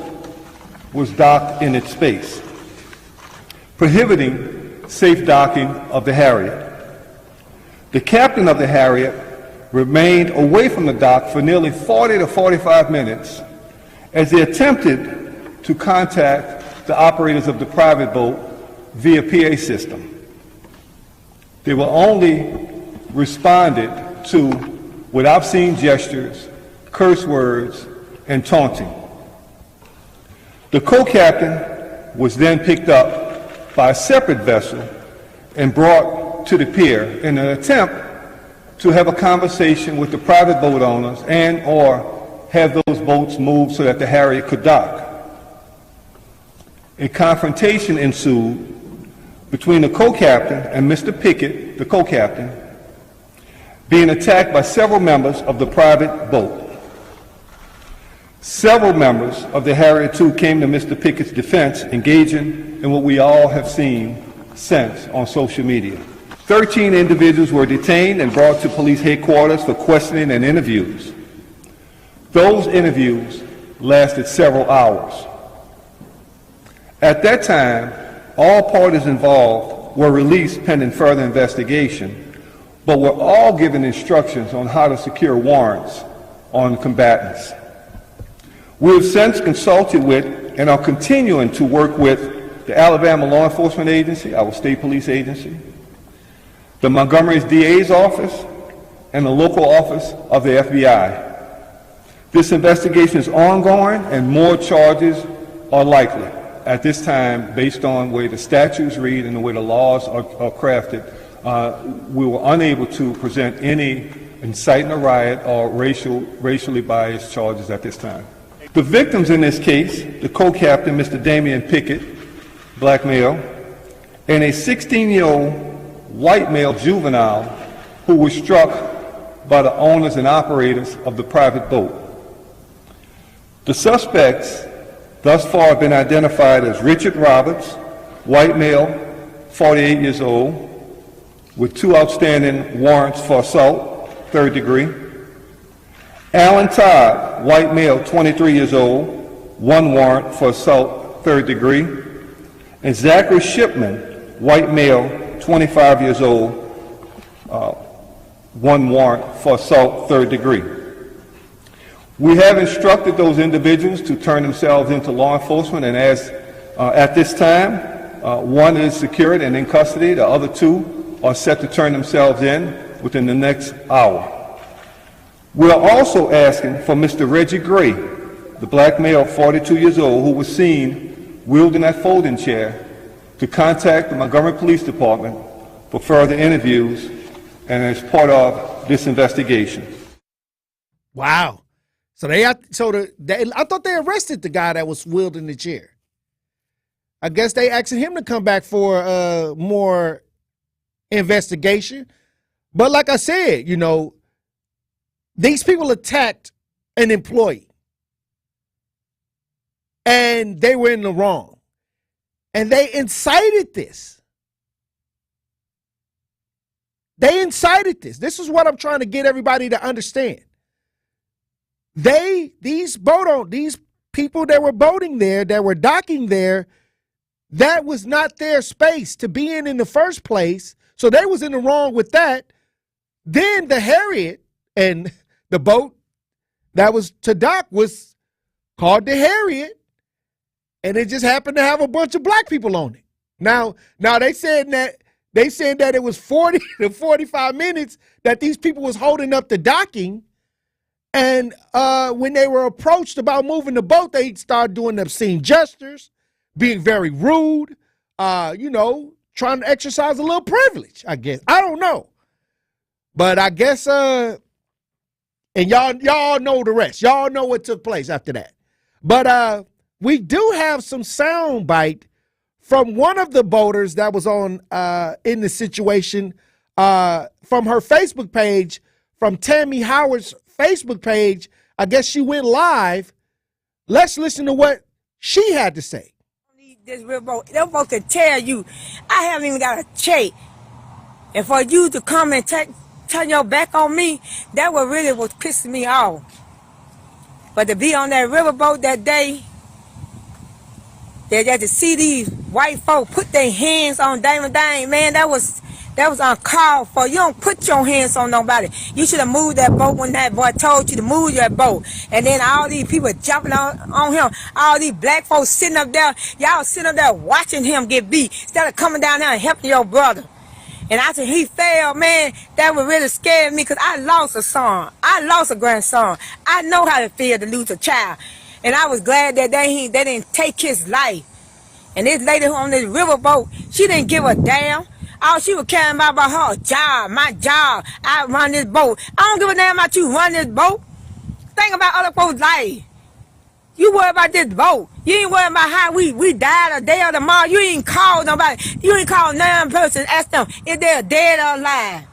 was docked in its space, prohibiting safe docking of the Harriet. The captain of the Harriet remained away from the dock for nearly 40 to 45 minutes as they attempted to contact the operators of the private boat via PA system. They were only responded to with obscene gestures, curse words, and taunting. The co-captain was then picked up by a separate vessel and brought to the pier in an attempt to have a conversation with the private boat owners and or have those boats moved so that the Harriet could dock. A confrontation ensued between the co-captain and Mr. Pickett, the co-captain, being attacked by several members of the private boat. Several members of the Harriet II came to Mr. Pickett's defense, engaging in what we all have seen since on social media. 13 individuals were detained and brought to police headquarters for questioning and interviews. Those interviews lasted several hours. At that time, all parties involved were released pending further investigation, but were all given instructions on how to secure warrants on combatants. We have since consulted with and are continuing to work with the Alabama Law Enforcement Agency, our state police agency, the Montgomery's DA's office, and the local office of the FBI. This investigation is ongoing and more charges are likely. At this time, based on the way the statutes read and the way the laws are crafted, we were unable to present any inciting a riot or racially biased charges at this time. The victims in this case, the co-captain, Mr. Damian Pickett, black male, and a 16-year-old white male juvenile who was struck by the owners and operators of the private boat. The suspects thus far have been identified as Richard Roberts, white male, 48 years old, with 2 outstanding warrants for assault, 3rd degree. Alan Todd, white male, 23 years old, 1 warrant for assault, 3rd degree. And Zachary Shipman, white male, 25 years old, 1 warrant for assault, 3rd degree. We have instructed those individuals to turn themselves into law enforcement, and as at this time, 1 is secured and in custody. The other 2 are set to turn themselves in within the next hour. We are also asking for Mr. Reggie Gray, the black male, 42 years old, who was seen wielding that folding chair, to contact the Montgomery Police Department for further interviews and as part of this investigation. Wow. So I thought they arrested the guy that was wielding the chair. I guess they asking him to come back for more investigation. But like I said, you know, these people attacked an employee and they were in the wrong and they incited this. They incited this. This is what I'm trying to get everybody to understand. These people that were boating there, that were docking there, that was not their space to be in the first place. So they was in the wrong with that. Then the Harriet and the boat that was to dock was called the Harriet, and it just happened to have a bunch of black people on it. Now they said that it was 40 to 45 minutes that these people was holding up the docking, and when they were approached about moving the boat, they started doing obscene gestures, being very rude, trying to exercise a little privilege, I guess. I don't know. But I guess and y'all know the rest. Y'all know what took place after that. But we do have some sound bite from one of the boaters that was on in the situation from her Facebook page, from Tammy Howard's Facebook page. I guess she went live. Let's listen to what she had to say. This riverboat, they're supposed to tell you, I haven't even got a check. And for you to come and turn your back on me, that what really was pissing me off. But to be on that riverboat that day, they had to see these white folk put their hands on Damon Dane, man, that was uncalled for. You don't put your hands on nobody. You should have moved that boat when that boy told you to move your boat. And then all these people jumping on him, all these black folks sitting up there, y'all sitting up there watching him get beat instead of coming down there and helping your brother. And after he fell, man, that would really scare me because I lost a son. I lost a grandson. I know how it feels to lose a child. And I was glad that they didn't take his life. And this lady on this riverboat, she didn't give a damn. All she was caring about her job, my job. I run this boat. I don't give a damn about you run this boat. Think about other folks' life. You worry about this boat. You ain't worry about how we died a day or tomorrow. You ain't called nobody. You ain't called none person. Ask them if they're dead or alive.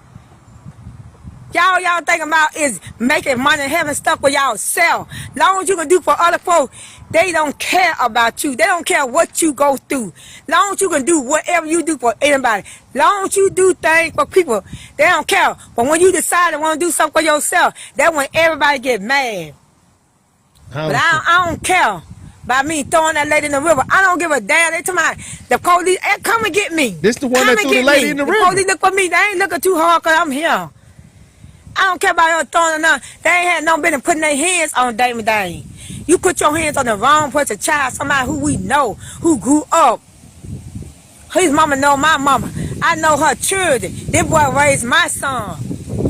Y'all thinking about is making money and having stuff for y'all self. Long as you can do for other folks, they don't care about you. They don't care what you go through. Long as you can do whatever you do for anybody. Long as you do things for people, they don't care. But when you decide to want to do something for yourself, that's when everybody get mad. But I don't care by me throwing that lady in the river. I don't give a damn. They tell me the police, hey, come and get me. This the one that threw the lady in the river. The police look for me. They ain't looking too hard because I'm here. I don't care about her throwing or nothing. They ain't had no business putting their hands on Damon Dane. You put your hands on the wrong person, child, somebody who we know, who grew up. His mama know my mama. I know her children. This boy raised my son.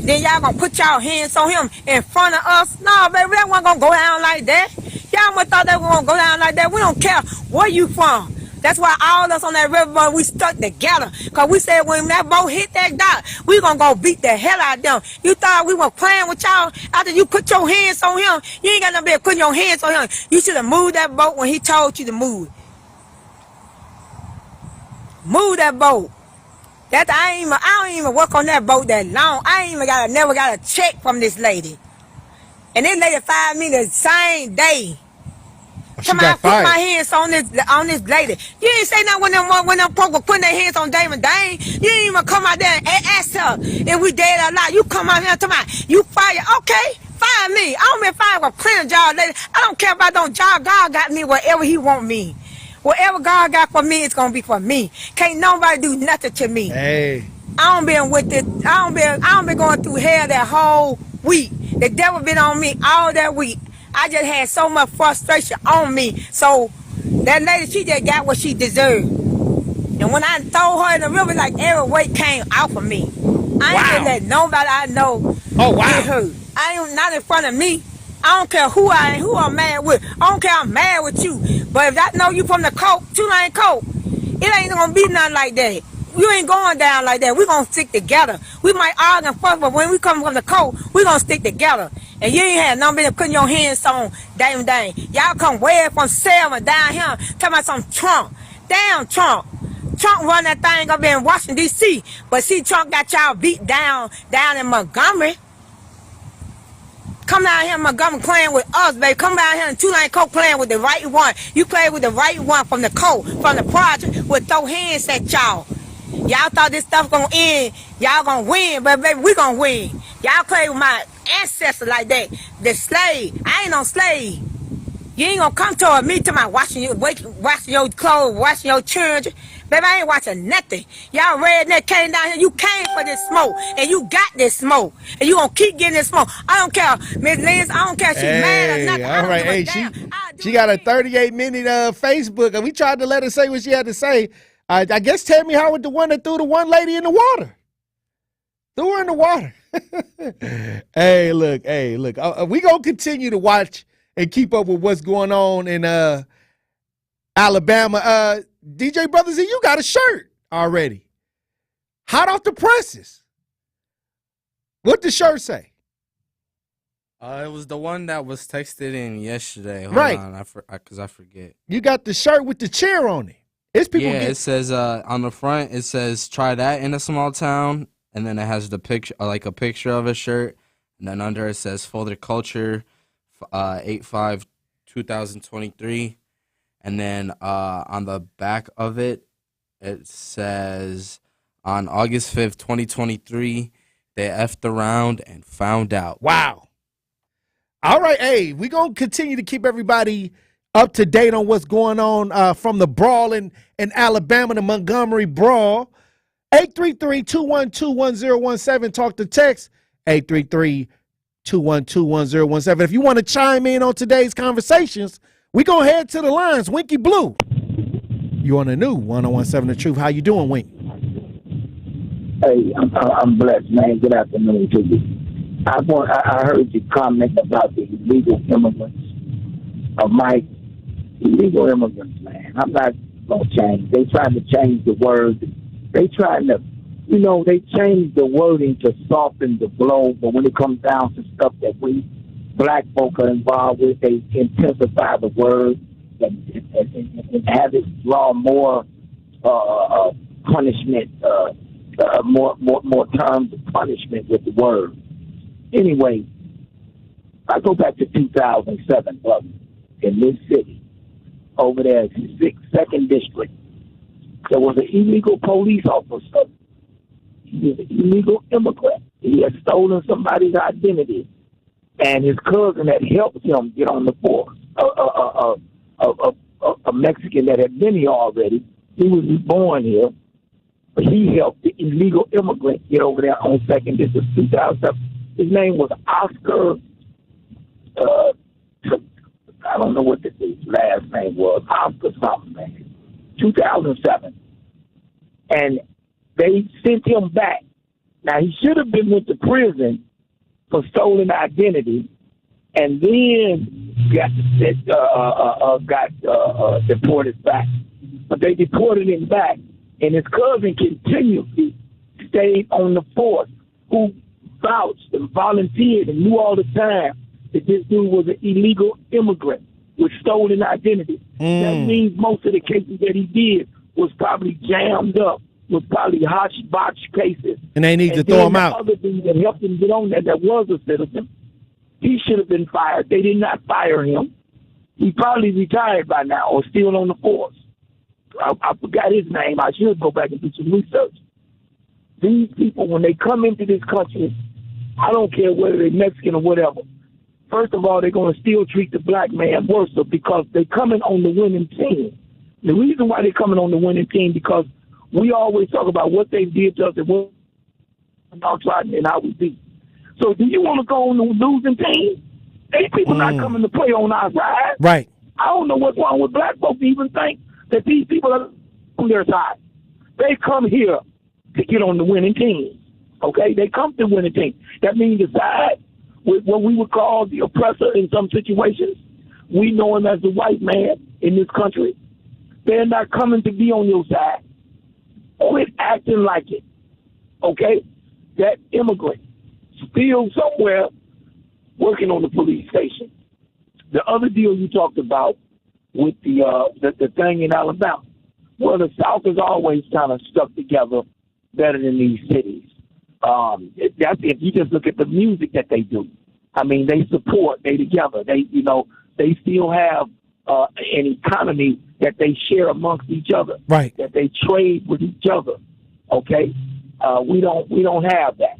Then y'all gonna put y'all hands on him in front of us? No, baby, that wasn't gonna go down like that. Y'all must thought that was gonna go down like that. We don't care where you from. That's why all of us on that riverboat, we stuck together. Because we said when that boat hit that dock, we going to go beat the hell out of them. You thought we were playing with y'all after you put your hands on him? You ain't got no business putting your hands on him. You should have moved that boat when he told you to move it. Move that boat. I don't even work on that boat that long. I ain't even never got a check from this lady. And this lady fired me the same day. Somebody put my hands on this lady. You ain't say nothing when them folks were putting their hands on Damon Dane. You ain't even come out there and ask her if we dead or not. You come out here and tell me you fire. Okay, fire me. I don't mean fire for playing job, lady. I don't care about no job. God got me wherever He want me. Whatever God got for me, it's gonna be for me. Can't nobody do nothing to me. Hey. I don't been with it. I don't been going through hell that whole week. The devil been on me all that week. I just had so much frustration on me. So that lady, she just got what she deserved. And when I throw her in the river, like every weight came out of me. I ain't gonna let nobody I know get hurt. I ain't not in front of me. I don't care who I'm mad with. I don't care I'm mad with you. But if I know you from the coke, two-lane coke, it ain't gonna be nothing like that. You ain't going down like that. We gonna stick together. We might argue and fuss, but when we come from the coke, we gonna stick together. And you ain't had no business putting your hands on Damon Dane. Y'all come way from Selma down here talking about some Trump. Damn Trump. Trump run that thing up in Washington, D.C. But see, Trump got y'all beat down in Montgomery. Come down here in Montgomery playing with us, baby. Come down here in two-lane coke playing with the right one. You play with the right one from the coke, from the project, with throw hands at y'all. Y'all thought this stuff gonna end. Y'all gonna win, but baby, we gonna win. Y'all play with my ancestors like that. The slave. I ain't no slave. You ain't gonna come toward me to my washing your clothes, washing your children. Baby, I ain't watching nothing. Y'all redneck came down here. You came for this smoke, and you got this smoke, and you gonna keep getting this smoke. I don't care, Miss Liz. I don't care if she's mad or nothing. All right, hey, she got a 38-minute Facebook, and we tried to let her say what she had to say. I guess Tammy Howard, the one that threw the one lady in the water. Threw her in the water. Hey, look. We gonna continue to watch and keep up with what's going on in Alabama. DJ Brothers, you got a shirt already. Hot off the presses. What the shirt say? It was the one that was texted in yesterday. Hold on, because I forget. You got the shirt with the chair on it. It's people. Yeah, it says on the front. It says "Try that in a small town," and then it has the picture, like a picture of a shirt, and then under it says "For the Culture," 8/5/2023, and then on the back of it, it says on August 5th, 2023, they effed around and found out. Wow. All right, hey, we're going to continue to keep everybody up to date on what's going on from the brawl in Alabama, the Montgomery brawl. 833-212-1017. Talk to text 833-212-1017. If you want to chime in on today's conversations, we going to head to the lines. Winky Blue, you on the new 1017 The Truth. How you doing, Winky? Hey, I'm blessed, man. Good afternoon to you. I heard you comment about the illegal immigrants. Mike, illegal immigrants, man. I'm not going to change. They trying to change the word. They trying to, they change the wording to soften the blow. But when it comes down to stuff that we black folk are involved with, they intensify the word and have it draw more punishment, more terms of punishment with the word. Anyway, I go back to 2007, brother. In this city, over there, 2nd District, there was an illegal police officer. He was an illegal immigrant. He had stolen somebody's identity, and his cousin had helped him get on the force, a a Mexican that had been here already. He was born here, but he helped the illegal immigrant get over there on second. This was 2007. His name was Oscar. I don't know what his last name was. Oscar something, man. 2007, and they sent him back. Now he should have been went to prison for stolen identity, and then got deported back. But they deported him back, and his cousin continuously stayed on the force, who vouched and volunteered and knew all the time that this dude was an illegal immigrant with stolen identity. That means most of the cases that he did was probably jammed up, was probably hodgepodge cases. And they need to throw him out. The other thing that helped him get on that was a citizen, he should have been fired. They did not fire him. He probably retired by now or still on the force. I forgot his name. I should go back and do some research. These people, when they come into this country, I don't care whether they're Mexican or whatever, first of all, they're going to still treat the black man worse because they're coming on the winning team. The reason why they're coming on the winning team because we always talk about what they did to us and what outside and how we beat. So do you want to go on the losing team? These people not coming to play on our side. Right. I don't know what's wrong with black folks to even think that these people are on their side. They come here to get on the winning team. Okay? They come to the winning team. That means the side with what we would call the oppressor in some situations. We know him as the white man in this country. They're not coming to be on your side. Quit acting like it. Okay? That immigrant still somewhere working on the police station. The other deal you talked about with the thing in Alabama, well, the South is always kind of stuck together better than these cities. That's if you just look at the music that they do. I mean, they support, they together. They still have an economy that they share amongst each other. Right. That they trade with each other. Okay. We don't have that.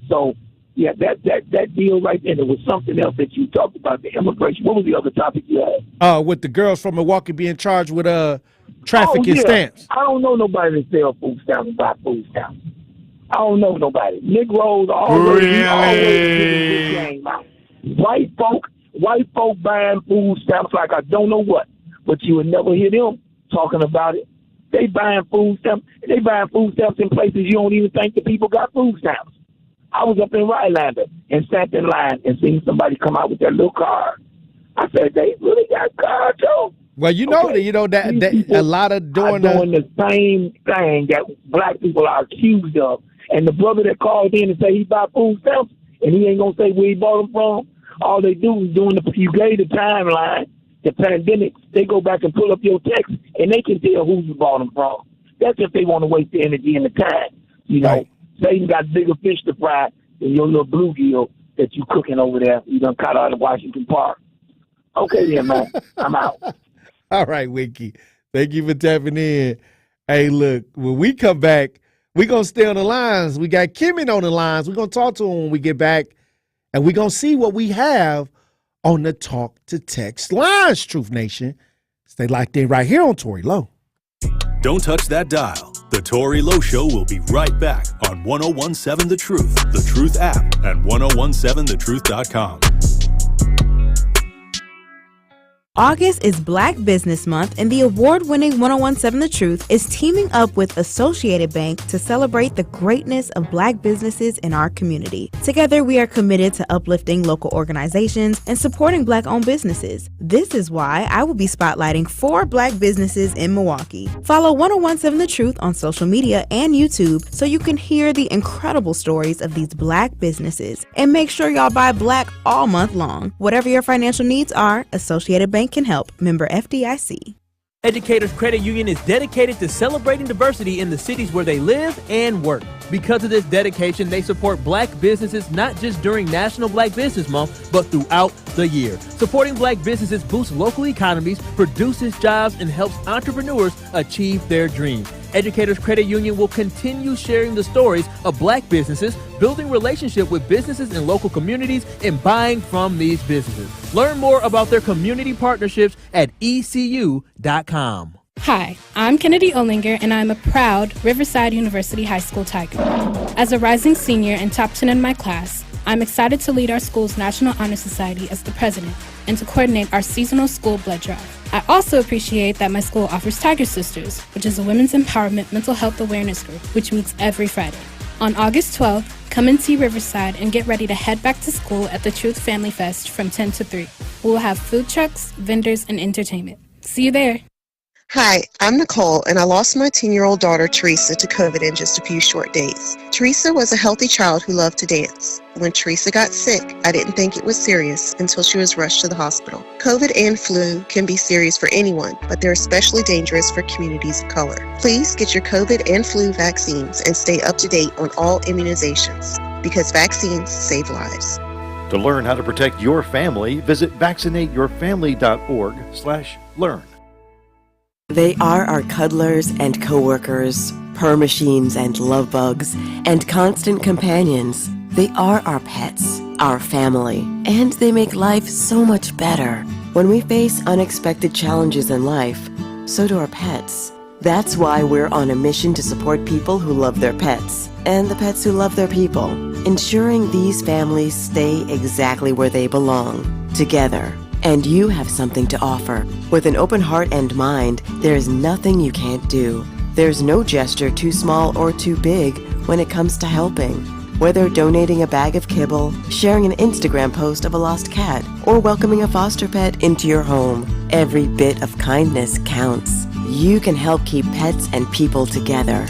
So yeah, that deal right there. There was something else that you talked about, the immigration. What was the other topic you had? With the girls from Milwaukee being charged with trafficking stamps. I don't know nobody that sell food stamps and buy food stamps. I don't know nobody. Negroes always get a game out. White folk buying food stamps like I don't know what, but you would never hear them talking about it. They buying food stamps. They buying food stamps in places you don't even think the people got food stamps. I was up in Rhinelander and sat in line and seen somebody come out with their little card. I said, they really got cards too. Well, that a lot of doing the same thing that black people are accused of. And the brother that called in and said he bought food stamps and he ain't gonna say where he bought them from. All they do is you gave the timeline, the pandemic. They go back and pull up your text and they can tell who you bought them from. That's if they want to waste the energy and the time. You know, right. Satan got bigger fish to fry than your little bluegill that you cooking over there. You done caught out of Washington Park. Okay then, man. I'm out. All right, Winky. Thank you for tapping in. Hey, look, when we come back, we're going to stay on the lines. We got Kimmy on the lines. We're going to talk to him when we get back, and we're going to see what we have on the Talk to Text lines, Truth Nation. Stay locked in right here on Tory Lowe. Don't touch that dial. The Tory Lowe Show will be right back on 1017 The Truth, The Truth app, and 1017thetruth.com. August is Black Business Month, and the award-winning 1017 The Truth is teaming up with Associated Bank to celebrate the greatness of Black businesses in our community. Together, we are committed to uplifting local organizations and supporting Black-owned businesses. This is why I will be spotlighting 4 Black businesses in Milwaukee. Follow 1017 The Truth on social media and YouTube so you can hear the incredible stories of these Black businesses. And make sure y'all buy Black all month long. Whatever your financial needs are, Associated Bank can help. Member FDIC. Educators Credit Union is dedicated to celebrating diversity in the cities where they live and work. Because of this dedication, they support Black businesses not just during National Black Business Month, but throughout the year. Supporting Black businesses boosts local economies, produces jobs, and helps entrepreneurs achieve their dreams. Educators Credit Union will continue sharing the stories of black businesses, building relationship with businesses in local communities, and buying from these businesses. Learn more about their community partnerships at ecu.com. Hi, I'm Kennedy Olinger, and I'm a proud Riverside University High School Tiger. As a rising senior and top 10 in my class, I'm excited to lead our school's National Honor Society as the president and to coordinate our seasonal school blood drive. I also appreciate that my school offers Tiger Sisters, which is a women's empowerment mental health awareness group, which meets every Friday. On August 12th, come and see Riverside and get ready to head back to school at the Truth Family Fest from 10 to 3. We will have food trucks, vendors, and entertainment. See you there. Hi, I'm Nicole, and I lost my 10-year-old daughter, Teresa, to COVID in just a few short days. Teresa was a healthy child who loved to dance. When Teresa got sick, I didn't think it was serious until she was rushed to the hospital. COVID and flu can be serious for anyone, but they're especially dangerous for communities of color. Please get your COVID and flu vaccines and stay up to date on all immunizations, because vaccines save lives. To learn how to protect your family, visit vaccinateyourfamily.org/learn. They are our cuddlers and coworkers, purr machines and love bugs, and constant companions. They are our pets, our family, and they make life so much better. When we face unexpected challenges in life, so do our pets. That's why we're on a mission to support people who love their pets, and the pets who love their people, ensuring these families stay exactly where they belong, together. And you have something to offer. With an open heart and mind, there is nothing you can't do. There's no gesture too small or too big when it comes to helping. Whether donating a bag of kibble, sharing an Instagram post of a lost cat, or welcoming a foster pet into your home, every bit of kindness counts. You can help keep pets and people together.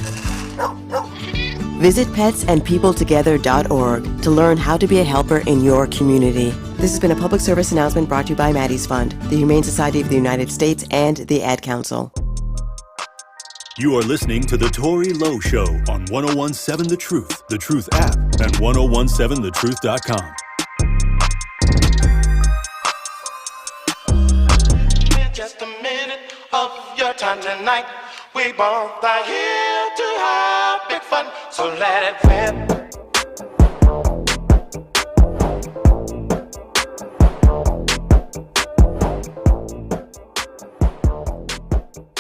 Visit petsandpeopletogether.org to learn how to be a helper in your community. This has been a public service announcement brought to you by Maddie's Fund, the Humane Society of the United States, and the Ad Council. You are listening to The Tory Lowe Show on 1017 The Truth app, and 1017thetruth.com. Just a minute of your time tonight. We both are here to have big fun, so let it rip.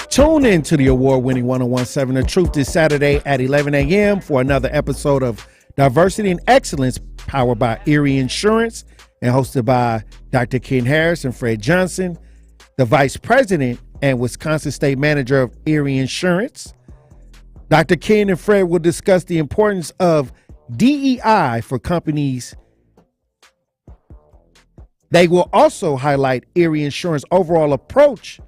Tune in to the award-winning 1017 The Truth this Saturday at 11 a.m. for another episode of Diversity and Excellence, powered by Erie Insurance and hosted by Dr. Ken Harris and Fred Johnson, the Vice President and Wisconsin State Manager of Erie Insurance. Dr. Ken and Fred will discuss the importance of DEI for companies. They will also highlight Erie Insurance' overall approach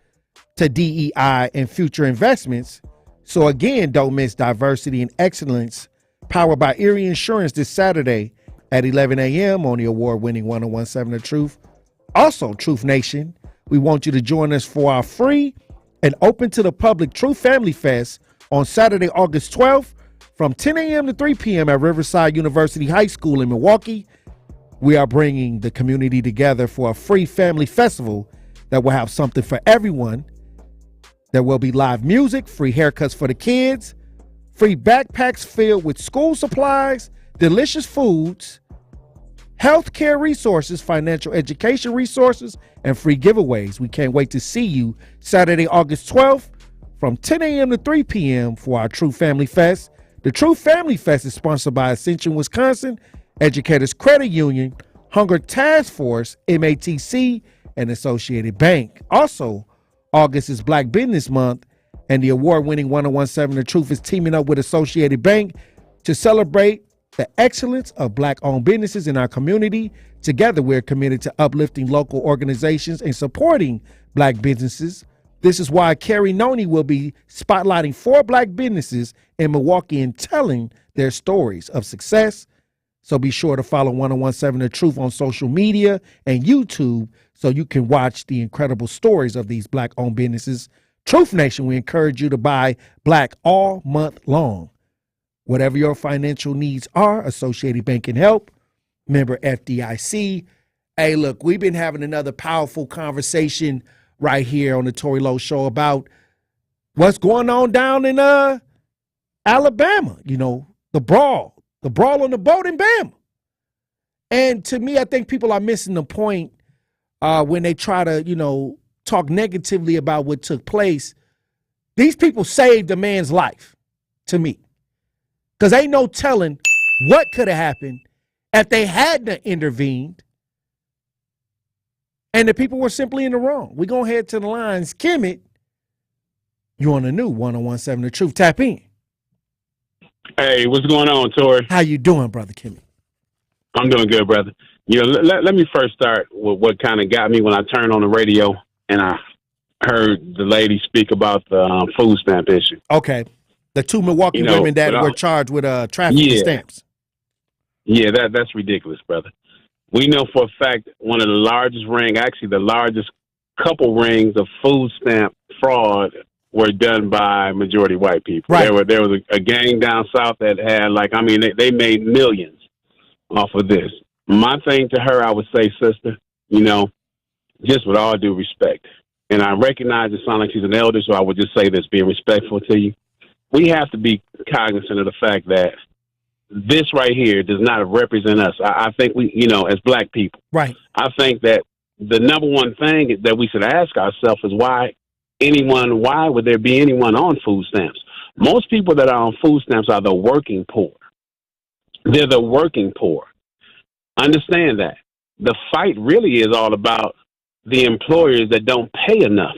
to DEI and future investments. So again, don't miss Diversity and Excellence, powered by Erie Insurance this Saturday at 11 a.m. on the award-winning 1017 The Truth. Also, Truth Nation, we want you to join us for our free and open to the public Truth Family Fest on Saturday, August 12th from 10 a.m. to 3 p.m. at Riverside University High School in Milwaukee. We are bringing the community together for a free family festival that will have something for everyone. There will be live music, free haircuts for the kids, free backpacks filled with school supplies, delicious foods, healthcare resources, financial education resources, and free giveaways. We can't wait to see you Saturday, August 12th from 10 a.m. to 3 p.m. for our True Family Fest. The True Family Fest is sponsored by Ascension, Wisconsin, Educators Credit Union, Hunger Task Force, MATC, and Associated Bank. Also, August is Black Business Month, and the award-winning 1017 The Truth is teaming up with Associated Bank to celebrate the excellence of Black-owned businesses in our community. Together, we're committed to uplifting local organizations and supporting Black businesses. This is why Carrie Noni will be spotlighting 4 Black businesses in Milwaukee and telling their stories of success. So be sure to follow 1017 The Truth on social media and YouTube so you can watch the incredible stories of these Black-owned businesses. Truth Nation, we encourage you to buy Black all month long. Whatever your financial needs are, Associated Bank can help. Member FDIC. Hey, look, we've been having another powerful conversation right here on the Tory Lowe Show about what's going on down in Alabama, the brawl on the boat in Bama. And to me, I think people are missing the point when they try to, talk negatively about what took place. These people saved a man's life, to me. Because ain't no telling what could have happened if they hadn't intervened and the people were simply in the wrong. We're going to head to the lines. Kemet, you on the new 101.7 The Truth. Tap in. Hey, what's going on, Tory? How you doing, Brother Kemet? I'm doing good, brother. Let me first start with what kind of got me when I turned on the radio and I heard the lady speak about the food stamp issue. Okay. The 2 Milwaukee women that were charged with trafficking stamps. Yeah, that's ridiculous, brother. We know for a fact one of the largest actually the largest couple rings of food stamp fraud were done by majority white people. Right. There was a gang down south that had they made millions off of this. My thing to her, I would say, sister, just with all due respect, and I recognize it sounds like she's an elder, so I would just say this, being respectful to you. We have to be cognizant of the fact that this right here does not represent us. I think we, as black people, right. I think that the number one thing that we should ask ourselves is why would there be anyone on food stamps? Most people that are on food stamps are the working poor. They're the working poor. Understand that. The fight really is all about the employers that don't pay enough.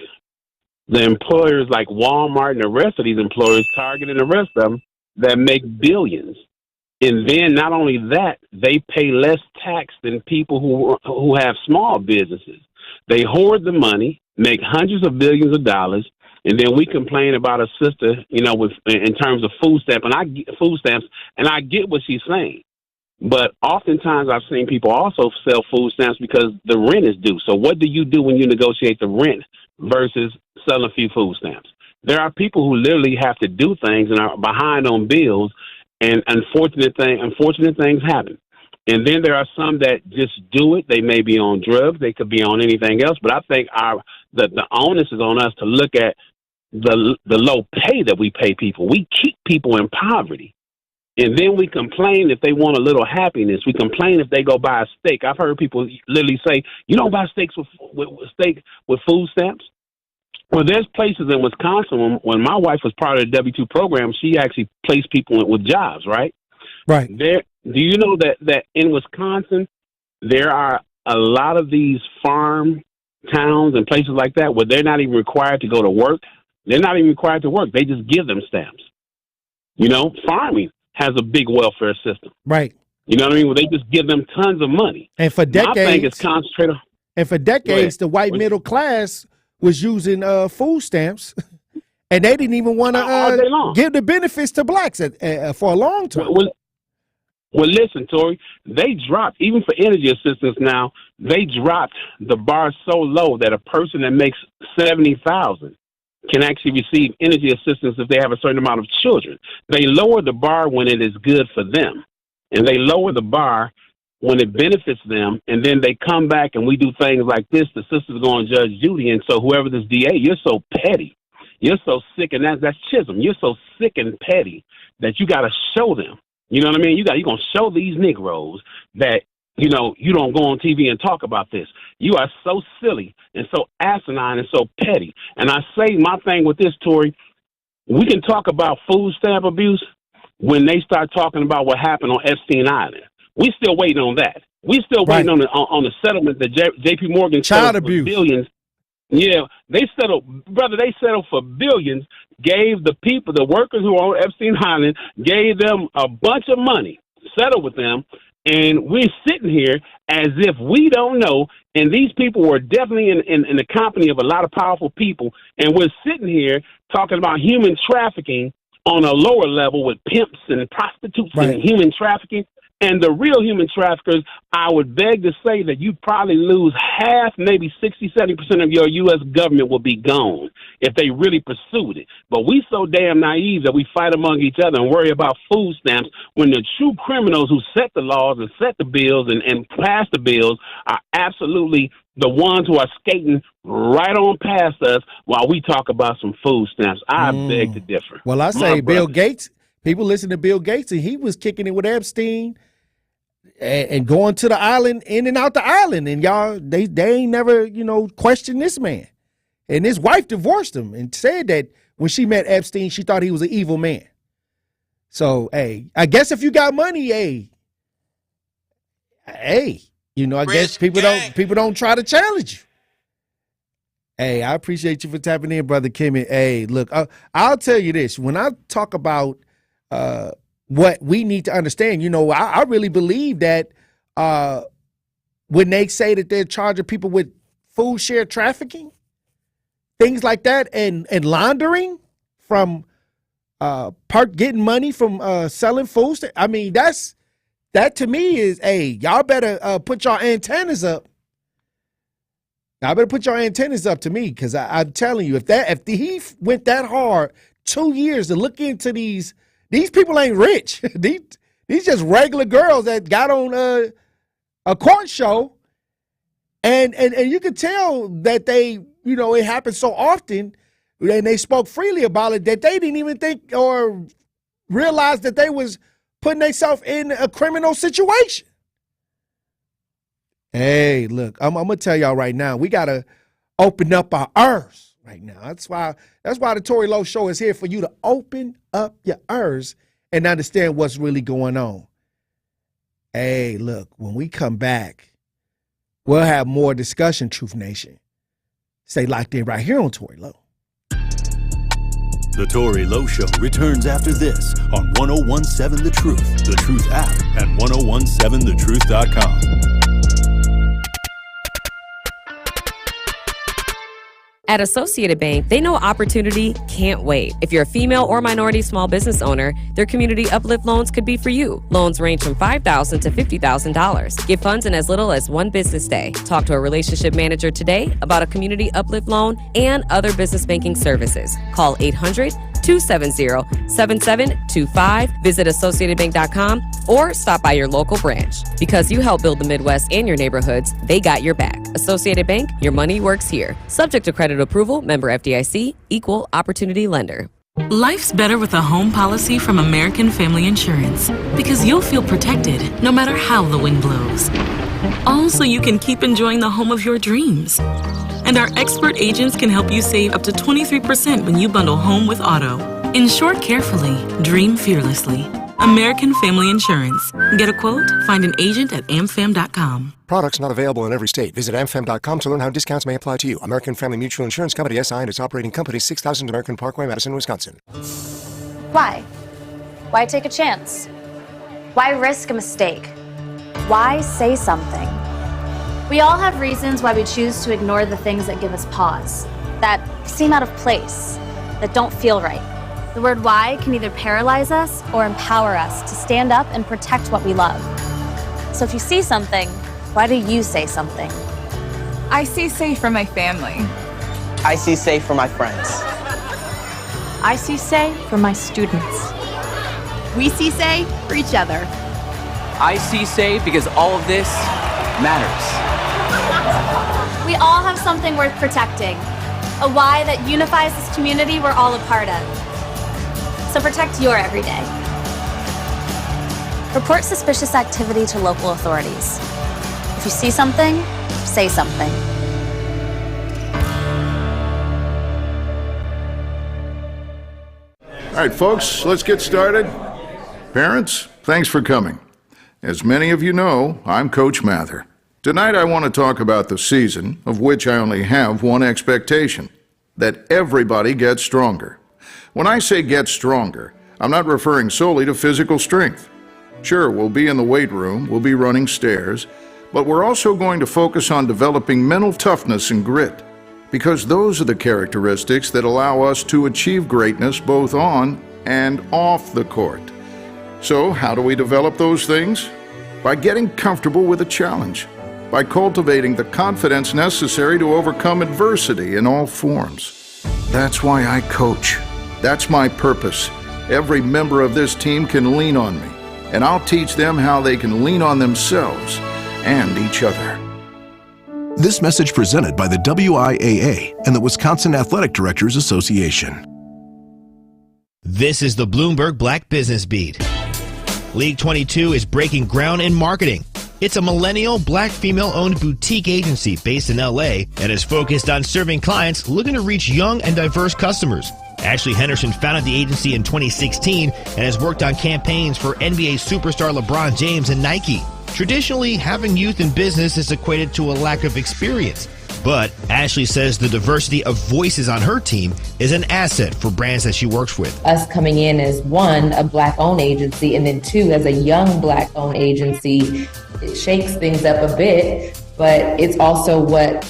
The employers like Walmart and the rest of these employers, Target and the rest of them, that make billions. And then not only that, they pay less tax than people who have small businesses. They hoard the money, make hundreds of billions of dollars, and then we complain about a sister, in terms of food stamps, and I get what she's saying. But oftentimes I've seen people also sell food stamps because the rent is due. So what do you do when you negotiate the rent versus selling a few food stamps? There are people who literally have to do things and are behind on bills, and unfortunate things happen. And then there are some that just do it. They may be on drugs. They could be on anything else. But I think the onus is on us to look at the low pay that we pay people. We keep people in poverty. And then we complain if they want a little happiness. We complain if they go buy a steak. I've heard people literally say, "You don't buy steaks with food stamps." Well, there's places in Wisconsin when my wife was part of the W-2 program, she actually placed people with jobs, right? Right. Do you know that in Wisconsin there are a lot of these farm towns and places like that where they're not even required to go to work? They're not even required to work. They just give them stamps. Farming has a big welfare system. Right. You know what I mean? Where they just give them tons of money. And for decades, my thing is concentrated. And for decades, the white middle class was using food stamps, and they didn't even want to give the benefits to blacks for a long time. Well, listen, Tory, they dropped, even for energy assistance now, they dropped the bar so low that a person that makes $70,000 can actually receive energy assistance if they have a certain amount of children. They lower the bar when it is good for them, and they lower the bar when it benefits them, and then they come back and we do things like this. The sisters go on Judge Judy, and so whoever this DA, you're so petty. You're so sick, and that's Chisholm. You're so sick and petty that you got to show them. You know what I mean? You're going to show these Negroes that, you don't go on TV and talk about this. You are so silly and so asinine and so petty. And I say my thing with this, Tory, we can talk about food stamp abuse when they start talking about what happened on Epstein Island. We still waiting on that. We still waiting on the settlement that J.P. Morgan child abuse billions. Yeah, they settled for billions, gave the people, the workers who are on Epstein Island, gave them a bunch of money, settled with them. And we're sitting here as if we don't know, and these people were definitely in the company of a lot of powerful people, and we're sitting here talking about human trafficking on a lower level with pimps and prostitutes and human trafficking. And the real human traffickers, I would beg to say that you'd probably lose half, maybe 60, 70% of your U.S. government will be gone if they really pursued it. But we so damn naive that we fight among each other and worry about food stamps when the true criminals who set the laws and set the bills and pass the bills are absolutely the ones who are skating right on past us while we talk about some food stamps. I beg to differ. Well, I say Bill Gates. People listen to Bill Gates, and he was kicking it with Epstein and going to the island, in and out the island. And y'all, they ain't never, questioned this man. And his wife divorced him and said that when she met Epstein, she thought he was an evil man. So, hey, I guess if you got money, hey, I guess people don't try to challenge you. Hey, I appreciate you for tapping in, Brother Kimmy. Hey, look, I'll tell you this. When I talk about what we need to understand, I really believe that when they say that they're charging people with food share trafficking, things like that, and laundering from getting money from selling foods. I mean, that to me is, hey, y'all better put your antennas up. Y'all better put your antennas up to me, because I'm telling you, if he went that hard 2 years to look into these people ain't rich. these just regular girls that got on a court show, and you could tell that they, it happened so often, and they spoke freely about it, that they didn't even think or realize that they was putting themselves in a criminal situation. Hey, look, I'm gonna tell y'all right now, we gotta open up our ears right now. That's why the Tory Lowe Show is here, for you to open up your ears and understand what's really going on. Hey, look, when we come back, we'll have more discussion, Truth Nation. Stay locked in right here on Tory Lowe. The Tory Lowe Show returns after this on 1017 The Truth, The Truth app, and 1017thetruth.com. At Associated Bank, they know opportunity can't wait. If you're a female or minority small business owner, their Community Uplift loans could be for you. Loans range from $5,000 to $50,000. Get funds in as little as 1 business day. Talk to a relationship manager today about a Community Uplift loan and other business banking services. Call 800-270-7725. Visit AssociatedBank.com or stop by your local branch. Because you help build the Midwest and your neighborhoods, they got your back. Associated Bank, your money works here. Subject to credit approval, member FDIC, equal opportunity lender. Life's better with a home policy from American Family Insurance, because you'll feel protected no matter how the wind blows. All so you can keep enjoying the home of your dreams. And our expert agents can help you save up to 23% when you bundle home with auto. Insure carefully, dream fearlessly. American Family Insurance. Get a quote? Find an agent at amfam.com. Products not available in every state. Visit amfam.com to learn how discounts may apply to you. American Family Mutual Insurance Company, SI, and its operating company, 6000 American Parkway, Madison, Wisconsin. Why? Why take a chance? Why risk a mistake? Why say something? We all have reasons why we choose to ignore the things that give us pause, that seem out of place, that don't feel right. The word why can either paralyze us or empower us to stand up and protect what we love. So if you see something, why do you say something? I see safe for my family. I see safe for my friends. I see say for my students. We see say for each other. I see say because all of this matters. We all have something worth protecting, a why that unifies this community we're all a part of. So protect your everyday. Report suspicious activity to local authorities. If you see something, say something. All right, folks, let's get started. Parents, thanks for coming. As many of you know, I'm Coach Mather. Tonight I want to talk about the season, of which I only have one expectation, that everybody gets stronger. When I say get stronger, I'm not referring solely to physical strength. Sure, we'll be in the weight room, we'll be running stairs, but we're also going to focus on developing mental toughness and grit, because those are the characteristics that allow us to achieve greatness both on and off the court. So, how do we develop those things? By getting comfortable with a challenge, by cultivating the confidence necessary to overcome adversity in all forms. That's why I coach. That's my purpose. Every member of this team can lean on me, and I'll teach them how they can lean on themselves and each other. This message presented by the WIAA and the Wisconsin Athletic Directors Association. This is the Bloomberg Black Business Beat. League 22 is breaking ground in marketing. It's a millennial black female-owned boutique agency based in LA and is focused on serving clients looking to reach young and diverse customers. Ashley Henderson founded the agency in 2016 and has worked on campaigns for NBA superstar LeBron James and Nike. Traditionally, having youth in business is equated to a lack of experience. But Ashley says the diversity of voices on her team is an asset for brands that she works with. Us coming in as one, a black-owned agency, and then two, as a young black-owned agency, it shakes things up a bit, but it's also what,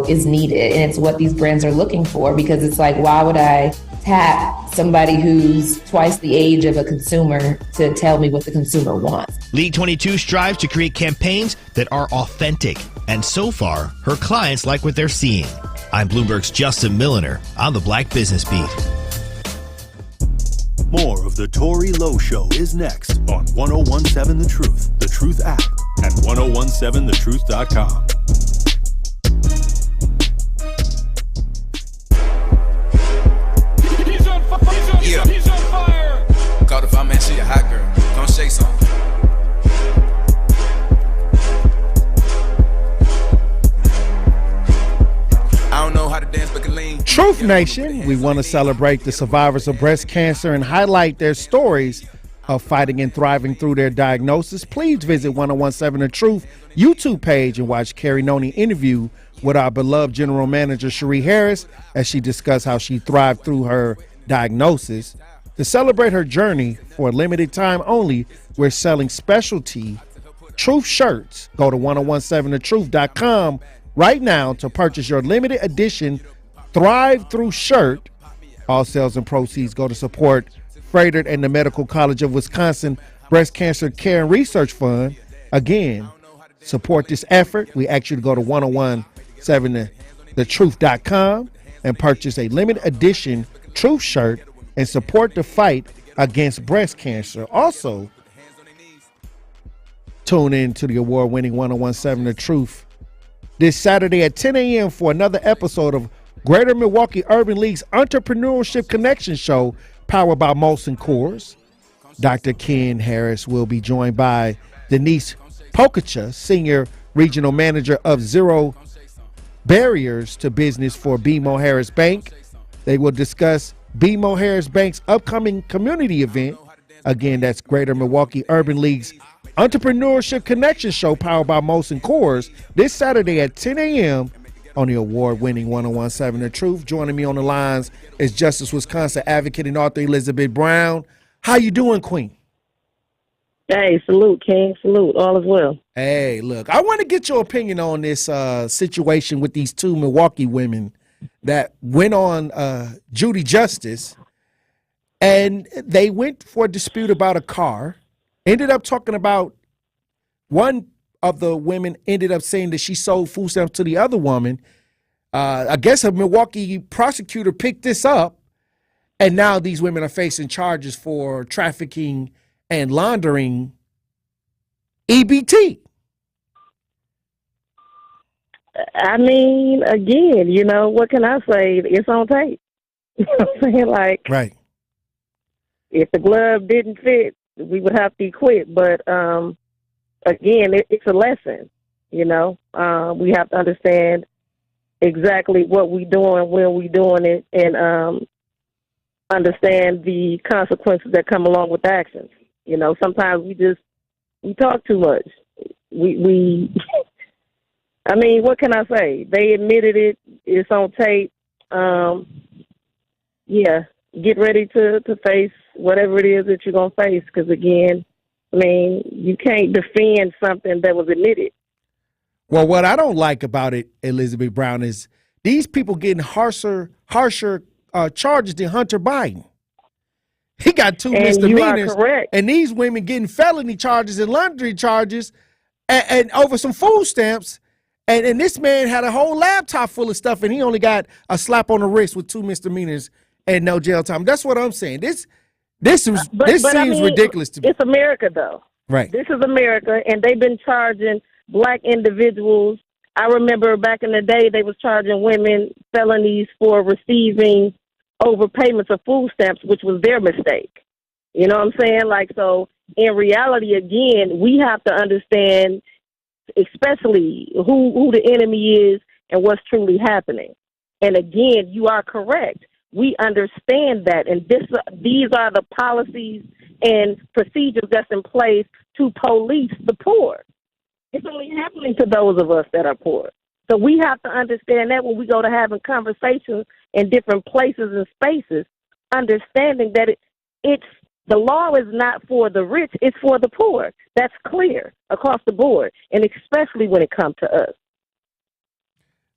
is needed. And it's what these brands are looking for, because it's like, why would I tap somebody who's twice the age of a consumer to tell me what the consumer wants? League 22 strives to create campaigns that are authentic, and so far, her clients like what they're seeing. I'm Bloomberg's Justin Milliner on the Black Business Beat. More of the Tory Lowe Show is next on 1017 The Truth, The Truth app, and 1017thetruth.com. Yeah. He's on fire. Call the fire, man. She a hot girl. Don't shake something. I don't know how to dance, but can lean. Truth Nation, we want to celebrate the survivors of breast cancer and highlight their stories of fighting and thriving through their diagnosis. Please visit 1017 The Truth YouTube page and watch Carrie Noni interview with our beloved General Manager Cherie Harris as she discussed how she thrived through her diagnosis. To celebrate her journey, for a limited time only, we're selling specialty Truth shirts. Go to 1017thetruth.com right now to purchase your limited edition Thrive Through shirt. All sales and proceeds go to support Frederick and the Medical College of Wisconsin Breast Cancer Care and Research Fund. Again, support this effort. We ask you to go to 1017thetruth.com and purchase a limited edition Truth shirt and support the fight against breast cancer. Also, tune in to the award-winning 1017 The Truth this Saturday at 10 a.m. for another episode of Greater Milwaukee Urban League's Entrepreneurship Connection Show, powered by Molson Coors. Dr. Ken Harris will be joined by Denise Pokacha, Senior Regional Manager of Zero Barriers to Business for BMO Harris Bank. They will discuss BMO Harris Bank's upcoming community event. Again, that's Greater Milwaukee Urban League's Entrepreneurship Connection Show, powered by Molson Coors, this Saturday at 10 a.m. on the award-winning 1017 The Truth. Joining me on the lines is Justice Wisconsin advocate and author Elizabeth Brown. How you doing, Queen? Hey, salute, King. Salute. All is well. Hey, look, I want to get your opinion on this situation with these two Milwaukee women that went on Judy Justice, and they went for a dispute about a car, ended up talking about, one of the women ended up saying that she sold food stamps to the other woman. I guess a Milwaukee prosecutor picked this up, and now these women are facing charges for trafficking and laundering EBT. I mean, again, what can I say? It's on tape. You know what I'm saying? Like, right. If the glove didn't fit, we would have to quit. But again, it's a lesson. We have to understand exactly what we're doing, when we're doing it, and understand the consequences that come along with actions. Sometimes we talk too much. We I mean, what can I say? They admitted it. It's on tape. Yeah, get ready to face whatever it is that you're going to face, because, again, I mean, you can't defend something that was admitted. Well, what I don't like about it, Elizabeth Brown, is these people getting harsher charges than Hunter Biden. He got 2 misdemeanors, and these women getting felony charges and laundry charges and over some food stamps. And this man had a whole laptop full of stuff, and he only got a slap on the wrist with 2 misdemeanors and no jail time. That's what I'm saying. This seems ridiculous to me. It's America, though. Right. This is America, and they've been charging black individuals I remember back in the day they was charging women felonies for receiving overpayments of food stamps, which was their mistake. You know what I'm saying? Like, so in reality, again, we have to understand especially who the enemy is and what's truly happening. And again, you are correct. We understand that, and these are the policies and procedures that's in place to police the poor. It's only happening to those of us that are poor. So we have to understand that when we go to having conversations in different places and spaces, understanding that it's the law is not for the rich, it's for the poor. That's clear across the board, and especially when it comes to us.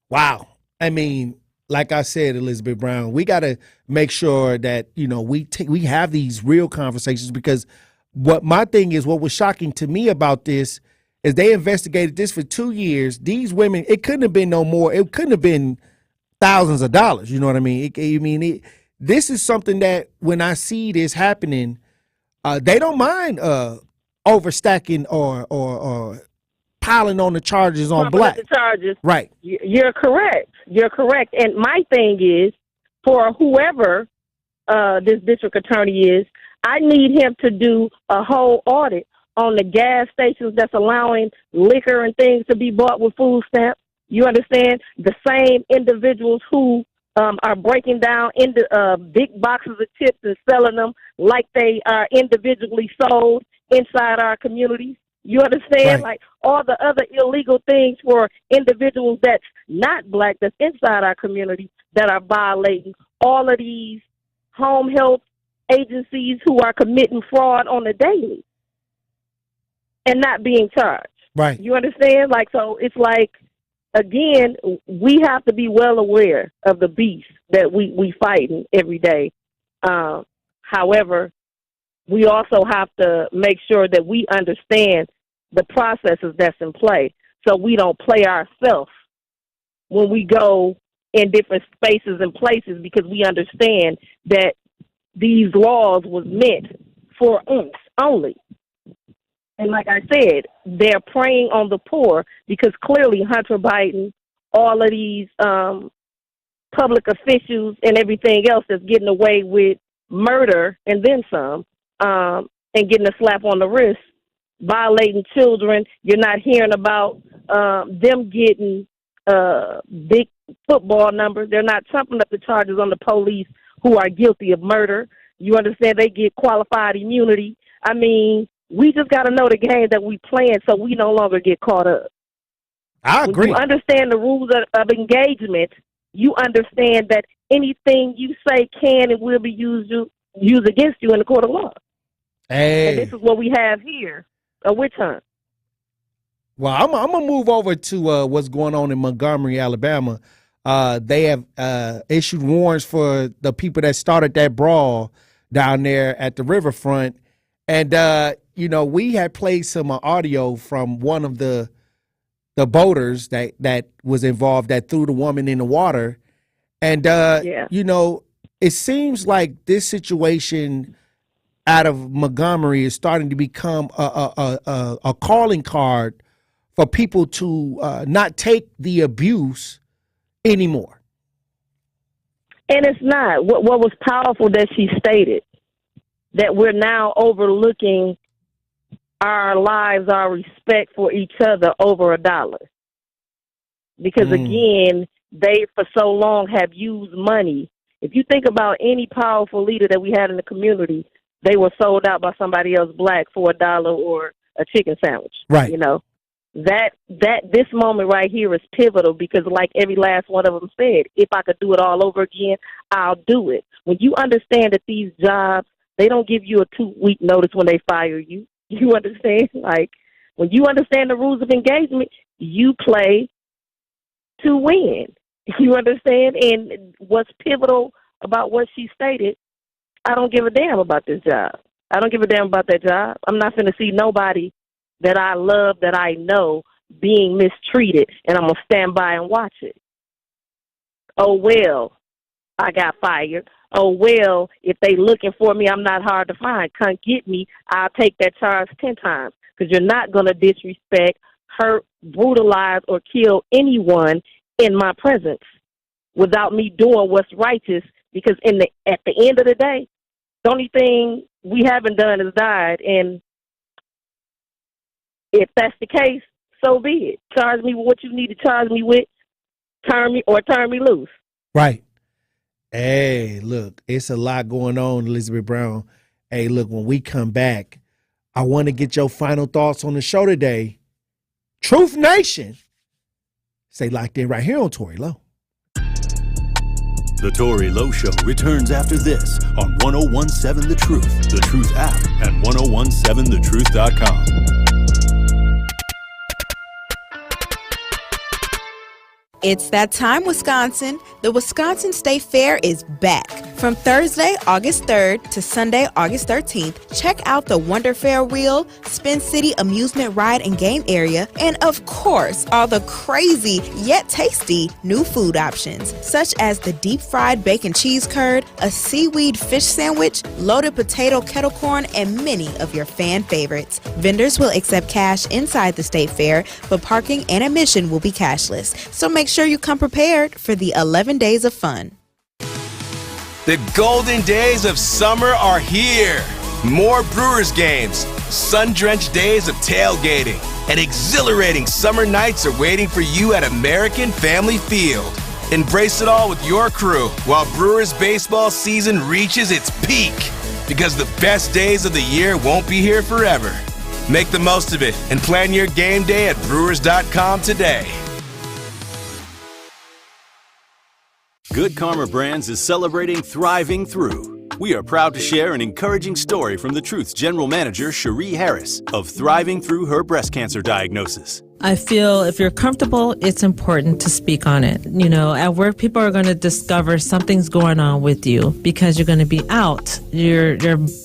Wow. I mean, like I said, Elizabeth Brown, we got to make sure that, you know, we have these real conversations, because what my thing is, what was shocking to me about this is they investigated this for 2 years. These women, it couldn't have been no more. It couldn't have been thousands of dollars. You know what I mean? This is something that when I see this happening, they don't mind overstacking or piling on the charges on black. The charges. Right. You're correct. You're correct. And my thing is, for whoever this district attorney is, I need him to do a whole audit on the gas stations that's allowing liquor and things to be bought with food stamps. You understand? The same individuals who are breaking down into big boxes of chips and selling them like they are individually sold inside our communities. You understand? Right. Like all the other illegal things for individuals that's not black, that's inside our community, that are violating all of these home health agencies who are committing fraud on the daily and not being charged. Right. You understand? Like, so it's like, again, we have to be well aware of the beast that we fighting every day. However, we also have to make sure that we understand the processes that's in play, so we don't play ourselves when we go in different spaces and places, because we understand that these laws was meant for us only. And like I said, they're preying on the poor, because clearly Hunter Biden, all of these public officials and everything else that's getting away with murder and then some, and getting a slap on the wrist, violating children. You're not hearing about them getting big football numbers. They're not trumping up the charges on the police who are guilty of murder. You understand? They get qualified immunity. I mean, we just got to know the game that we playing so we no longer get caught up. I agree. When you understand the rules of engagement, you understand that anything you say can and will be used against you in the court of law. Hey. And this is what we have here, a witch hunt. Well, I'm going to move over to what's going on in Montgomery, Alabama. They have issued warrants for the people that started that brawl down there at the riverfront. And, you know, we had played some audio from one of the boaters that was involved that threw the woman in the water. And, you know, it seems like this situation out of Montgomery is starting to become a calling card for people to not take the abuse anymore. And it's not. What was powerful that she stated, that we're now overlooking our lives, our respect for each other over $1. Because again, they for so long have used money. If you think about any powerful leader that we had in the community, they were sold out by somebody else black for $1 or a chicken sandwich. Right. You know, that this moment right here is pivotal, because like every last one of them said, if I could do it all over again, I'll do it. When you understand that these jobs, they don't give you a 2-week notice when they fire you. You understand? Like, when you understand the rules of engagement, you play to win. You understand? And what's pivotal about what she stated, I don't give a damn about this job. I don't give a damn about that job. I'm not going to see nobody that I love, that I know, being mistreated, and I'm going to stand by and watch it. Oh, well, I got fired. Oh, well, if they looking for me, I'm not hard to find. Come get me. I'll take that charge 10 times, because you're not going to disrespect hurt, brutalize, or kill anyone in my presence without me doing what's righteous, because at the end of the day, the only thing we haven't done is died. And if that's the case, so be it. Charge me with what you need to charge me with, turn me loose. Right. Hey, look, it's a lot going on, Elizabeth Brown. Hey, look, when we come back, I want to get your final thoughts on the show today. Truth Nation. Stay locked in right here on Tory Lowe. The Tory Lowe Show returns after this on 1017 The Truth, The Truth app, and 1017thetruth.com. It's that time, Wisconsin. The Wisconsin State Fair is back. From Thursday, August 3rd to Sunday, August 13th, check out the Wonder Fair Wheel, Spin City Amusement Ride and Game Area, and of course, all the crazy yet tasty new food options, such as the deep fried bacon cheese curd, a seaweed fish sandwich, loaded potato kettle corn, and many of your fan favorites. Vendors will accept cash inside the State Fair, but parking and admission will be cashless. So make sure you come prepared for the 11 days of fun. The golden days of summer are here. More Brewers games, sun-drenched days of tailgating, and exhilarating summer nights are waiting for you at American Family Field. Embrace it all with your crew while Brewers baseball season reaches its peak, because the best days of the year won't be here forever. Make the most of it and plan your game day at Brewers.com today. Good Karma Brands is celebrating Thriving Through. We are proud to share an encouraging story from The Truth's general manager, Cherie Harris, of thriving through her breast cancer diagnosis. I feel if you're comfortable, it's important to speak on it. You know, at work, people are going to discover something's going on with you because you're going to be out. Your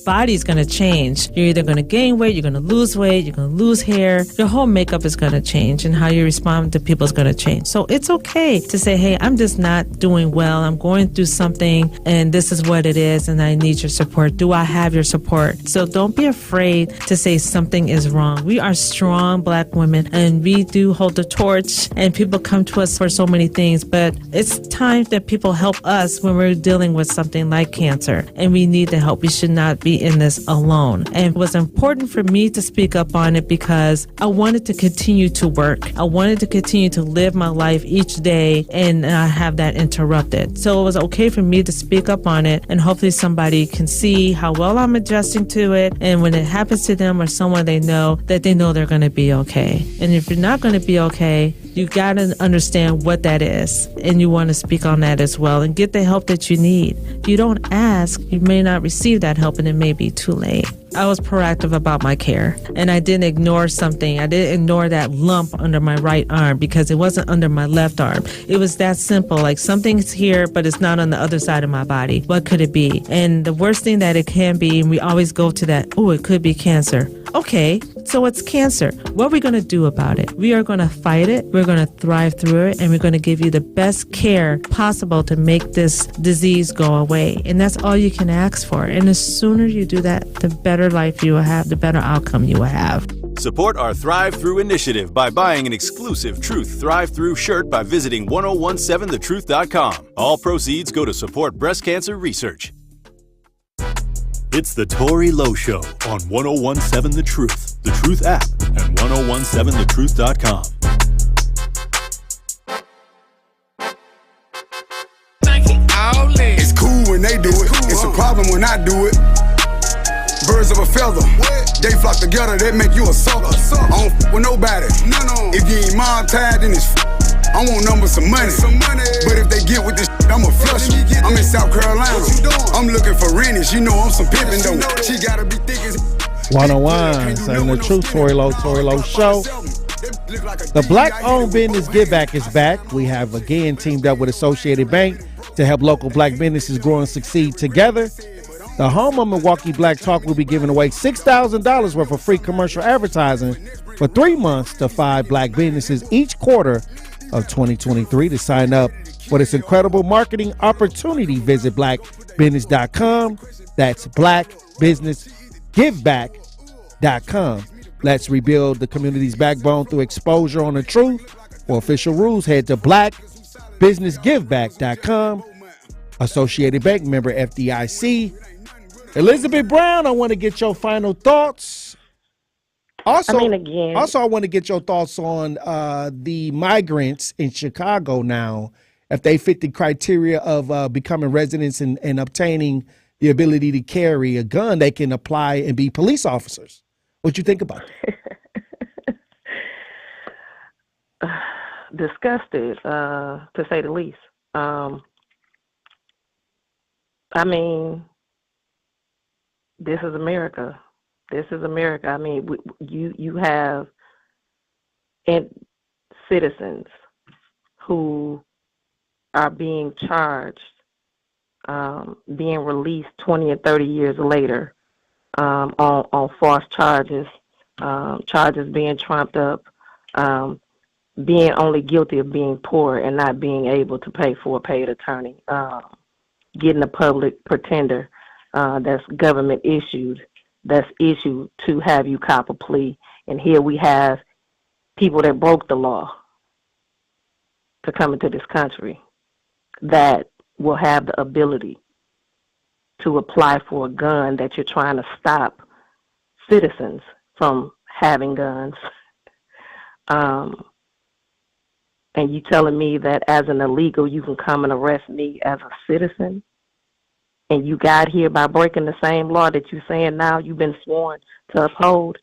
body's going to change. You're either going to gain weight, you're going to lose weight, you're going to lose hair. Your whole makeup is going to change, and how you respond to people is going to change. So it's okay to say, hey, I'm just not doing well. I'm going through something, and this is what it is, and I need your support. Do I have your support? So don't be afraid to say something is wrong. We are strong Black women, and we do hold the torch, and people come to us for so many things, but it's time that people help us when we're dealing with something like cancer, and we need the help. We should not be in this alone. And it was important for me to speak up on it because I wanted to continue to work. I wanted to continue to live my life each day and not have that interrupted. So it was okay for me to speak up on it, and hopefully somebody can see how well I'm adjusting to it, and when it happens to them or someone they know, that they know they're going to be okay. And if you're not going to be okay, you got to understand what that is, and you want to speak on that as well and get the help that you need. If you don't ask, you may not receive that help, and it may be too late. I was proactive about my care, and I didn't ignore something. I didn't ignore that lump under my right arm because it wasn't under my left arm. It was that simple, like something's here, but it's not on the other side of my body. What could it be? And the worst thing that it can be, and we always go to that, oh, it could be cancer. Okay, so it's cancer. What are we going to do about it? We are going to fight it. We're going to thrive through it, and we're going to give you the best care possible to make this disease go away. And that's all you can ask for. And the sooner you do that, the better life you will have, the better outcome you will have. Support our Thrive Through initiative by buying an exclusive Truth Thrive Through shirt by visiting 1017thetruth.com. All proceeds go to support breast cancer research. It's the Tory Lowe Show on 1017 The Truth, The Truth app, and 1017thetruth.com. It's cool when they do it. It's a problem when I do it. Birds of a feather, they flock together, they make you a sucker. I don't f with nobody. If you ain't mob tied, then it's I want numbers some money. But if they get with this shit, I'ma flush them. I'm in South Carolina. I'm looking for Rennie. She know I'm some pimpin' though. She gotta be thick as 101, saying the truth, Tory Lowe Show. The Black-owned business Give Back is back. We have again teamed up with Associated Bank to help local Black businesses grow and succeed together. The home of Milwaukee Black Talk will be giving away $6,000 worth of free commercial advertising for 3 months to 5 Black businesses each quarter of 2023. To sign up for this incredible marketing opportunity, visit blackbusiness.com. That's blackbusinessgiveback.com. Let's rebuild the community's backbone through exposure on the truth. For official rules, head to blackbusinessgiveback.com. Associated Bank member FDIC. Elizabeth Brown, I want to get your final thoughts. Also, I want to get your thoughts on the migrants in Chicago now, if they fit the criteria of becoming residents and obtaining the ability to carry a gun, they can apply and be police officers. What you think about that? Disgusted, to say the least. I mean, this is America. This is America. I mean, you have citizens who are being charged, being released 20 and 30 years later on false charges, charges being trumped up, being only guilty of being poor and not being able to pay for a paid attorney, getting a public pretender that's government issued, that's issued to have you cop a plea. And here we have people that broke the law to come into this country that will have the ability to apply for a gun that you're trying to stop citizens from having guns. And you telling me that as an illegal, you can come and arrest me as a citizen? And you got here by breaking the same law that you're saying now you've been sworn to uphold?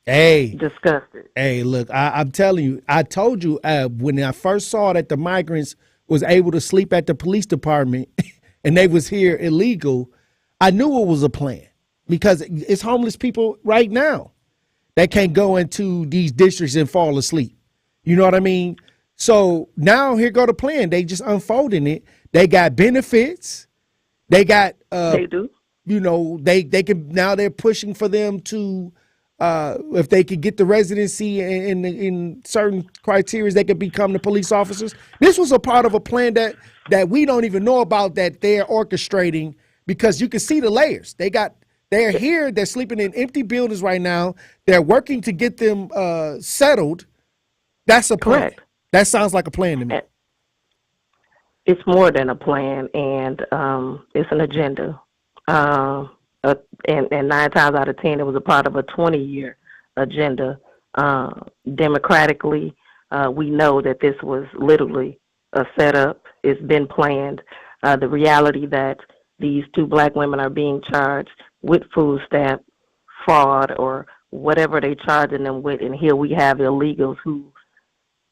Hey, disgusted. Hey, look, I'm telling you, I told you when I first saw that the migrants was able to sleep at the police department and they was here illegal, I knew it was a plan, because it's homeless people right now that can't go into these districts and fall asleep. You know what I mean? So now here go the plan. They just unfolding it. They got benefits. They got they do. You know, they can now, they're pushing for them to if they could get the residency in certain criteria, they could become the police officers. This was a part of a plan that we don't even know about, that they're orchestrating, because you can see the layers. They're here. They're sleeping in empty buildings right now. They're working to get them settled. That's a plan. Correct. That sounds like a plan to me. It's more than a plan, and it's an agenda. And 9 times out of 10, it was a part of a 20-year agenda. Democratically, we know that this was literally a setup. It's been planned. The reality that these 2 black women are being charged with food stamp fraud or whatever they charging them with, and here we have illegals who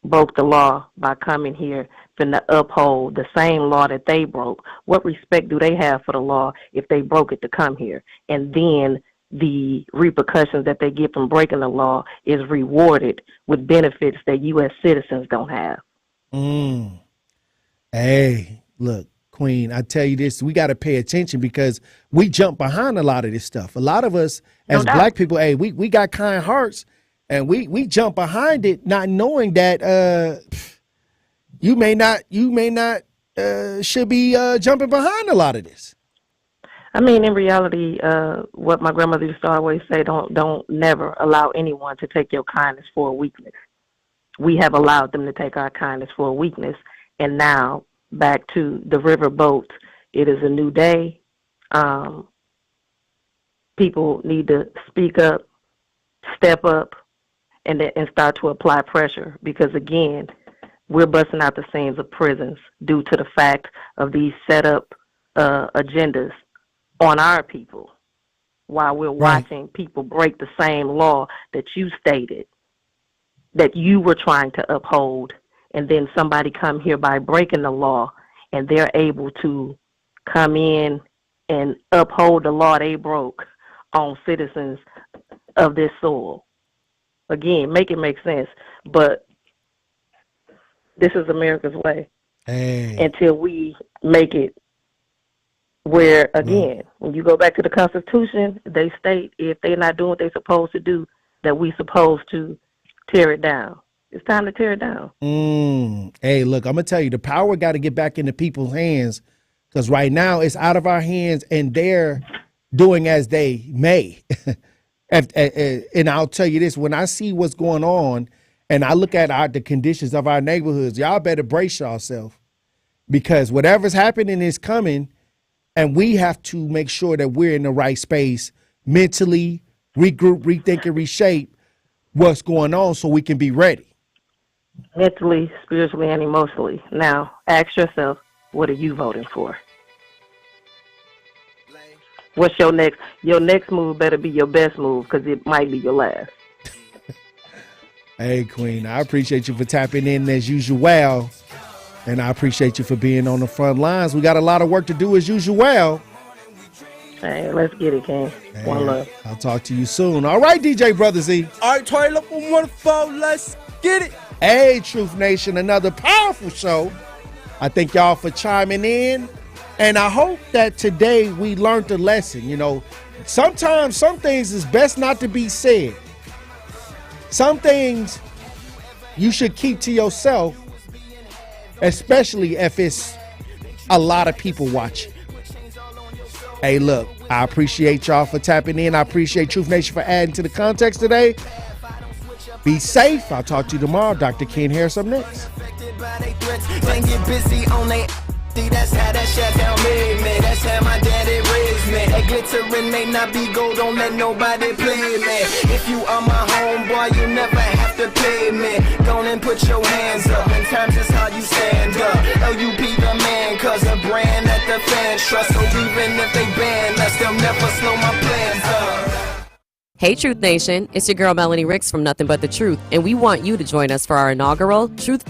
broke the law by coming here to uphold the same law that they broke. What respect do they have for the law if they broke it to come here? And then the repercussions that they get from breaking the law is rewarded with benefits that U.S. citizens don't have. Hey, look, Queen, I tell you this, we got to pay attention, because we jump behind a lot of this stuff. A lot of us as black people, hey, we got kind hearts, and we jump behind it, not knowing that you may not should be jumping behind a lot of this. I mean, in reality, what my grandmother used to always say, don't never allow anyone to take your kindness for a weakness. We have allowed them to take our kindness for a weakness, and now back to the riverboat. It is a new day. People need to speak up, step up, and start to apply pressure, because again, we're busting out the seams of prisons due to the fact of these set up agendas on our people, while we're watching people break the same law that you stated that you were trying to uphold, and then somebody come here by breaking the law, and they're able to come in and uphold the law they broke on citizens of this soil. Again, make it make sense, but this is America's way. Hey. Until we make it where, again, when you go back to the Constitution, they state if they're not doing what they're supposed to do, that we supposed to tear it down. It's time to tear it down. Hey, look, I'm going to tell you, the power got to get back into people's hands, because right now it's out of our hands, and they're doing as they may. And I'll tell you this, when I see what's going on and I look at the conditions of our neighborhoods, y'all better brace yourself, because whatever's happening is coming, and we have to make sure that we're in the right space mentally, regroup, rethink, and reshape what's going on so we can be ready. Mentally, spiritually, and emotionally. Now, ask yourself, what are you voting for? What's your next move better be your best move, because it might be your last. Hey, Queen, I appreciate you for tapping in as usual, and I appreciate you for being on the front lines. We got a lot of work to do as usual. Hey, let's get it, King. Hey, One love. I'll talk to you soon. All right, DJ Brother Z. All right, Tory, look for 104. Let's get it. Hey, Truth Nation, another powerful show. I thank y'all for chiming in. And I hope that today we learned a lesson. You know, sometimes some things is best not to be said. Some things you should keep to yourself, especially if it's a lot of people watching. Hey, look, I appreciate y'all for tapping in. I appreciate Truth Nation for adding to the context today. Be safe. I'll talk to you tomorrow. Dr. Ken Harris up next. That's how that shit tell me. That's how my daddy raised me. That glittering may not be gold, don't let nobody play me. If you are my homeboy, you never have to pay me. Go and put your hands up, in times is how you stand up. LUP the man, cause a brand that the fans trust. So even if they ban us, they'll never slow my plans up. Hey Truth Nation, it's your girl Melanie Ricks from Nothing But the Truth, and we want you to join us for our inaugural Truth